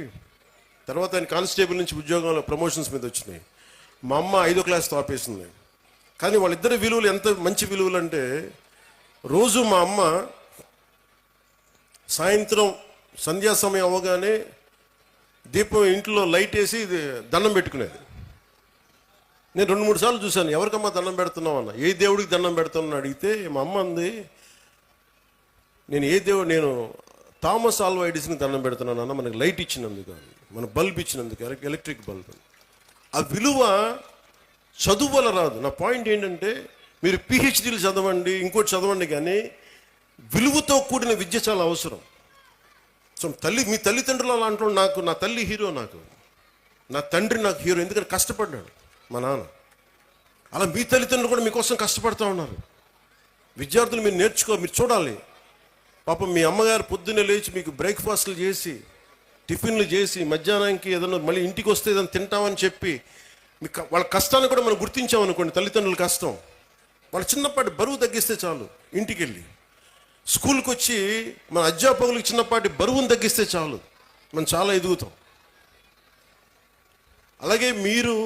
తర్వాత ఆయన కానిస్టేబుల్ నుంచి ఉద్యోగంలో ప్రమోషన్స్ మీద వచ్చినాయి. మా అమ్మ 5వ క్లాస్తో ఆపేసింది. కానీ వాళ్ళిద్దరి విలువలు ఎంత మంచి విలువలు అంటే, రోజు మా అమ్మ సాయంత్రం సంధ్యా సమయం అవ్వగానే దీపం ఇంట్లో లైట్ వేసి దండం పెట్టుకునేది. నేను 2-3 సార్లు చూశాను, ఎవరికమ్మా దండం పెడుతున్నావు అన్న. ఏ దేవుడికి దండం పెడుతున్నాను అడిగితే మా అమ్మ అంది, నేను థామస్ ఆల్వా ఎడిసన్కి దండం పెడుతున్నాను అన్న, మనకి లైట్ ఇచ్చినందుకు, మన బల్బ్ ఇచ్చినందుకు, ఎలక్ట్రిక్ బల్బ్. ఆ విలువ చదువు వల్ల రాదు. నా పాయింట్ ఏంటంటే, మీరు పిహెచ్డీలు చదవండి, ఇంకోటి చదవండి, కానీ విలువతో కూడిన విద్య చాలా అవసరం. సో మీ తల్లిదండ్రులు అలా అంటారు. నా తల్లి హీరో, నా తండ్రి నాకు హీరో. ఎందుకంటే కష్టపడ్డాడు మా నాన్న. అలా మీ తల్లిదండ్రులు కూడా మీకోసం కష్టపడుతూ ఉన్నారు. విద్యార్థులు మీరు మీరు చూడాలి. పాపం మీ అమ్మగారు పొద్దున్నే లేచి మీకు బ్రేక్ఫాస్ట్లు చేసి, టిఫిన్లు చేసి, మధ్యాహ్నానికి ఏదైనా మళ్ళీ ఇంటికి వస్తే ఏదైనా తింటామని చెప్పి, వాళ్ళ కష్టాన్ని కూడా మనం గుర్తించామనుకోండి, తల్లిదండ్రుల కష్టం, వాళ్ళ చిన్నపాటి బరువు తగ్గిస్తే చాలు. ఇంటికి వెళ్ళి స్కూల్కి వచ్చి మన అధ్యాపకులకు చిన్నపాటి బరువును తగ్గిస్తే చాలు, మనం చాలా ఎదుగుతాం. అలాగే మీరు,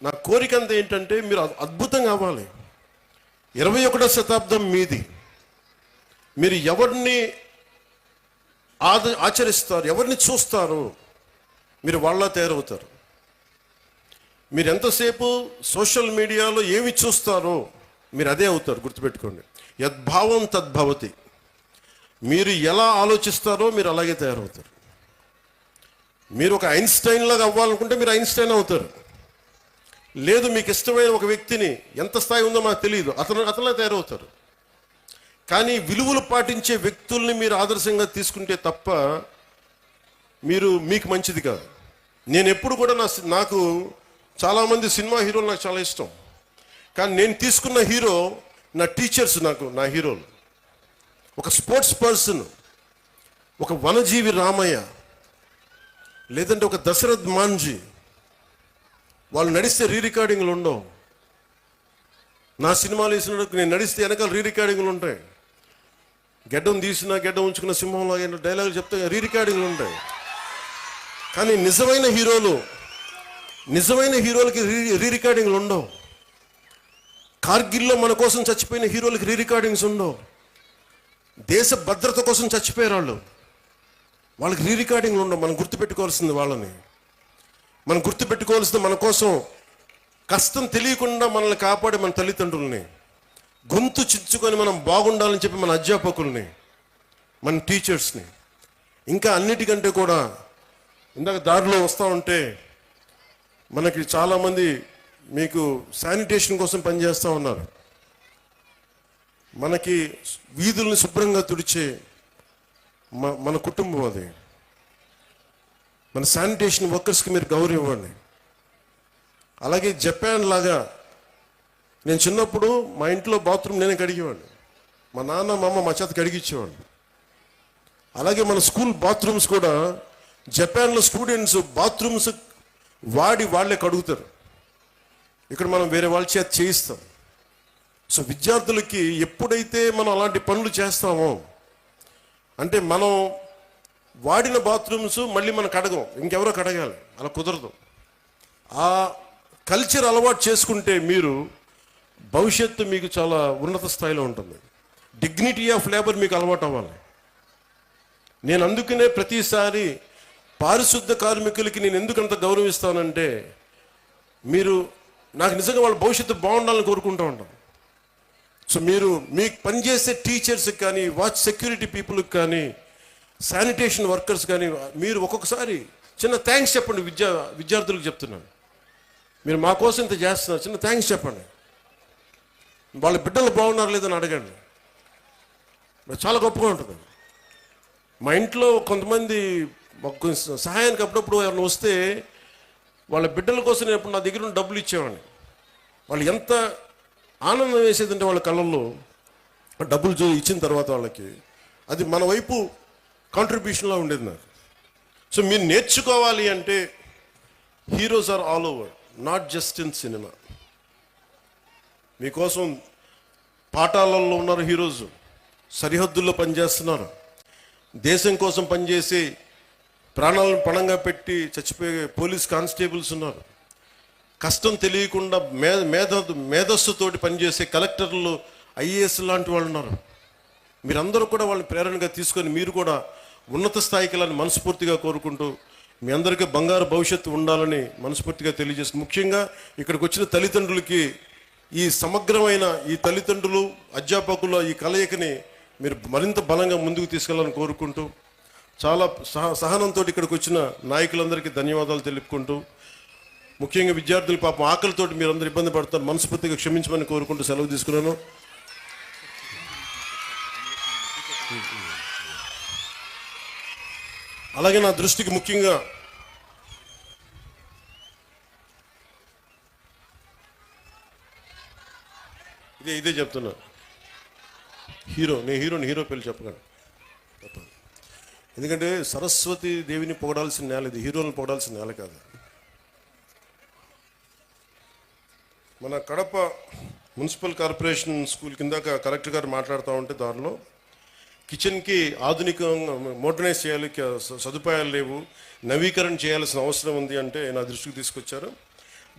నా కోరిక అంతా ఏంటంటే మీరు అద్భుతంగా అవ్వాలి. 21వ శతాబ్దం మీది. మీరు ఎవరిని ఆచరిస్తారు, ఎవరిని చూస్తారు, మీరు వాళ్ళ తయారవుతారు. మీరు ఎంతసేపు సోషల్ మీడియాలో ఏమి చూస్తారో మీరు అదే అవుతారు. గుర్తుపెట్టుకోండి, యద్భావం తద్భవతి. మీరు ఎలా ఆలోచిస్తారో మీరు అలాగే తయారవుతారు. మీరు ఒక ఐన్స్టైన్ లాగా అవ్వాలనుకుంటే మీరు ఐన్స్టైన్ అవుతారు. లేదు, మీకు ఇష్టమైన ఒక వ్యక్తిని, ఎంత స్థాయి ఉందో మాకు తెలియదు, అతలా తయారవుతారు. కానీ విలువలు పాటించే వ్యక్తుల్ని మీరు ఆదర్శంగా తీసుకుంటే తప్ప మీకు మంచిది కాదు. నేను ఎప్పుడు కూడా నాకు చాలామంది సినిమా హీరోలు నాకు చాలా ఇష్టం. కానీ నేను తీసుకున్న హీరో నా టీచర్స్, నా హీరోలు. ఒక స్పోర్ట్స్ పర్సన్, ఒక వనజీవి రామయ్య, లేదంటే ఒక దశరథ్ మాంజీ. వాళ్ళు నడిస్తే రికార్డింగ్లు ఉండవు. నా సినిమాలు వేసినప్పుడు నేను నడిస్తే వెనకాల రికార్డింగ్లు ఉంటాయి. గెడ్డం తీసినా గెడ్డం ఉంచుకున్న సింహంలాగా డైలాగులు చెప్తే రికార్డింగ్లు ఉంటాయి. కానీ నిజమైన హీరోలకి రికార్డింగ్లు ఉండవు. కార్గిల్లో మన కోసం చచ్చిపోయిన హీరోలకి రికార్డింగ్స్ ఉండవు. దేశ భద్రత కోసం చచ్చిపోయారు వాళ్ళకి రికార్డింగ్లు ఉండవు. మనం గుర్తుపెట్టుకోవాల్సింది వాళ్ళని. మనం గుర్తుపెట్టుకోవాల్సింది మన కోసం కష్టం తెలియకుండా మనల్ని కాపాడే మన తల్లిదండ్రుల్ని, గొంతు చించుకొని మనం బాగుండాలని చెప్పి మన అధ్యాపకుల్ని, మన టీచర్స్ని. ఇంకా అన్నిటికంటే కూడా ఇందాక దారిలో వస్తూ ఉంటే మనకి చాలామంది మీకు శానిటేషన్ కోసం పనిచేస్తూ ఉన్నారు. మనకి వీధుల్ని శుభ్రంగా తుడిచే మన కుటుంబం అది. మన శానిటేషన్ వర్కర్స్కి మీరు గౌరవం ఇవ్వండి. అలాగే జపాన్ లాగా, నేను చిన్నప్పుడు మా ఇంట్లో బాత్రూమ్ నేనే కడిగేవాడిని. మా నాన్న మా అమ్మ మా చేత కడిగిచ్చేవాడిని. అలాగే మన స్కూల్ బాత్రూమ్స్ కూడా జపాన్లో స్టూడెంట్స్ బాత్రూమ్స్ వాళ్ళే కడుగుతారు. ఇక్కడ మనం వేరే వాళ్ళ చేత చేయిస్తాం. సో విద్యార్థులకి ఎప్పుడైతే మనం అలాంటి పనులు చేస్తామో, అంటే మనం వాడిన బాత్రూమ్స్ మళ్ళీ మనం కడగం, ఇంకెవరో కడగాలి, అలా కుదరదు. ఆ కల్చర్ అలవాటు చేసుకుంటే మీరు భవిష్యత్తు మీకు చాలా ఉన్నత స్థాయిలో ఉంటుంది. డిగ్నిటీ ఆఫ్ లేబర్ మీకు అలవాటు అవ్వాలి. నేను అందుకనే ప్రతిసారి పారిశుద్ధ కార్మికులకి నేను ఎందుకంత గౌరవిస్తానంటే, నాకు నిజంగా వాళ్ళ భవిష్యత్తు బాగుండాలని కోరుకుంటూ ఉంటాం. సో మీకు పనిచేసే టీచర్స్కి కానీ, వాచ్ సెక్యూరిటీ పీపుల్కి కానీ, శానిటేషన్ వర్కర్స్ కానీ మీరు ఒక్కొక్కసారి చిన్న థ్యాంక్స్ చెప్పండి. విద్యార్థులకు చెప్తున్నాను, మీరు మా కోసం ఇంత చేస్తున్నారు, చిన్న థ్యాంక్స్ చెప్పండి. వాళ్ళ బిడ్డలు బాగున్నారు లేదని అడగండి. చాలా గొప్పగా ఉంటుంది. మా ఇంట్లో కొంతమంది సహాయానికి అప్పుడప్పుడు ఎవరైనా వస్తే వాళ్ళ బిడ్డల కోసం నేను ఎప్పుడు నా దగ్గర ఉన్న డబ్బులు ఇచ్చేవాడిని. వాళ్ళు ఎంత ఆనందం వేసేదంటే వాళ్ళ కళ్ళల్లో డబ్బులు ఇచ్చిన తర్వాత వాళ్ళకి అది మన వైపు కాంట్రిబ్యూషన్లా ఉండేది నాకు. సో మీరు నేర్చుకోవాలి అంటే heroes are all over, not just in cinema. మీకోసం పాఠాలలో ఉన్నారు హీరోస్, సరిహద్దుల్లో పనిచేస్తున్నారు, దేశం కోసం పనిచేసి ప్రాణాలను పణంగా పెట్టి చచ్చిపోయే పోలీస్ కానిస్టేబుల్స్ ఉన్నారు, కష్టం తెలియకుండా మేధస్సుతోటి పనిచేసే కలెక్టర్లు, ఐఏఎస్ లాంటి వాళ్ళు ఉన్నారు. మీరందరూ కూడా వాళ్ళని ప్రేరణగా తీసుకొని మీరు కూడా ఉన్నత స్థాయికి వెళ్ళాలని మనస్ఫూర్తిగా కోరుకుంటూ, మీ అందరికీ బంగారు భవిష్యత్తు ఉండాలని మనస్ఫూర్తిగా తెలియజేస్తుంది. ముఖ్యంగా ఇక్కడికి వచ్చిన తల్లిదండ్రులకి ఈ సమగ్రమైన ఈ తల్లిదండ్రులు అధ్యాపకుల ఈ కలయికని మీరు మరింత బలంగా ముందుకు తీసుకెళ్లాలని కోరుకుంటూ, చాలా సహనంతో ఇక్కడికి వచ్చిన నాయకులందరికీ ధన్యవాదాలు తెలుపుకుంటూ, ముఖ్యంగా విద్యార్థులు పాపం ఆకలితోటి మీరు అందరూ ఇబ్బంది పడతారు, మనస్ఫూర్తిగా క్షమించమని కోరుకుంటూ సెలవు తీసుకున్నాను. అలాగే నా దృష్టికి ముఖ్యంగా ఇదే చెప్తున్నా, హీరో పేరు చెప్పగలను. ఎందుకంటే సరస్వతి దేవిని పొగడాల్సిన నేల ఇది, హీరోలను పొగడాల్సిన నేల కాదు. మన కడప మున్సిపల్ కార్పొరేషన్ స్కూల్ కింద కలెక్టర్ గారు మాట్లాడుతూ ఉంటే దానిలో కిచెన్కి ఆధునికంగా మోడర్నైజ్ చేయాలి, సదుపాయాలు లేవు, నవీకరణ చేయాల్సిన అవసరం ఉంది అంటే నా దృష్టికి తీసుకొచ్చారు.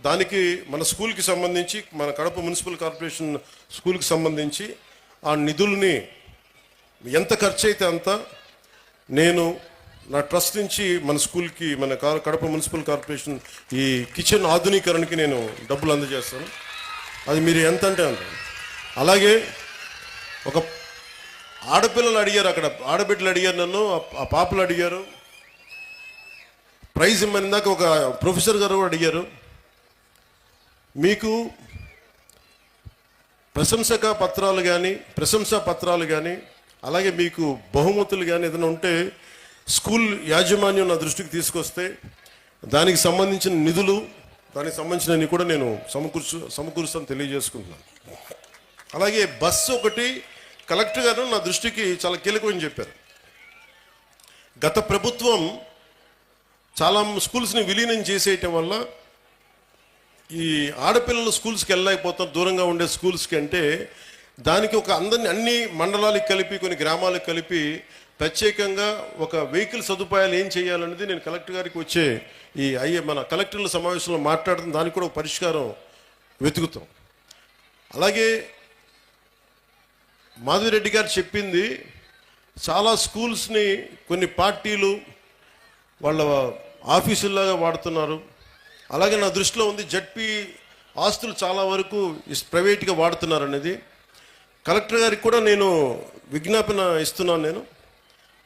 దానికి మన స్కూల్కి సంబంధించి, మన కడప మున్సిపల్ కార్పొరేషన్ స్కూల్కి సంబంధించి ఆ నిధుల్ని ఎంత ఖర్చు అయితే అంత నేను నా ట్రస్ట్ నుంచి మన స్కూల్కి, మన కడప మున్సిపల్ కార్పొరేషన్ ఈ కిచెన్ ఆధునీకరణకి నేను డబ్బులు అందజేస్తాను. అది మీరు ఎంత అంటే అంత. అలాగే ఒక ఆడపిల్లలు అడిగారు, అక్కడ ఆడబిడ్డలు అడిగారు నన్ను, ఆ పాపలు అడిగారు, ప్రైజ్ ఇమ్మని దాకా ఒక ప్రొఫెసర్ గారు కూడా అడిగారు. మీకు ప్రశంసా పత్రాలు కానీ అలాగే మీకు బహుమతులు కానీ ఏదైనా ఉంటే స్కూల్ యాజమాన్యం నా దృష్టికి తీసుకొస్తే దానికి సంబంధించిన నిధులు, దానికి సంబంధించినవి కూడా నేను సమకూరుస్తాను తెలియజేసుకుంటున్నాను. అలాగే బస్సు ఒకటి కలెక్టర్ గారు నా దృష్టికి చాలా కీలకమని చెప్పారు. గత ప్రభుత్వం చాలా స్కూల్స్ని విలీనం చేసేయటం వల్ల ఈ ఆడపిల్లలు స్కూల్స్కి వెళ్ళలేకపోతారు, దూరంగా ఉండే స్కూల్స్కి. అంటే దానికి ఒక అన్ని మండలాలకు కలిపి, కొన్ని గ్రామాలకు కలిపి ప్రత్యేకంగా ఒక వెహికల్ సదుపాయాలు ఏం చేయాలనేది నేను కలెక్టర్ గారికి వచ్చే మన కలెక్టర్ల సమావేశంలో మాట్లాడుతున్న దానికి కూడా ఒక పరిష్కారం వెతుకుతాం. అలాగే మాధవిరెడ్డి గారు చెప్పింది, చాలా స్కూల్స్ని కొన్ని పార్టీలు వాళ్ళ ఆఫీసుల్లాగా వాడుతున్నారు. అలాగే నా దృష్టిలో ఉంది జడ్పీ ఆస్తులు చాలా వరకు ప్రైవేట్గా వాడుతున్నారు అనేది. కలెక్టర్ గారికి కూడా నేను విజ్ఞాపన ఇస్తున్నాను. నేను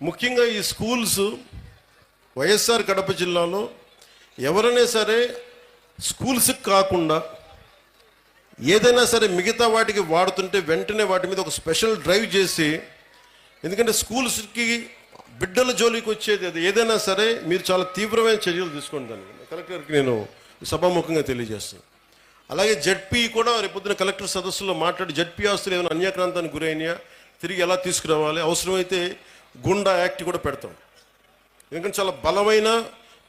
ముఖ్యంగా ఈ స్కూల్స్ వైఎస్ఆర్ కడప జిల్లాలో ఎవరైనా సరే స్కూల్స్కి కాకుండా ఏదైనా సరే మిగతా వాటికి వాడుతుంటే వెంటనే వాటి మీద ఒక స్పెషల్ డ్రైవ్ చేసి, ఎందుకంటే స్కూల్స్కి బిడ్డల జోలికి వచ్చేది అది ఏదైనా సరే మీరు చాలా తీవ్రమైన చర్యలు తీసుకోండి. దాన్ని కలెక్టర్కి నేను సభాముఖంగా తెలియజేస్తాను. అలాగే జడ్పీ కూడా రేపొద్దున కలెక్టర్ సదస్సులో మాట్లాడి జడ్పీ ఆస్తులు ఏమైనా అన్యాక్రాంతానికి గురైనాయా తిరిగి ఎలా తీసుకురావాలి, అవసరమైతే గుండా యాక్ట్ కూడా పెడతాం. ఎందుకంటే చాలా బలమైన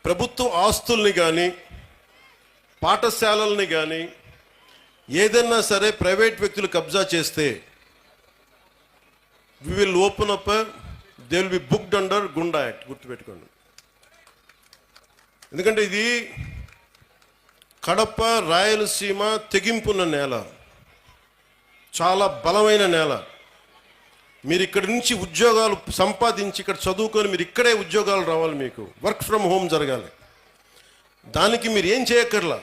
ప్రభుత్వ ఆస్తుల్ని కానీ పాఠశాలల్ని కానీ ఏదైనా సరే ప్రైవేట్ వ్యక్తులు కబ్జా చేస్తే we will open up, they will be booked under goonda act. గుర్తుపెట్టుకోండి. ఎందుకంటే ఇది కడప రాయలసీమ తెగింపున్న నేల, చాలా బలమైన నేల. మీరు ఇక్కడి నుంచి ఉద్యోగాలు సంపాదించి ఇక్కడ చదువుకొని మీరు ఇక్కడే ఉద్యోగాలు రావాలి, మీకు వర్క్ ఫ్రమ్ హోమ్ జరగాలి. దానికి మీరు ఏం చేయక్కర్లా,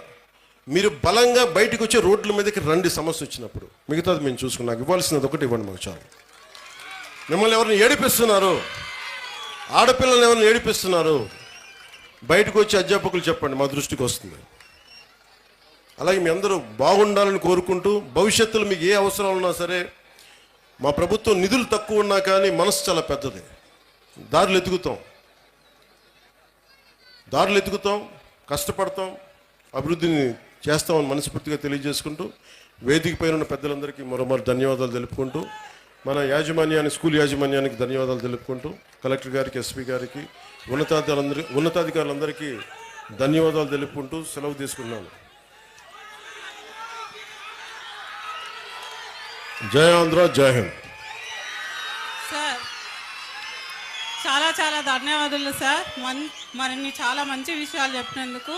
మీరు బలంగా బయటకు వచ్చే రోడ్ల మీదకి రండి సమస్య వచ్చినప్పుడు. మిగతాది మేము చూసుకుని నాకు ఇవ్వాల్సినది ఒకటి ఇవ్వండి మాకు చాలు. మిమ్మల్ని ఎవరిని ఏడిపిస్తున్నారు, ఆడపిల్లల్ని ఎవరిని ఏడిపిస్తున్నారు, బయటకు వచ్చి అధ్యాపకులు చెప్పండి, మా దృష్టికి వస్తుంది. అలాగే మీ అందరూ బాగుండాలని కోరుకుంటూ, భవిష్యత్తులో మీకు ఏ అవసరాలు ఉన్నా సరే, మా ప్రభుత్వం నిధులు తక్కువ ఉన్నా కానీ మనసు చాలా పెద్దది, దారులు ఎతుకుతాం, కష్టపడతాం, అభివృద్ధిని చేస్తామని మనస్ఫూర్తిగా తెలియజేసుకుంటూ, వేదిక పైన ఉన్న పెద్దలందరికీ మరోమారు ధన్యవాదాలు తెలుపుకుంటూ, మన స్కూల్ యాజమాన్యానికి ధన్యవాదాలు తెలుపుకుంటూ, కలెక్టర్ గారికి, ఎస్పీ గారికి, ఉన్నతాధికారులందరికీ ధన్యవాదాలు తెలుపుకుంటూ సెలవు తీసుకున్నాను. జై ఆంధ్ర, జై హింద్. సార్ చాలా చాలా ధన్యవాదాలు సార్, మరిన్ని చాలా మంచి విషయాలు చెప్పినందుకు.